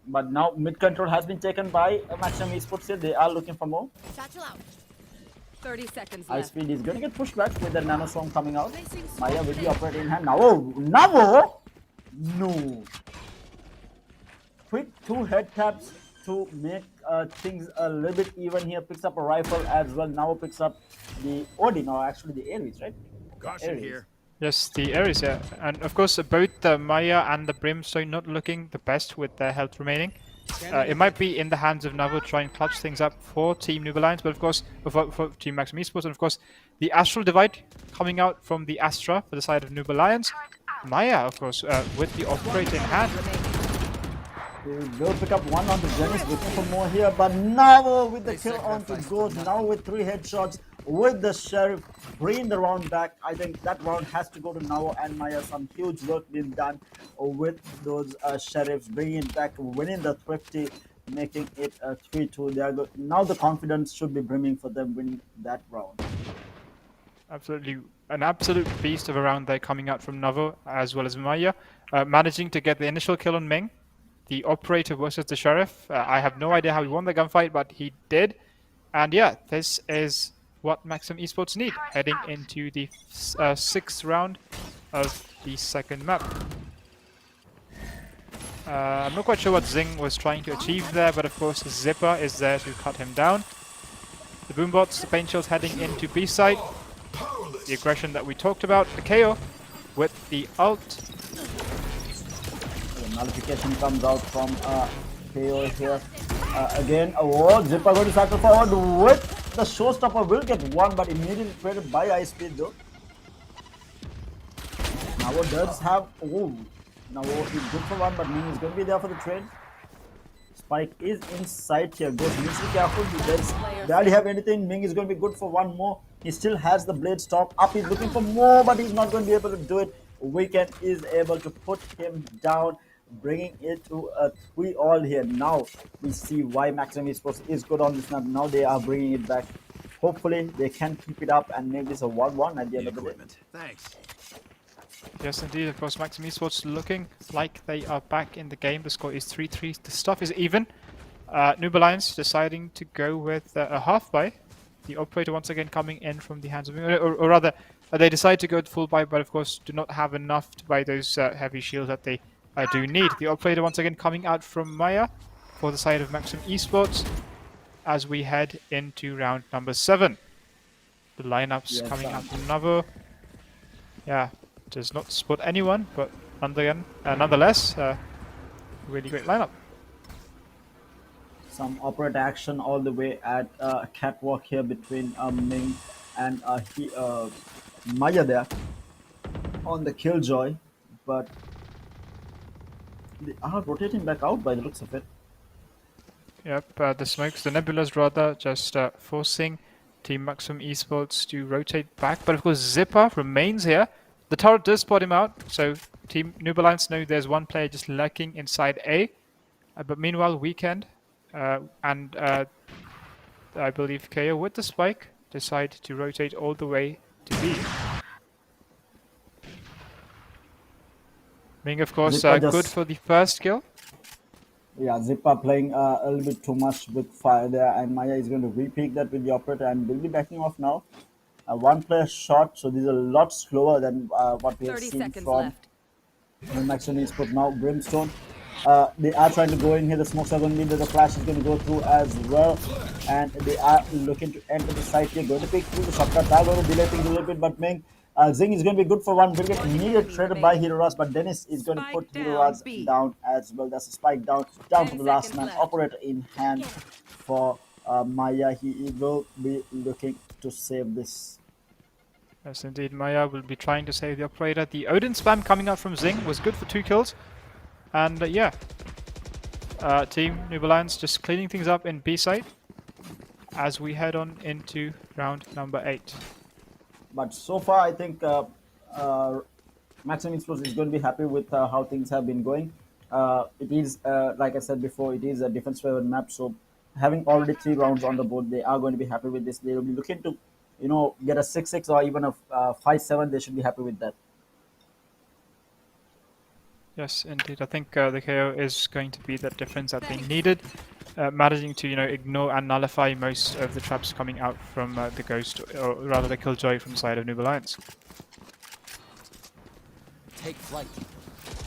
But now mid control has been taken by Maxim Esports here. They are looking for more. Satchel out. 30 seconds High left. speed is going to get pushed back with the nano storm coming out. Maya will be operating in hand. Navo! No. Quick 2 head taps to make things a little bit even here. Picks up a rifle as well. Now picks up the Odin, or actually the Ares, right? Caution Ares. here. Yes, the Ares, yeah. And of course, both the Maya and the Brimstone not looking the best with their health remaining. It might be in the hands of Navo to try and clutch things up for Team Noob Alliance, but of course, for Team Maximum Esports, and of course, the Astral Divide coming out from the Astra for the side of Noob Alliance. Maya, of course, with the operator in hand. He will pick up one on the Genesis, looking for more here, but Navo with the kill on to Ghost, now with 3 headshots with the Sheriff, bringing the round back. I think that round has to go to Navo and Maya. Some huge work being done with those Sheriffs, bringing it back, winning the Thrifty, making it a 3-2. Now the confidence should be brimming for them winning that round. Absolutely, an absolute beast of a round there coming out from Navo as well as Maya, managing to get the initial kill on Ming. The operator versus the Sheriff. I have no idea how he won the gunfight, but he did. And yeah, this is what Maximum Esports need heading into the 6th round of the second map. I'm not quite sure what Zing was trying to achieve there, but of course Zipper is there to cut him down. The Boombots, the Pain Chills heading into B side. The aggression that we talked about. The KO with the ult. The nullification comes out from KO here. Again, Zipper going to cycle forward with the showstopper. Will get one, but immediately traded by Ice Speed though. Now does have. Now he's good for one, but Ming is going to be there for the trade. Spike is inside here. Goes needs to be careful. He does barely have anything. Ming is going to be good for one more. He still has the blade stock up. He's looking for more, but he's not going to be able to do it. Weekend is able to put him down, bringing it to a 3-all here. Now we see why Maximum Esports is good on this map. Now they are bringing it back. Hopefully they can keep it up and make this a 1-1 at the end of the day. Thanks. Yes, indeed. Of course, Maximum Esports looking like they are back in the game. The score is 3-3. The stuff is even. Noob Alliance deciding to go with a half buy. The operator once again coming in from the hands of... Or rather, they decide to go with full buy, but of course do not have enough to buy those heavy shields that they do need. The operator once again coming out from Maya for the side of Maximum Esports as we head into round number 7. The lineups coming out from Navo. Yeah. Does not spot anyone, but nonetheless, really great lineup. Some operator action all the way at catwalk here between Ming and Maya there on the Killjoy, but they are rotating back out by the looks of it. Yep, the smokes, the nebulas rather, just forcing Team Maximum Esports to rotate back, but of course Zipper remains here. The turret does spot him out, so Team Noob Alliance know there's one player just lurking inside A. But meanwhile, Weekend and I believe KO with the spike decide to rotate all the way to B. Ming, of course, good for the first kill. Yeah, Zipper playing a little bit too much with fire there, and Maya is going to repeat that with the operator and will be backing off now. One player shot, so this is a lot slower than what we have seen from the Maximum Esports. Now Brimstone, they are trying to go in here. The smokes are going to be there. The flash is going to go through as well, and they are looking to enter the site here. Going to pick through the shotgun. They're going to delay things a little bit, but Ming, Zing is going to be good for one. Will get immediate traded by Hero Rush, but Dennis is going to put Hero Rush down as well. That's a spike down for the last man. Operator in hand for Maya. He will be looking to save this. Yes, indeed, Maya will be trying to save the operator. The Odin spam coming out from Zing was good for 2 kills. And yeah, Team Noob Alliance just cleaning things up in B side as we head on into round number 8. But so far, I think Maximum Esports is going to be happy with how things have been going. It is, like I said before, it is a defense-driven map. So having already 3 rounds on the board, they are going to be happy with this. They will be looking to, get a 6-6 or even a 5-7. They should be happy with that. Yes, indeed. I think the KO is going to be that difference that they needed. managing to ignore and nullify most of the traps coming out from the Ghost, or rather the Killjoy from the side of Noob Alliance.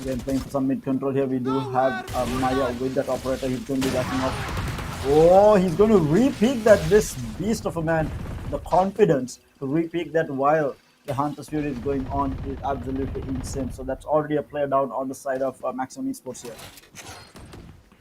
Again, playing for some mid control here. We do have Maya with that operator. He's going to be backing off. Oh, he's going to re-peek that. This beast of a man, the confidence to re-peek that while the Hunter's Fury is going on is absolutely insane. So that's already a player down on the side of Maximum Esports here.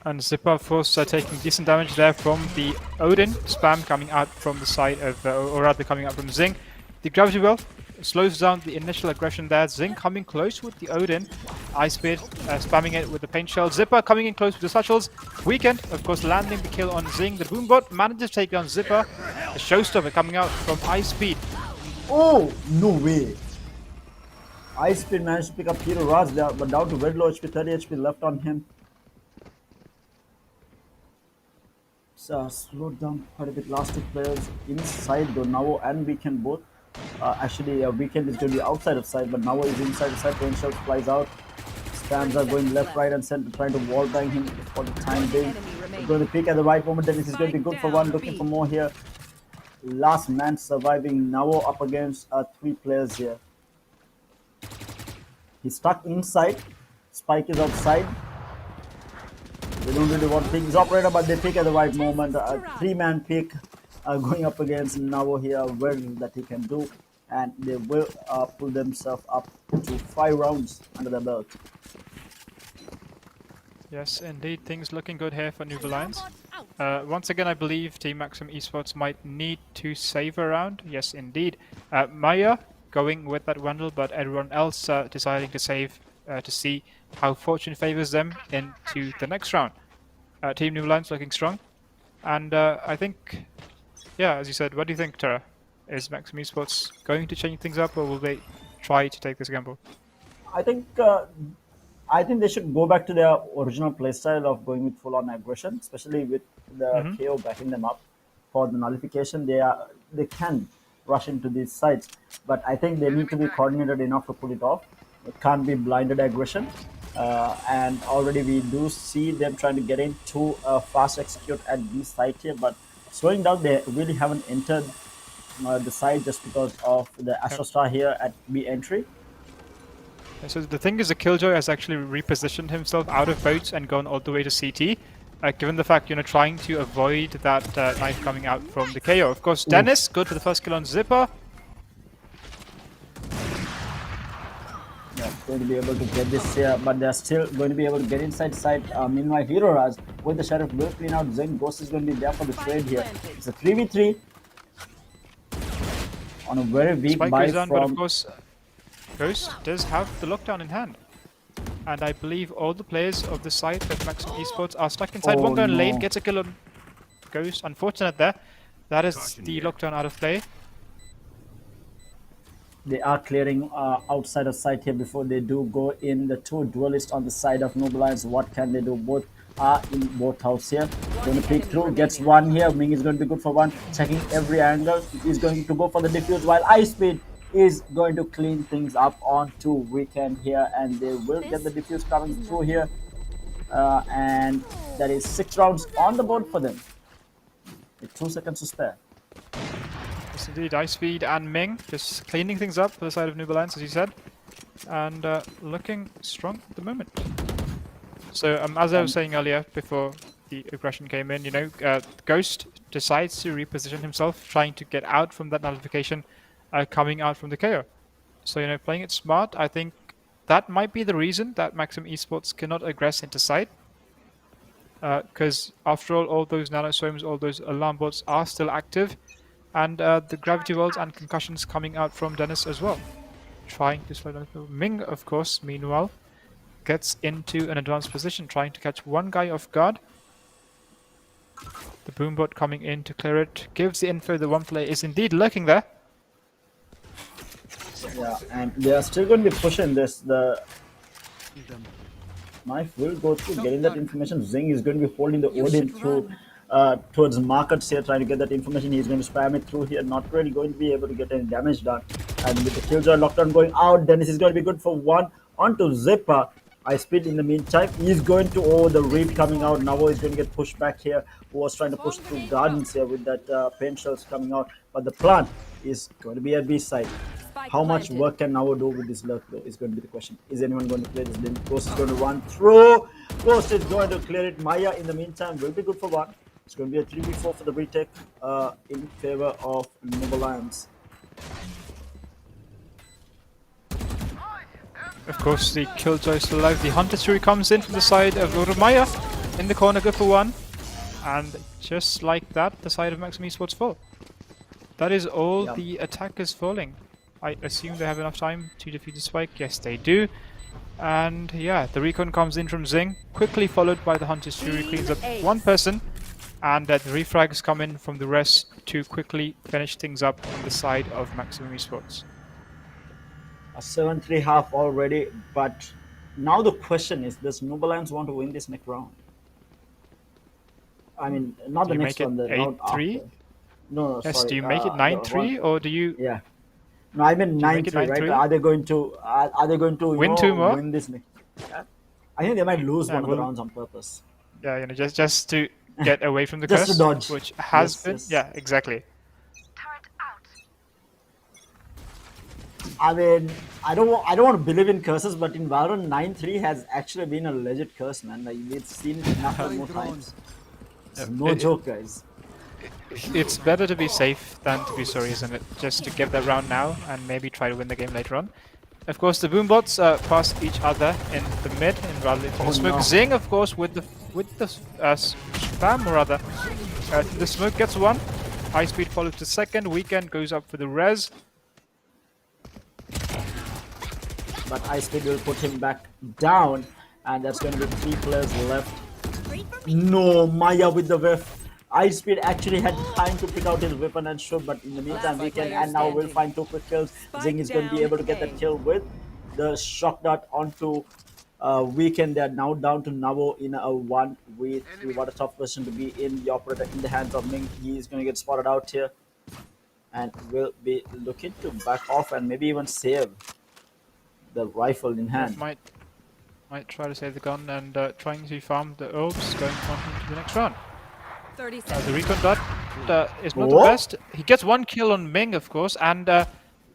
And Zipper, of course, taking decent damage there from the Odin spam coming out from the side of, or rather coming out from Zing. The Gravity Well slows down the initial aggression there. Zing coming close with the Odin. Ice Speed spamming it with the Paint Shell. Zipper coming in close with the Satchels. Weekend, of course, landing the kill on Zing. The Boombot manages to take down Zipper. The Showstopper coming out from Ice Speed. Oh, no way. Ice Speed managed to pick up Hero Raj there, but down to very low HP, 30 HP left on him. Slowed down quite a bit. Last two players inside though, Navo and Weekend both. Actually, Weekend is going to be outside of side, but Navo is inside the side. Pain Shell flies out. Spams are going left, right, and center, trying to wall bang him for the time being. He's going to peek at the right moment. Then this is going to be good for one. Looking for more here. Last man surviving. Navo up against 3 players here. He's stuck inside. Spike is outside. They don't really want to pick his operator, but they pick at the right moment. A 3-man pick going up against Navo here, well that he can do, and they will pull themselves up to 5 rounds under the belt. Yes, indeed, things looking good here for Noob Alliance. Once again, I believe Team Maximum Esports might need to save a round. Yes, indeed. Maya going with that Wendell, but everyone else deciding to save to see how fortune favors them into the next round. Team Noob Alliance looking strong. And I think, yeah, as you said, what do you think, Tara? Is Maximum Esports going to change things up, or will they try to take this gamble? I think they should go back to their original playstyle of going with full-on aggression, especially with the KO backing them up for the nullification. They can rush into these sites, but I think they need to be coordinated enough to pull it off. It can't be blinded aggression, and already we do see them trying to get into fast execute at B site here, but slowing down, they really haven't entered the site just because of the Astro Star here at B entry. So the thing is, the Killjoy has actually repositioned himself out of boats and gone all the way to CT. Given the fact, trying to avoid that knife coming out from the KO. Of course, Dennis, good for the first kill on Zipper. Yeah, going to be able to get this here, but they're still going to be able to get inside site. Meanwhile, Hero Raj with the Sheriff will clean out Zen. Ghost is going to be there for the trade here. It's a 3v3 on a very weak Spike buy goes down, from... but of course, Ghost does have the lockdown in hand. And I believe all the players of the side of Maximum Esports are stuck inside. Oh, One guy in lane no. gets a kill on Ghost. Unfortunate there. That is the lockdown out of play. They are clearing outside of sight here before they do go in. The 2 duelists on the side of Noob Alliance. What can they do? Both are in both house here. Going to peek through. Gets one here. Ming is going to be good for one. Checking every angle. He's going to go for the defuse, while Ice Speed is going to clean things up onto Weekend here, and they will get the defuse coming through here. And that is 6 rounds on the board for them, with 2 seconds to spare. Yes, indeed. Ice Speed and Ming just cleaning things up for the side of Noob Alliance, as you said. And looking strong at the moment. So, as I was saying earlier, before the aggression came in, Ghost decides to reposition himself, trying to get out from that nullification coming out from the KO. So, playing it smart, I think that might be the reason that Maximum Esports cannot aggress into site. Because after all those nanoswarms, all those alarm bots are still active. And the gravity wells and concussions coming out from Dennis as well. Trying to slow down. Ming, of course, meanwhile, gets into an advanced position, trying to catch one guy off guard. The Boombot coming in to clear it. Gives the info the one player is indeed lurking there. Yeah, and they are still going to be pushing this. The knife will go through, getting that information. Zing is going to be holding the Odin through towards markets here, trying to get that information. He's going to spam it through here, not really going to be able to get any damage done. And with the Killjoy lockdown going out, Dennis is going to be good for one onto Zipper. iSpeed in the meantime is going to, oh, the read coming out. Navo is going to get pushed back here, who was trying to push through gardens here with that paint shells coming out. But the plant is going to be at B side. Spike How much planted. work can Navo do with this lurk though is going to be the question. Is anyone going to play this lane? Ghost is going to run through. Ghost is going to clear it. Maya in the meantime will be good for one. It's going to be a 3v4 for the retake in favor of Noob Alliance. Of course, the Killjoy is still alive. The Hunter Fury comes in from the side of Urumaya in the corner, good for one. And just like that, the side of Maxim Esports fall. That is all Yep. the attackers falling. I assume they have enough time to defeat the spike. Yes, they do. And yeah, the recon comes in from Zing, quickly followed by the Hunter's Fury, cleans up one person. And the refrags come in from the rest to quickly finish things up on the side of Maximum Esports. A 7-3 half already, but now the question is, does Noob Alliance want to win this next round? I mean, not Do the you next make it one, the round 8-3? after. No, Yes, sorry. do you make it the 9-3 one- or do you Yeah. No, I mean Do you make it 9-3, right? 9-3? Are they going to Win two more? win this next? Yeah. I think they might lose Yeah, one of the well- rounds on purpose. yeah, just to get away from the Just to curse, dodge. which has Yes, been yes. yeah, exactly. I mean, I don't want to believe in curses, but in Valorant 9-3 has actually been a legit curse, man. Like we've seen it enough and more times. It's no joke, guys. It's better to be safe than to be sorry, isn't it? Just to get that round now and maybe try to win the game later on. Of course, the boombots pass each other in the mid and rather into the smoke. no. Zing, of course, with the spam or rather. The smoke gets one. High speed follows the second. Weekend goes up for the res. But iSpeed will put him back down, and that's going to be 3 players left. No, Maya with the whiff. iSpeed actually had time to pick out his weapon and shoot, but in the meantime, we can, and now we'll find 2 quick kills. Zing is going to be able to get that kill with the shock dart onto Weekend. They're now down to Navo in a 1v3. What a tough position to be in. The operator in the hands of Ming. He is going to get spotted out here, and will be looking to back off and maybe even save the rifle in hand. Might try to save the gun and trying to farm the herbs going on into the next round. 30 The seconds. recon dot is not What? the best. He gets 1 kill on Ming, of course, and the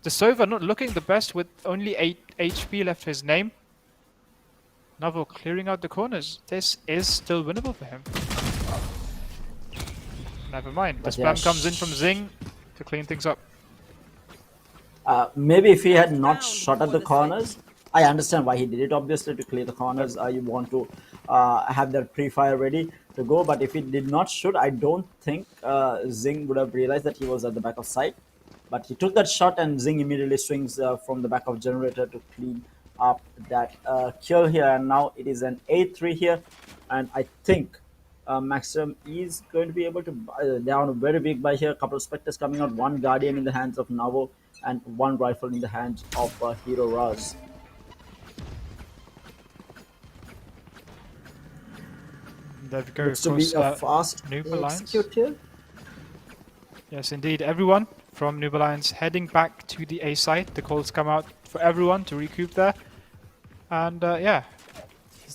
Sova not looking the best with only 8 HP left to his name. Navo clearing out the corners. This is still winnable for him. Never mind. The But yeah, spam comes in from Zing to clean things up. Maybe if he had not shot at the corners, I understand why he did it. Obviously, to clear the corners, you want to have that pre-fire ready to go. But if he did not shoot, I don't think Zing would have realized that he was at the back of sight. But he took that shot, and Zing immediately swings from the back of generator to clean up that kill here. And now it is an 8-3 here, and I think Maxim is going to be able to down a very big buy here. A couple of specters coming out, 1 guardian in the hands of Navo, and 1 rifle in the hands of Hero Raz. There we go. Looks Of to be course, a fast Noob Alliance. execute here. Yes, indeed. Everyone from Noob Alliance heading back to the A site. The calls come out for everyone to recoup there. And yeah,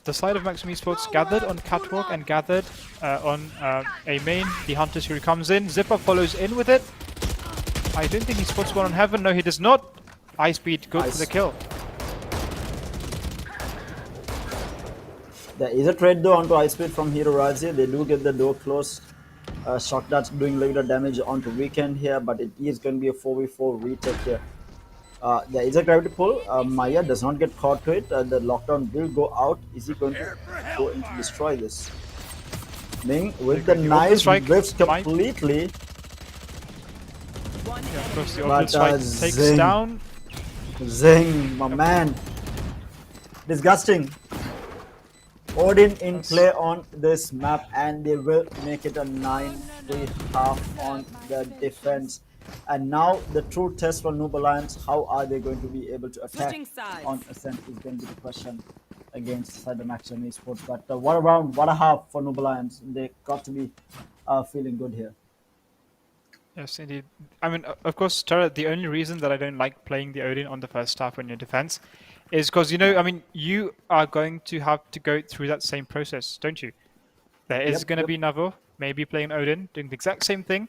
the side of Maxim Esports gathered on Catwalk and gathered on A main. The Hunter Fury comes in. Zipper follows in with it. I don't think he spots one on Heaven. No, he does not. High speed, good for the Nice. kill. There is a trade though onto iSpeed from Hero Raz here. They do get the door closed. Shock darts doing a little bit of damage onto Weekend here, but it is going to be a 4v4 retake here. There is a gravity pull. Maya does not get caught to it. The lockdown will go out. Is he going to go in to destroy this? Ming with the The orbital knife strike whiffs might- completely. Yeah, of course, the But, orbital strike takes Zing. down. Zing, my man. Disgusting. Odin in play on this map, and they will make it a 9-3 half on the defense. And now the true test for Noob Alliance, how are they going to be able to attack Switching sides. on Ascent is going to be the question against the Maximum Esports. But what a round, what a half for Noob Alliance. They got to be feeling good here. Yes, indeed. I mean, of course, Tara, the only reason that I don't like playing the Odin on the first half when you're defense is because, I mean, you are going to have to go through that same process, don't you? There is Yep, going to yep. be Navo, maybe playing Odin, doing the exact same thing.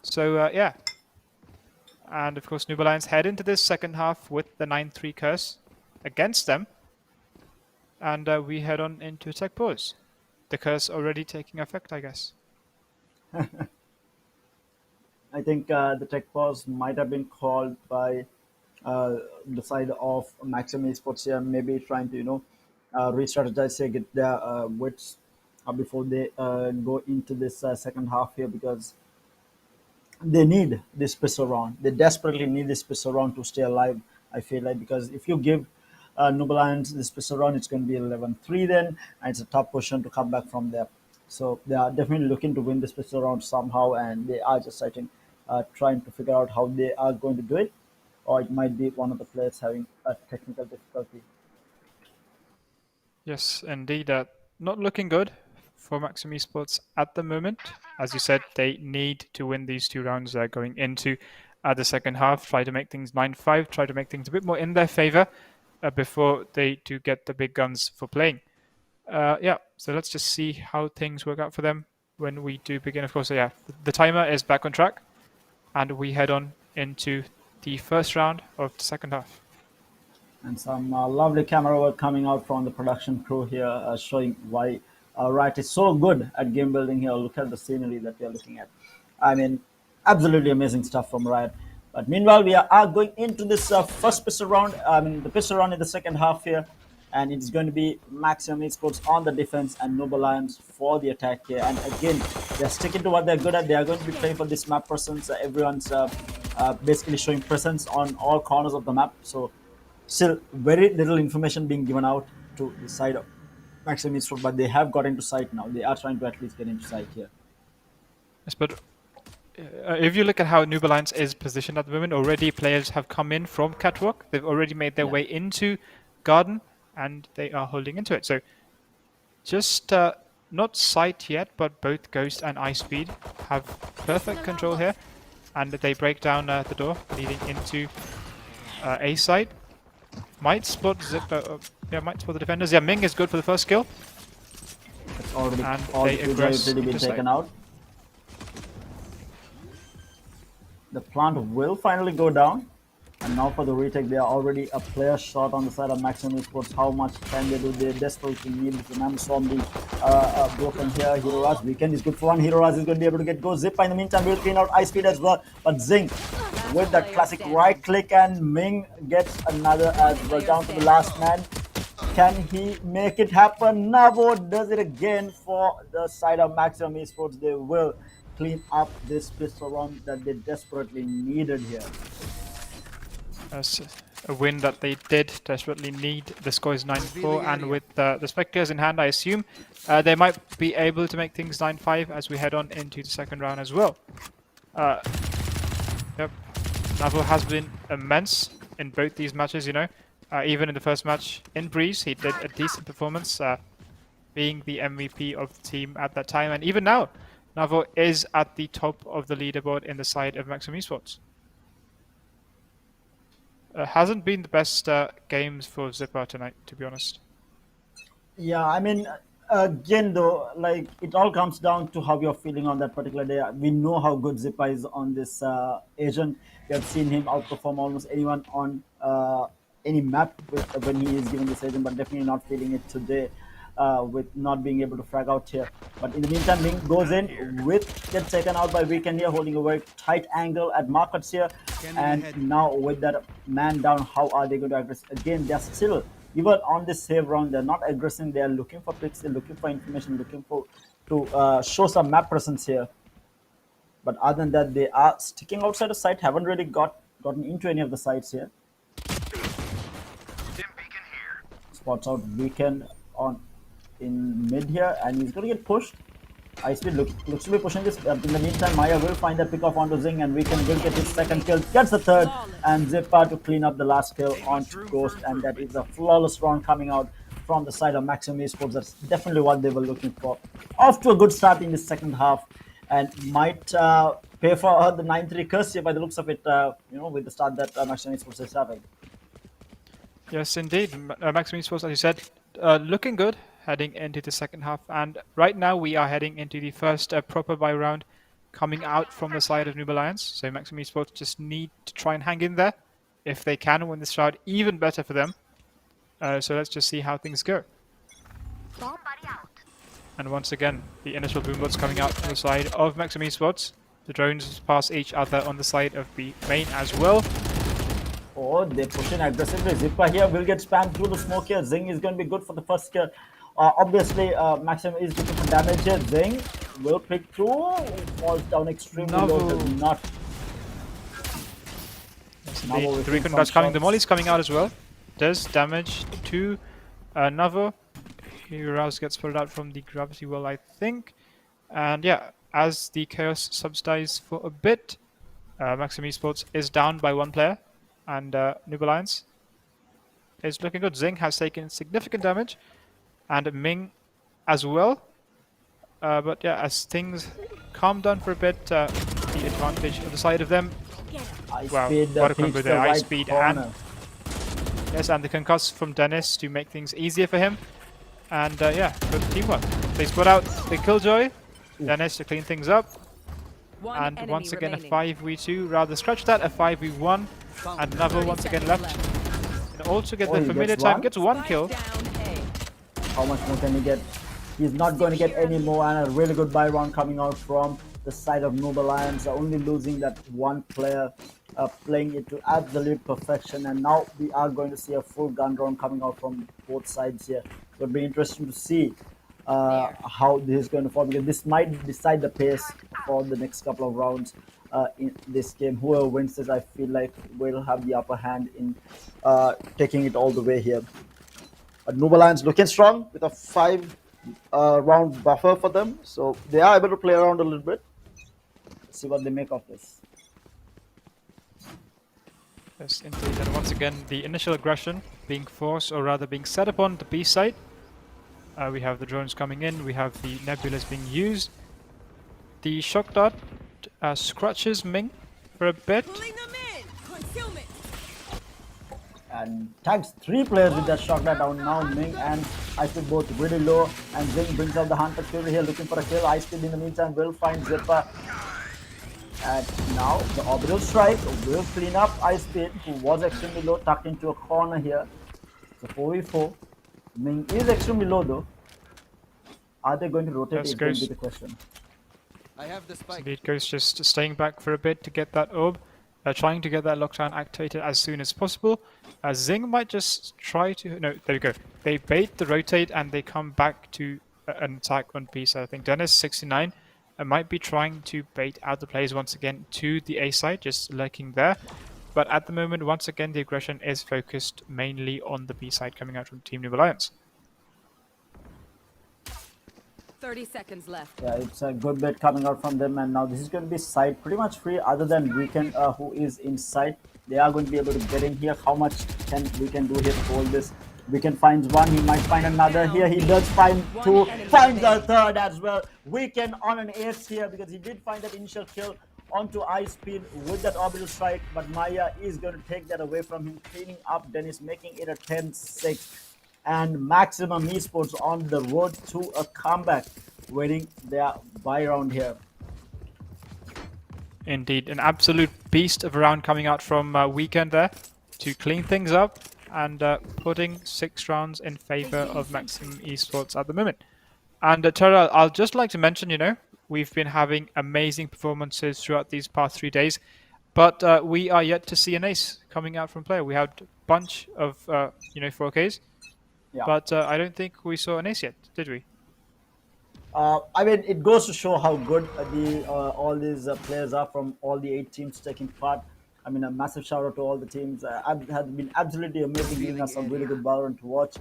So, yeah. And, of course, Noob Alliance head into this second half with the 9-3 curse against them. And we head on into tech pause. The curse already taking effect, I guess. I think the tech pause might have been called by the side of Maxim Esports here, maybe trying to re-strategize here, get their wits before they go into this second half here, because they need this pistol round. They desperately need this pistol round to stay alive. I feel like, because if you give Noob Alliance this pistol round, it's going to be 11-3 then, and it's a tough position to come back from there. So they are definitely looking to win this pistol round somehow, and they are just, I think, trying to figure out how they are going to do it, or it might be one of the players having a technical difficulty. Yes, indeed. Not looking good for Maxim Esports at the moment. As you said, they need to win these 2 rounds going into the second half, try to make things 9-5, try to make things a bit more in their favor before they do get the big guns for playing. Yeah, so let's just see how things work out for them when we do begin. Of course, yeah, the timer is back on track, and we head on into the first round of the second half. And some lovely camera work coming out from the production crew here, showing why Riot is so good at game building here. Look at the scenery that we are looking at. I mean, absolutely amazing stuff from Riot. But meanwhile, we are going into this first pistol round. I mean, the pistol round in the second half here, and it's going to be Maximum Esports on the defense and Noob Alliance for the attack here. And again, they're sticking to what they're good at. They are going to be playing for this map presence. Everyone's basically showing presence on all corners of the map. So still very little information being given out to the side of Maxim Esports, but they have got into sight now. They are trying to at least get into sight here. Yes, but if you look at how Noob Alliance is positioned at the moment, already players have come in from Catwalk. They've already made their way into Garden, and they are holding into it. So just not sight yet, but both Ghost and Ice Speed have perfect control here, and they break down the door leading into A side. Might spot might spot the defenders. Yeah, Ming is good for the first kill. It's already And all they the kills aggress have already been into taken side. out. The plant will finally go down. And now for the retake, they are already a player shot on the side of Maximum Esports. How much can they do? They desperately need the Nam Storm being broken here. Hero Rush weekend is good for one. Hero Rush is going to be able to get go. Zip in the meantime will clean out Ice Speed as well. But Zing with that classic right click, and Ming gets another as well down to the last man. Can he make it happen? Navo does it again for the side of Maximum Esports. They will clean up this pistol round that they desperately needed here. As a win that they did desperately need. The score is 9-4, and with the spectators in hand, I assume they might be able to make things 9-5 as we head on into the second round as well. Yep, Navo has been immense in both these matches, even in the first match in Breeze, he did a decent performance, being the MVP of the team at that time, and even now, Navo is at the top of the leaderboard in the side of Maxim Esports. Hasn't been the best games for Zipper tonight, to be honest. Yeah, I mean, again, though, like it all comes down to how you're feeling on that particular day. We know how good Zipper is on this agent. We have seen him outperform almost anyone on any map when he is given this agent, but definitely not feeling it today. With not being able to frag out here. But in the meantime, Link goes in, gets taken out by Weekend here, holding a very tight angle at markets here. And now with that man down, how are they going to aggress? Again, they're still, even on this save round, they're not aggressing. They're looking for picks, they're looking for information, looking for to show some map presence here. But other than that, they are sticking outside the site, haven't really gotten into any of the sites here. Spots out Weekend on in mid here, and he's going to get pushed. Ice Speed looks to be pushing this. In the meantime, Maya will find that pick off onto Zing, and Weekend will get his second kill, gets the third, and Zipper to clean up the last kill onto Ghost, and that is a flawless round coming out from the side of Maxim Esports. That's definitely what they were looking for. Off to a good start in the second half, and might pay for the 9-3 curse here by the looks of it, with the start that Maxim Esports is having. Yes, indeed. Maxim Esports, as you said, looking good heading into the second half. And right now we are heading into the first proper buy round coming out from the side of Noob Alliance. So Maxim Esports just need to try and hang in there. If they can win this round, even better for them. So let's just see how things go. And once again, the initial boombots coming out from the side of Maxim Esports. The drones pass each other on the side of B main as well. Oh, they push in aggressively. Zipper here will get spammed through the smoke here. Zing is going to be good for the first kill. Obviously, Maxim is looking for damage here. Zing will pick through. Falls down extremely low. Does not. The recon that's coming. The molly's coming out as well. Does damage to Navo. Rouse gets pulled out from the gravity well, I think. And yeah, as the Chaos subsidies for a bit, Maxim Esports is down by one player. And Noob Alliance is looking good. Zing has taken significant damage, and Ming as well. But yeah, as things calm down for a bit, the advantage on the side of them. Wow, what a combo there. Ice speed and yes, and the concuss from Dennis to make things easier for him. And yeah, good teamwork. They split out the Killjoy. Dennis to clean things up. And once again, remaining. A 5v2, rather scratch that, a 5v1. And Navo once again left. And also get the familiar time, gets one kill. How much more can he get? He's not going to get any more, and a really good buy round coming out from the side of Noob Alliance. Only losing that one player, playing it to absolute perfection. And now we are going to see a full gun round coming out from both sides here. It would be interesting to see how this is going to fall, because this might decide the pace for the next couple of rounds in this game. Whoever wins this, I feel like will have the upper hand in taking it all the way here. Noob Alliance looking strong with a 5 round buffer for them, so they are able to play around a little bit. Let's see what they make of this. Yes, indeed. And once again, the initial aggression being forced, or rather being set upon the B side. We have the drones coming in, we have the nebulas being used. The shock dart scratches Ming for a bit. And tags 3 players with that shock dart down now. Ming and Ice Speed both really low, and Zing brings out the Hunter Fury here looking for a kill. Ice Speed in the meantime will find Zipper. And now the orbital strike will clean up Ice Speed, who was extremely low, tucked into a corner here. So 4v4. Ming is extremely low though. Are they going to rotate? Is going to be the question. I have the spike. Indeed, Ghost just staying back for a bit to get that orb. Trying to get that lockdown activated as soon as possible. Zing might just try to... No, there we go. They bait the rotate and they come back to an attack on B. So I think Dennis, 69, might be trying to bait out the players once again to the A side, just lurking there. But at the moment, once again, the aggression is focused mainly on the B side coming out from Team Noob Alliance. 30 seconds left. Yeah, it's a good bit coming out from them, and now this is going to be side pretty much free, other than Weekend, who is inside. They are going to be able to get in here. How much can Weekend do here to hold this? Weekend finds one, he might find another. Here he does find 2, finds a third as well. Weekend on an ace here, because he did find that initial kill onto Ice Speed with that orbital strike, but Maya is going to take that away from him, cleaning up Dennis, making it a 10-6. And Maximum Esports on the road to a comeback, winning their buy round here. Indeed, an absolute beast of a round coming out from Weekend there to clean things up and putting 6 rounds in favor of Maximum Esports at the moment. And Tara, I'll just like to mention, you know, we've been having amazing performances throughout these past 3 days, but we are yet to see an ace coming out from player. We had a bunch of, 4Ks. Yeah. But I don't think we saw an ace yet, did we? I mean, it goes to show how good all these players are from all the 8 teams taking part. I mean, a massive shout out to all the teams. Have been absolutely amazing, giving us some really good Valorant to watch,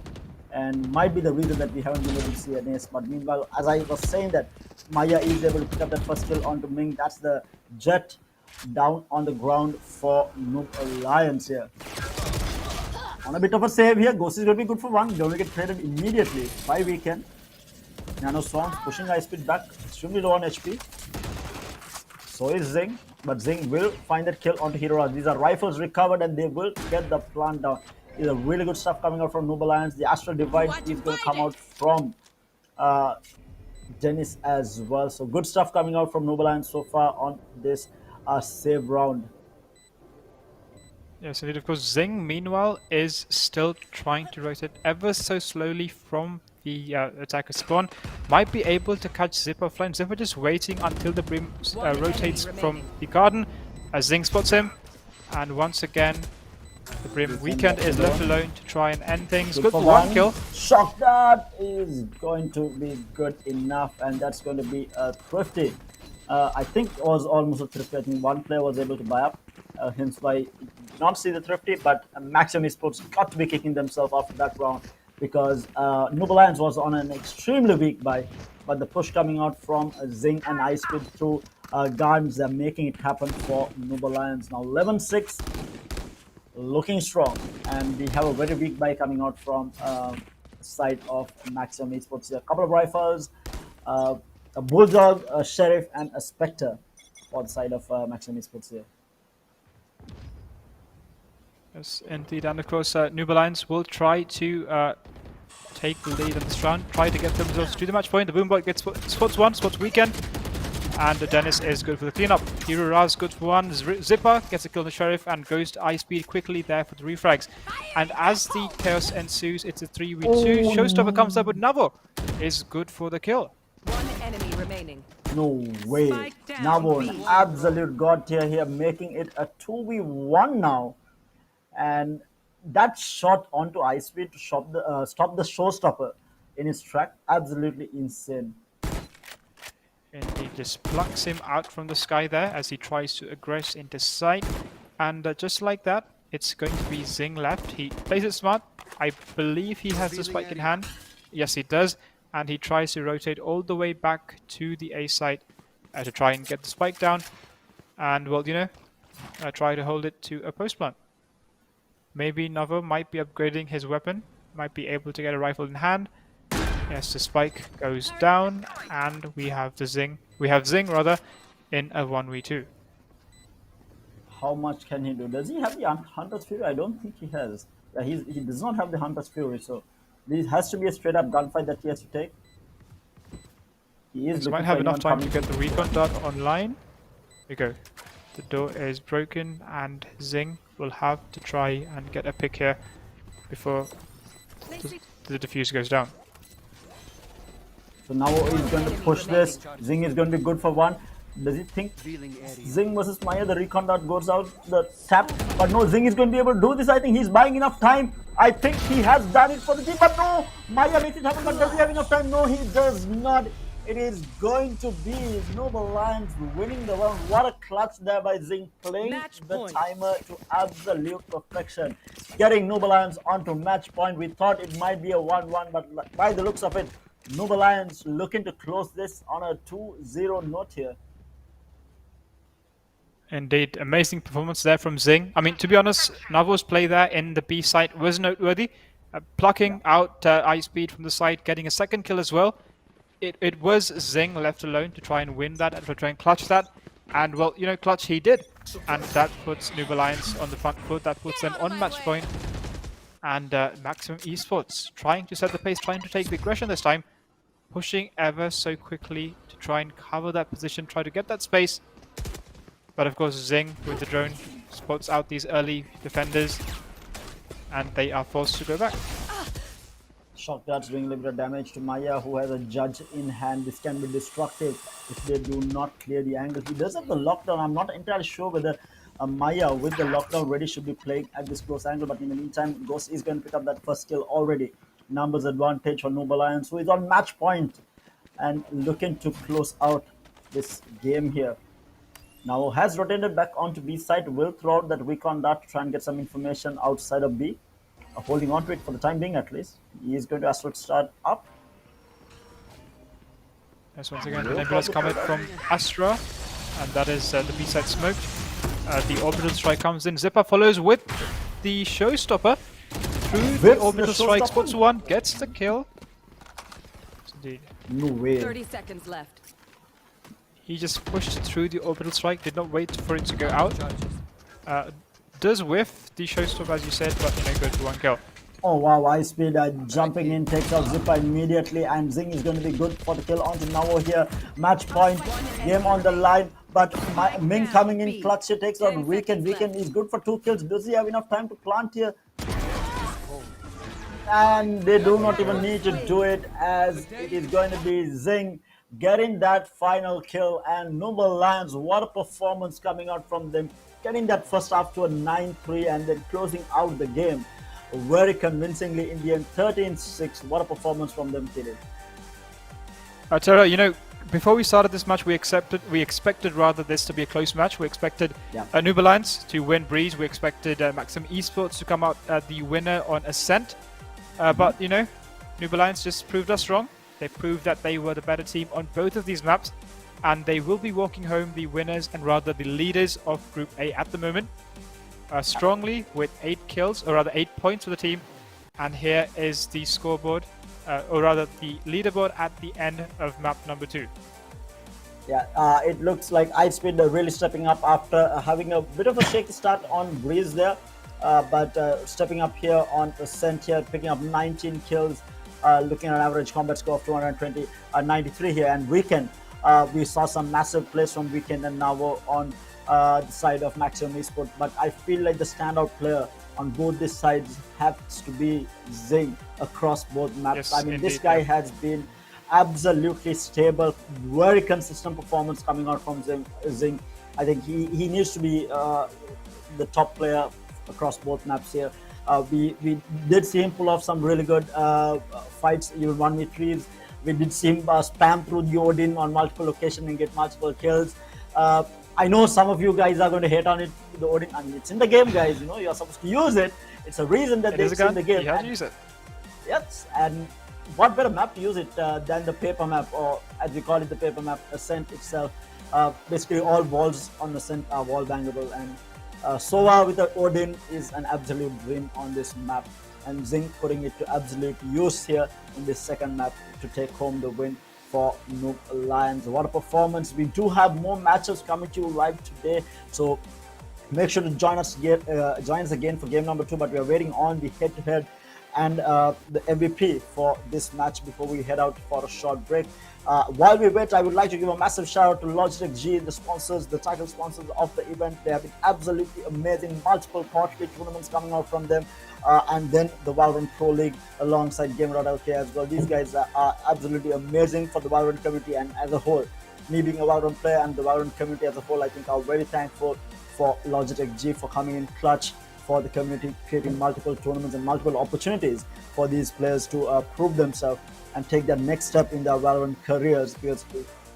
and might be the reason that we haven't been able to see an ace. But meanwhile, as I was saying, that Maya is able to pick up that first kill onto Ming. That's the jet down on the ground for Noob Alliance here. On a bit of a save here, Ghost is going to be good for 1. Don't get traded immediately by Weekend. Nano Swarms pushing Ice Speed back, extremely low on HP. So is Zing, but Zing will find that kill onto Hero. These are rifles recovered, and they will get the plant down. is a really good stuff coming out from Noob Alliance. The Astral Divide is going to come out from uh, Dennis as well. So good stuff coming out from Noob Alliance so far on this save round. Yes, indeed. Of course, Zing, meanwhile, is still trying to rotate ever so slowly from the attacker spawn. Might be able to catch Zipper offline. Zipper just waiting until the Brim rotates from the garden as Zing spots him. And once again, the Brim Weekend is left alone to try and end things. Good for one kill. Shock Dart is going to be good enough, and that's going to be a thrifty. I think it was almost a thrifty. I think one player was able to buy up. Hence why not see the thrifty, but Maximum Esports got to be kicking themselves after that round because Noob Alliance was on an extremely weak buy, but the push coming out from Zing and Ice Speed through guards are making it happen for Noob Alliance. Now 11-6, looking strong, and we have a very weak buy coming out from side of Maximum Esports. A couple of rifles, a Bulldog, a Sheriff, and a Spectre for the side of Maximum Esports here. Yes, indeed, and of course, Noob Alliance will try to take the lead in this round, try to get themselves to the match point. The Boombot gets spots one, spots Weekend, and Dennis is good for the cleanup. Hero Raz good for one, Zipper gets a kill on the Sheriff and goes to Ice Speed quickly there for the refrags. And as the chaos ensues, it's a 3v2. Showstopper comes up with Navo, is good for the kill. One enemy remaining. No way. Navo, an absolute god tier here, making it a 2v1 now. And that shot onto Ice Speed to stop the Showstopper in his track, absolutely insane. And he just plucks him out from the sky there as he tries to aggress into sight. And just like that, it's going to be Zing left. He plays it smart. I believe he has the spike in hand. Yes, he does. And he tries to rotate all the way back to the A site to try and get the spike down. And, well, you know, try to hold it to a post plant. Maybe Navo might be upgrading his weapon, might be able to get a rifle in hand. Yes, the spike goes down, and we have Zing in a 1v2. How much can he do? Does he have the Hunter's Fury? I don't think he has. Yeah, he does not have the Hunter's Fury, so this has to be a straight up gunfight that he has to take. He is might have enough time to get the recon dart online. Here we go. The door is broken, and Zing will have to try and get a pick here before the defuse goes down. So now he's going to push this. Zing is going to be good for one. Does he think Zing versus Maya, the recon dart goes out the tap? But no, Zing is going to be able to do this. I think he's buying enough time. I think he has done it for the team. But no, Maya makes it happen. But does he have enough time? No, he does not. It is going to be Noob Alliance winning the round. What a clutch there by Zing, playing the timer to absolute perfection. Getting Noob Alliance onto match point. We thought it might be a 1-1, but by the looks of it, Noob Alliance looking to close this on a 2-0 note here. Indeed, amazing performance there from Zing. I mean, to be honest, Navo's play there in the B site was noteworthy. Plucking out Ice Speed from the side, getting a second kill as well. It was Zing left alone to try and win that and to try and clutch that. And, well, you know, clutch he did. And that puts Noob Alliance on the front foot. That puts them on match point. And Maximum Esports trying to set the pace, trying to take the aggression this time. Pushing ever so quickly to try and cover that position, try to get that space. But, of course, Zing with the drone spots out these early defenders. And they are forced to go back. Shock darts doing a little bit of damage to Maya, who has a judge in hand. This can be destructive if they do not clear the angle. He does have the lockdown. I'm not entirely sure whether Maya with the lockdown ready should be playing at this close angle. But in the meantime, Ghost is going to pick up that first kill already. Numbers advantage for Noob Alliance, who is on match point and looking to close out this game here. Now has rotated back onto B side. Will throw out that recon dart to try and get some information outside of B. Holding on to it for the time being at least. He is going to Astral start up. Yes, once again, the Nebula's coming from Astra, and that is the B-side smoked. The orbital strike comes in. Zipper follows with the Showstopper through the orbital strike. Spots one, gets the kill. Indeed. No way. 30 seconds left. He just pushed through the orbital strike, did not wait for it to go out. does whiff the showstopper, as you said, but good for 1 kill. Oh wow, Ice Speed jumping in, takes out Zipper immediately, and Zing is going to be good for the kill onto Navo here. Match point, game on the line, but Ming coming in clutch here, takes out Weekend. Weekend is good for 2 kills. Does he have enough time to plant here? And they do not even need to do it, as it is going to be Zing getting that final kill. And Noob Alliance, what a performance coming out from them, getting that first half to a 9-3 and then closing out the game very convincingly in the end, 13-6. What a performance from them, Kirin. Tara, before we started this match, we expected rather this to be a close match. We expected Noob Alliance to win Breeze. We expected Maxim Esports to come out the winner on Ascent. But, Noob Alliance just proved us wrong. They proved that they were the better team on both of these maps. And they will be walking home the winners and rather the leaders of Group A at the moment. Strongly with 8 kills, or rather 8 points for the team. And here is the scoreboard, or rather the leaderboard at the end of map number 2. Yeah, it looks like Ice Speed really stepping up after having a bit of a shaky start on Breeze there. But stepping up here on Ascent here, picking up 19 kills, looking at an average combat score of 293 here. And Weekend, we saw some massive plays from Weekend and Navo on the side of Maximum Esports, but I feel like the standout player on both these sides has to be Zing across both maps. Yes, I mean, indeed, this guy has been absolutely stable, very consistent performance coming out from Zing. I think he needs to be the top player across both maps here. We did see him pull off some really good fights, even 1v3s. We did see him spam through the Odin on multiple occasions and get multiple kills. I know some of you guys are going to hate on it, the Odin. I mean, it's in the game, guys. You're supposed to use it. It's a reason that it's in the game. You have to use it. Yes, and what better map to use it than the paper map, or as we call it, the paper map, Ascent itself. Basically, all walls on Ascent are wall bangable, and Sova with the Odin is an absolute dream on this map. And Zing putting it to absolute use here in this second map to take home the win for Noob Alliance. What a performance. We do have more matches coming to you live today, so make sure to join us again for game number 2, but we are waiting on the head-to-head and the MVP for this match before we head out for a short break. While we wait, I would like to give a massive shout out to Logitech G, the sponsors, the title sponsors of the event. They have been absolutely amazing. Multiple quarterly tournaments coming out from them, and then the Valorant Pro League alongside Gamer.LK as well. These guys are absolutely amazing for the Valorant community and as a whole. Me being a Valorant player and the Valorant community as a whole, I think are very thankful for Logitech G for coming in clutch for the community, creating multiple tournaments and multiple opportunities for these players to prove themselves and take that next step in their Valorant careers. Because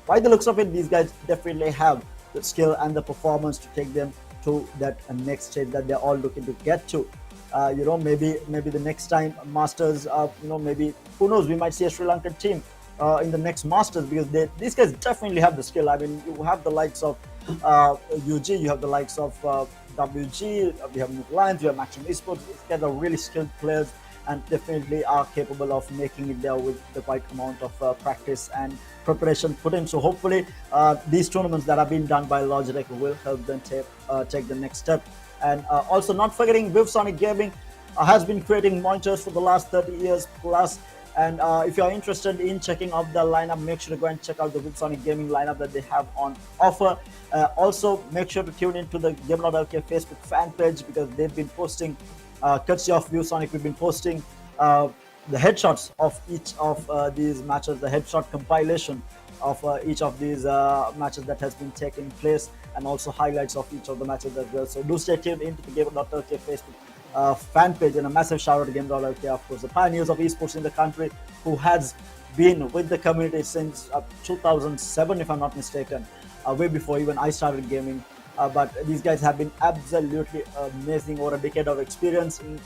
by the looks of it, these guys definitely have the skill and the performance to take them to that next stage that they're all looking to get to. Maybe the next time Masters, maybe, who knows, we might see a Sri Lankan team in the next Masters, because these guys definitely have the skill. I mean, you have the likes of UG, you have the likes of WG, we have Noob Alliance, you have Maximum Esports. These guys are really skilled players and definitely are capable of making it there with the right amount of practice and preparation put in. So hopefully these tournaments that are being done by Logitech will help them take the next step. And also not forgetting, Viewsonic Gaming has been creating monitors for the last 30 years plus. And if you are interested in checking out the lineup, make sure to go and check out the Viewsonic Gaming lineup that they have on offer. Also, make sure to tune into the Gamer.LK Facebook fan page, because they've been posting, courtesy of Viewsonic, we've been posting the headshots of each of these matches, the headshot compilation of each of these matches that has been taking place, and also highlights of each of the matches as well. So do stay tuned into the Gamer.LK Facebook fan page, and a massive shout out to Gamer.LK, of course, the pioneers of esports in the country, who has been with the community since 2007, if I'm not mistaken, way before even I started gaming. But these guys have been absolutely amazing, over a decade of experience in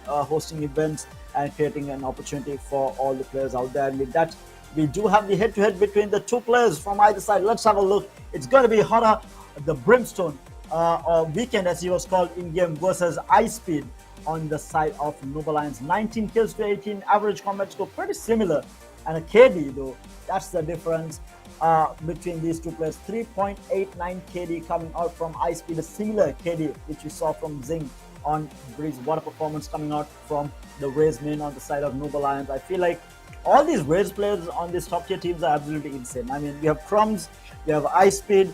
hosting events and creating an opportunity for all the players out there. And with that, we do have the head-to-head between the two players from either side. Let's have a look. It's going to be Hora, the Brimstone, or Weekend as he was called in game, versus Ice Speed on the side of Noob Alliance. 19 kills to 18, average combat score pretty similar, and a KD though, that's the difference. between these two players. 3.89 KD coming out from iSpeed, a similar KD which we saw from Zing on Breeze. What a performance coming out from the Raze main on the side of Noob Alliance. I feel like all these Raze players on these top tier teams are absolutely insane. I mean, we have Crumbs, we have iSpeed,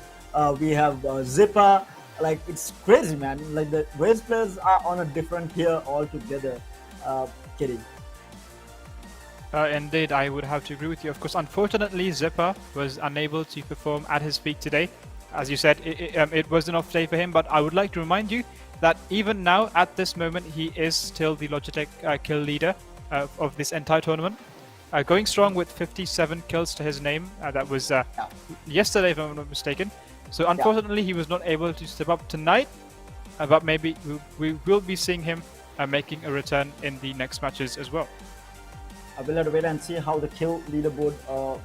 we have Zipper. Like, it's crazy, man. Like, the Raze players are on a different tier altogether. Kidding. Indeed, I would have to agree with you. Of course, unfortunately, Zipper was unable to perform at his peak today. As you said, it was an off day for him, but I would like to remind you that even now, at this moment, he is still the Logitech kill leader of this entire tournament. Going strong with 57 kills to his name. That was yesterday, if I'm not mistaken. So unfortunately, he was not able to step up tonight, but maybe we will be seeing him making a return in the next matches as well. We'll have to wait and see how the kill leaderboard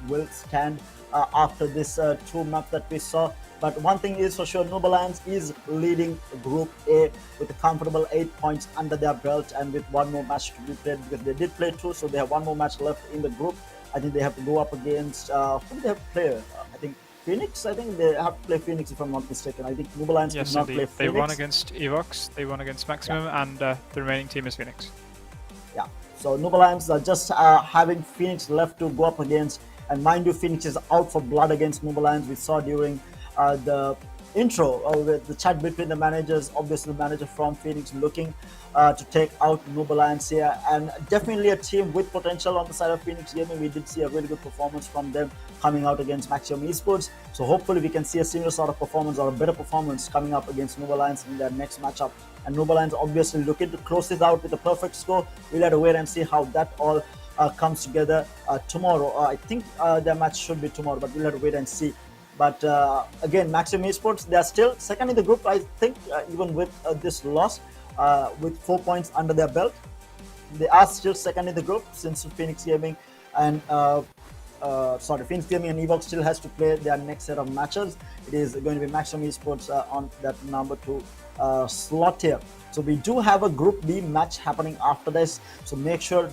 will stand after this two maps that we saw. But one thing is for sure, Noob Alliance is leading Group A with a comfortable 8 points under their belt, and with one more match to be played, because they did play 2, so they have one more match left in the group. I think they have to go up against who do they have to play? I think Phoenix. I think they have to play Phoenix, if I'm not mistaken. I think Noob Alliance did not play Phoenix. They won against Evox, they won against Maximum, and the remaining team is Phoenix. Yeah, so Noob Alliance are just having Phoenix left to go up against. And mind you, Phoenix is out for blood against Noob Alliance. We saw during the intro with the chat between the managers, obviously the manager from Phoenix looking to take out Noob Alliance here, and definitely a team with potential on the side of Phoenix Gaming. We did see a really good performance from them coming out against Maximum Esports, so hopefully we can see a similar sort of performance or a better performance coming up against Noob Alliance in their next matchup. And Noob Alliance obviously looking to close this out with a perfect score. We'll have to wait and see how that all comes together tomorrow. I think their match should be tomorrow, but we'll have to wait and see. But again, Maximum Esports, they are still second in the group, I think, even with this loss, with 4 points under their belt. They are still second in the group, since Phoenix Gaming and Phoenix Gaming and Evox still has to play their next set of matches. It is going to be Maximum Esports on that number 2 slot here. So we do have a Group B match happening after this, so make sure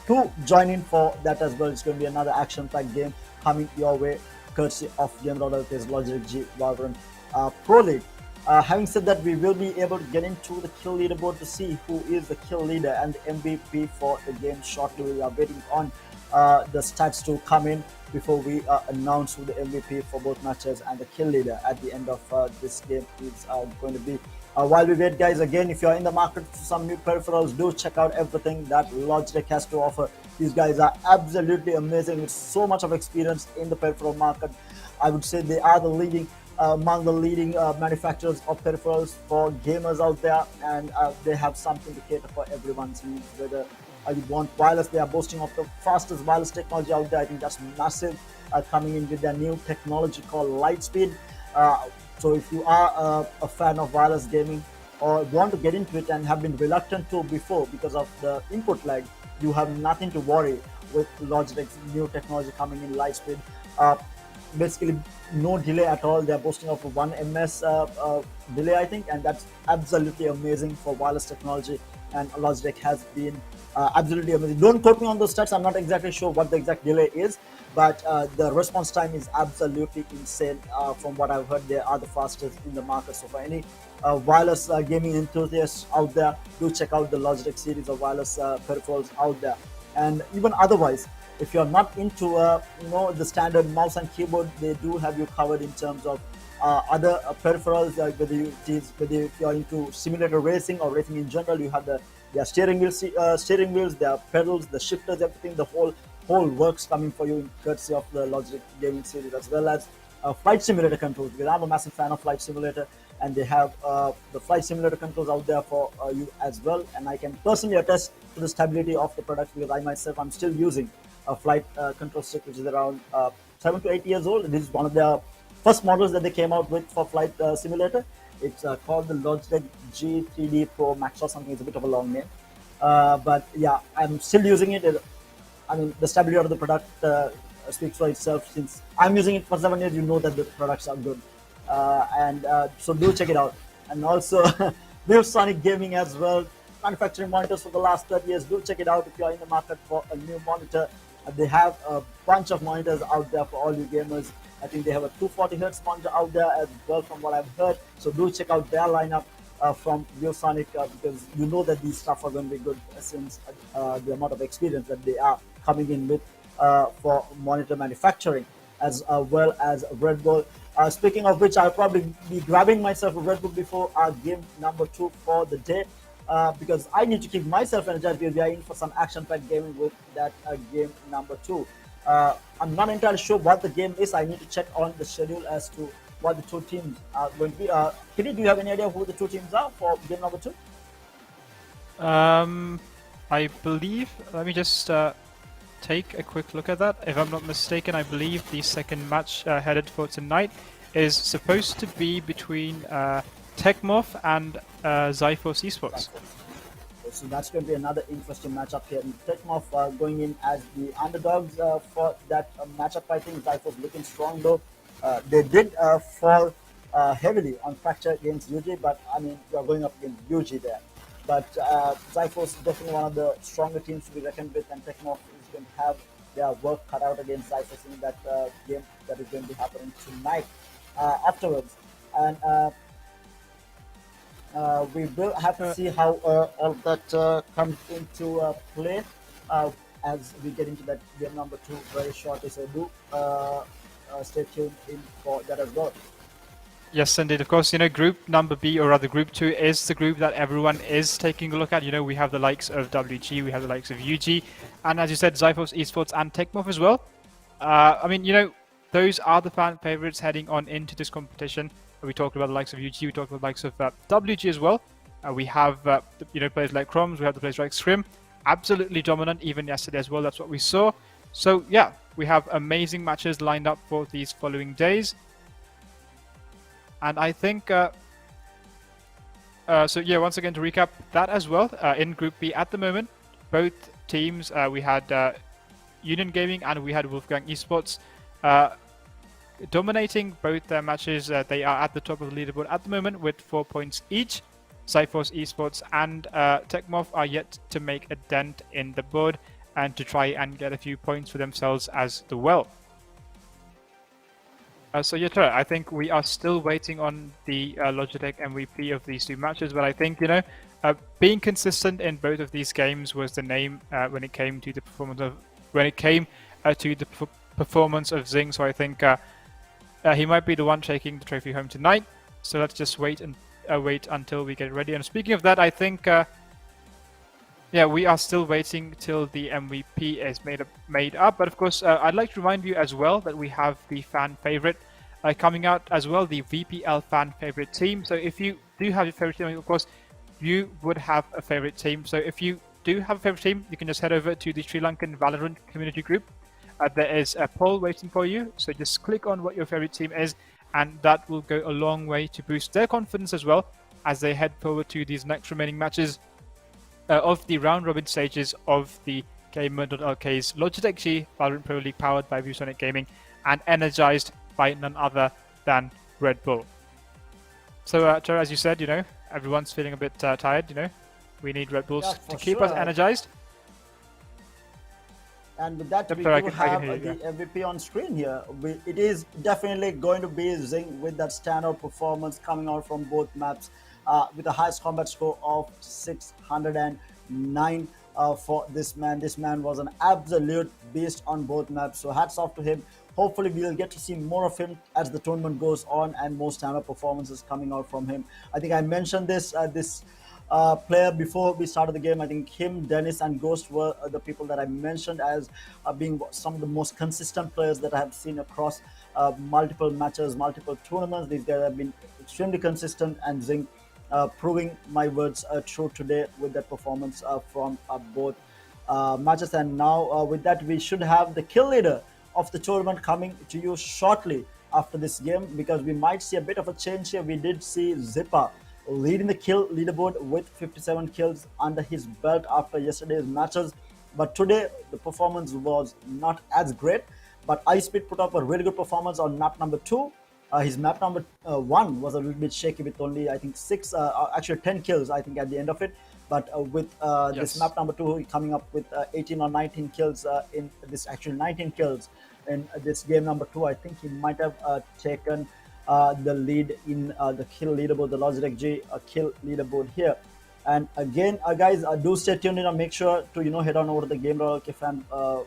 to join in for that as well. It's going to be another action-packed game coming your way, courtesy of Gamer.LK's Logitech G Valorant Pro League. Having said that, we will be able to get into the kill leaderboard to see who is the kill leader and the MVP for the game shortly. We are waiting on the stats to come in before we announce who the MVP for both matches and the kill leader at the end of this game is going to be. While we wait, guys, again, if you're in the market for some new peripherals, do check out everything that Logitech has to offer. These guys are absolutely amazing with so much of experience in the peripheral market. I would say they are the leading among the leading manufacturers of peripherals for gamers out there, and they have something to cater for everyone's needs. Whether you want wireless, they are boasting of the fastest wireless technology out there. I think that's massive, coming in with their new technology called Lightspeed. So if you are a fan of wireless gaming or want to get into it and have been reluctant to before because of the input lag, you have nothing to worry with Logitech's new technology coming in Lightspeed. Basically no delay at all. They're boasting of 1 M-eS delay, I think, and that's absolutely amazing for wireless technology, and Logitech has been absolutely amazing. Don't quote me on those stats, I'm not exactly sure what the exact delay is, but the response time is absolutely insane. From what I've heard, they are the fastest in the market. So for any wireless gaming enthusiasts out there, do check out the Logitech series of wireless peripherals out there. And even otherwise, if you're not into the standard mouse and keyboard, they do have you covered in terms of other peripherals. Whether if you're into simulator racing or racing in general, you have their steering wheels, their pedals, the shifters, everything. The whole works coming for you in courtesy of the Logitech gaming series, as well as flight simulator controls, because I'm a massive fan of flight simulator, and they have the flight simulator controls out there for you as well. And I can personally attest to the stability of the product, because I myself, I'm still using a flight control stick, which is around 7 to 8 years old. This is one of their first models that they came out with for flight simulator. It's called the Logitech G3D Pro Max or something. It's a bit of a long name, but yeah, I'm still using it. I mean, the stability of the product speaks for itself. Since I'm using it for 7 years, you know that the products are good, and so do check it out. And also Viewsonic Gaming as well, manufacturing monitors for the last 30 years. Do check it out if you're in the market for a new monitor. They have a bunch of monitors out there for all you gamers. I think they have a 240 hertz monitor out there as well, from what I've heard. So do check out their lineup from Viewsonic, because you know that these stuff are going to be good since the amount of experience that they are coming in with for monitor manufacturing, as well as Red Bull. Speaking of which, I'll probably be grabbing myself a Red Bull before our game number 2 for the day, because I need to keep myself energized, because we are in for some action-packed gaming with that game number 2. I'm not entirely sure what the game is. I need to check on the schedule as to what the two teams are going to be. Kitty, do you have any idea who the two teams are for game number 2? I believe. Let me just take a quick look at that. If I'm not mistaken, I believe the second match headed for tonight is supposed to be between Techmorph and Zyphos Esports. So that's going to be another interesting matchup here. Techmorph going in as the underdogs for that matchup. I think Zyphos looking strong though. They did fall heavily on fracture against UG, but I mean, you're going up against UG there. But Zyphos is definitely one of the stronger teams to be reckoned with, and Techmorph is going to have their work cut out against Zyphos in that game that is going to be happening tonight afterwards. And we will have to see how all that comes into play as we get into that game number 2 very shortly. So do stay tuned in for that as well. Yes, indeed. Of course, group number B, or rather group 2, is the group that everyone is taking a look at. We have the likes of WG, we have the likes of UG, and as you said, Zyphos Esports and Techmorph as well. I mean, those are the fan favorites heading on into this competition. We talked about the likes of UG, we talked about the likes of WG as well. We have, players like Chroms, we have the players like Scrim, absolutely dominant even yesterday as well. That's what we saw. So yeah, we have amazing matches lined up for these following days. And I think, so yeah, once again to recap that as well, in Group B at the moment, both teams, we had Union Gaming and we had Wolfgang Esports dominating both their matches. They are at the top of the leaderboard at the moment with 4 points each. Zyphos Esports and Techmorph are yet to make a dent in the board and to try and get a few points for themselves as well. So yeah, Tara, I think we are still waiting on the Logitech MVP of these two matches, but I think, being consistent in both of these games was the name when it came to the performance of Zing. So I think he might be the one taking the trophy home tonight. So let's just wait until we get ready. And speaking of that, I think yeah, we are still waiting till the MVP is made up. But of course, I'd like to remind you as well that we have the fan favorite coming out as well, the VPL fan favorite team. So if you do have your favorite team, of course, you would have a favorite team. So if you do have a favorite team, you can just head over to the Sri Lankan Valorant community group. There is a poll waiting for you. So just click on what your favorite team is, and that will go a long way to boost their confidence as well as they head forward to these next remaining matches of the round-robin stages of the Gamer.LK's Logitech G Valorant Pro League, powered by Viewsonic Gaming and energized by none other than Red Bull. So, Tara, as you said, everyone's feeling a bit tired. We need Red Bulls to keep us energized. And with that, Yep, we Tara, do I can have hear you, the MVP on screen here. It is definitely going to be Zing with that standout performance coming out from both maps, with the highest combat score of 609 for this man. This man was an absolute beast on both maps. So hats off to him. Hopefully we'll get to see more of him as the tournament goes on and more standout performances coming out from him. I think I mentioned this player before we started the game. I think him, Dennis, and Ghost were the people that I mentioned as being some of the most consistent players that I have seen across multiple matches, multiple tournaments. These guys have been extremely consistent, and Zing proving my words true today with that performance from both matches. And now with that, we should have the kill leader of the tournament coming to you shortly after this game, because we might see a bit of a change here. We did see Zipper leading the kill leaderboard with 57 kills under his belt after yesterday's matches, but today the performance was not as great. But iSpeed put up a really good performance on map number 2. His map number 1 was a little bit shaky with only, I think, 10 kills, I think, at the end of it. But with this map number 2 coming up with 18 or 19 kills in this, actually 19 kills in this game number 2. I think he might have taken the lead in the kill leaderboard, the Logitech G kill leaderboard here. And again, guys, do stay tuned in and make sure to head on over to the Gamer.LK fan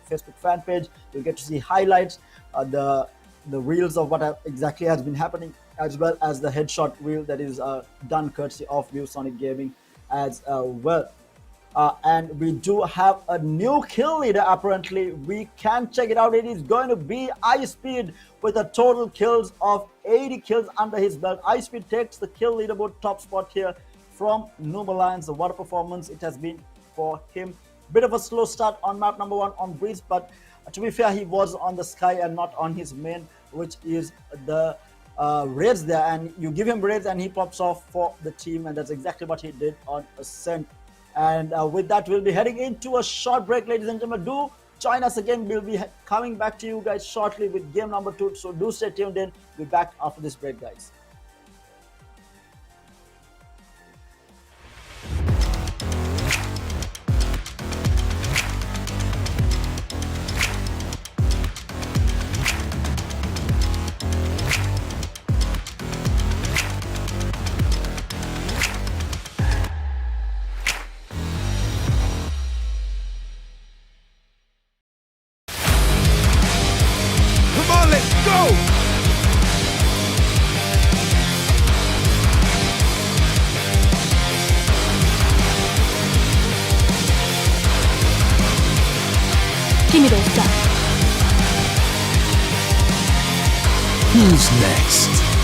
Facebook fan page. You'll get to see highlights, the reels of what exactly has been happening, as well as the headshot reel that is done courtesy of Viewsonic Gaming as well. And we do have a new kill leader. Apparently, we can check it out. It is going to be iSpeed with a total kills of 80 kills under his belt. iSpeed takes the kill leaderboard top spot here from Noob Alliance. What a performance it has been for him. Bit of a slow start on map number 1 on Breeze, but to be fair, he was on the Sky and not on his main, which is the raids there. And you give him raids and he pops off for the team, and that's exactly what he did on Ascent. And with that, we'll be heading into a short break, ladies and gentlemen. Do join us again. We'll be coming back to you guys shortly with game number 2. So do stay tuned in. We'll be back after this break, guys. Come on, let's go! Give me those guns. Who's next?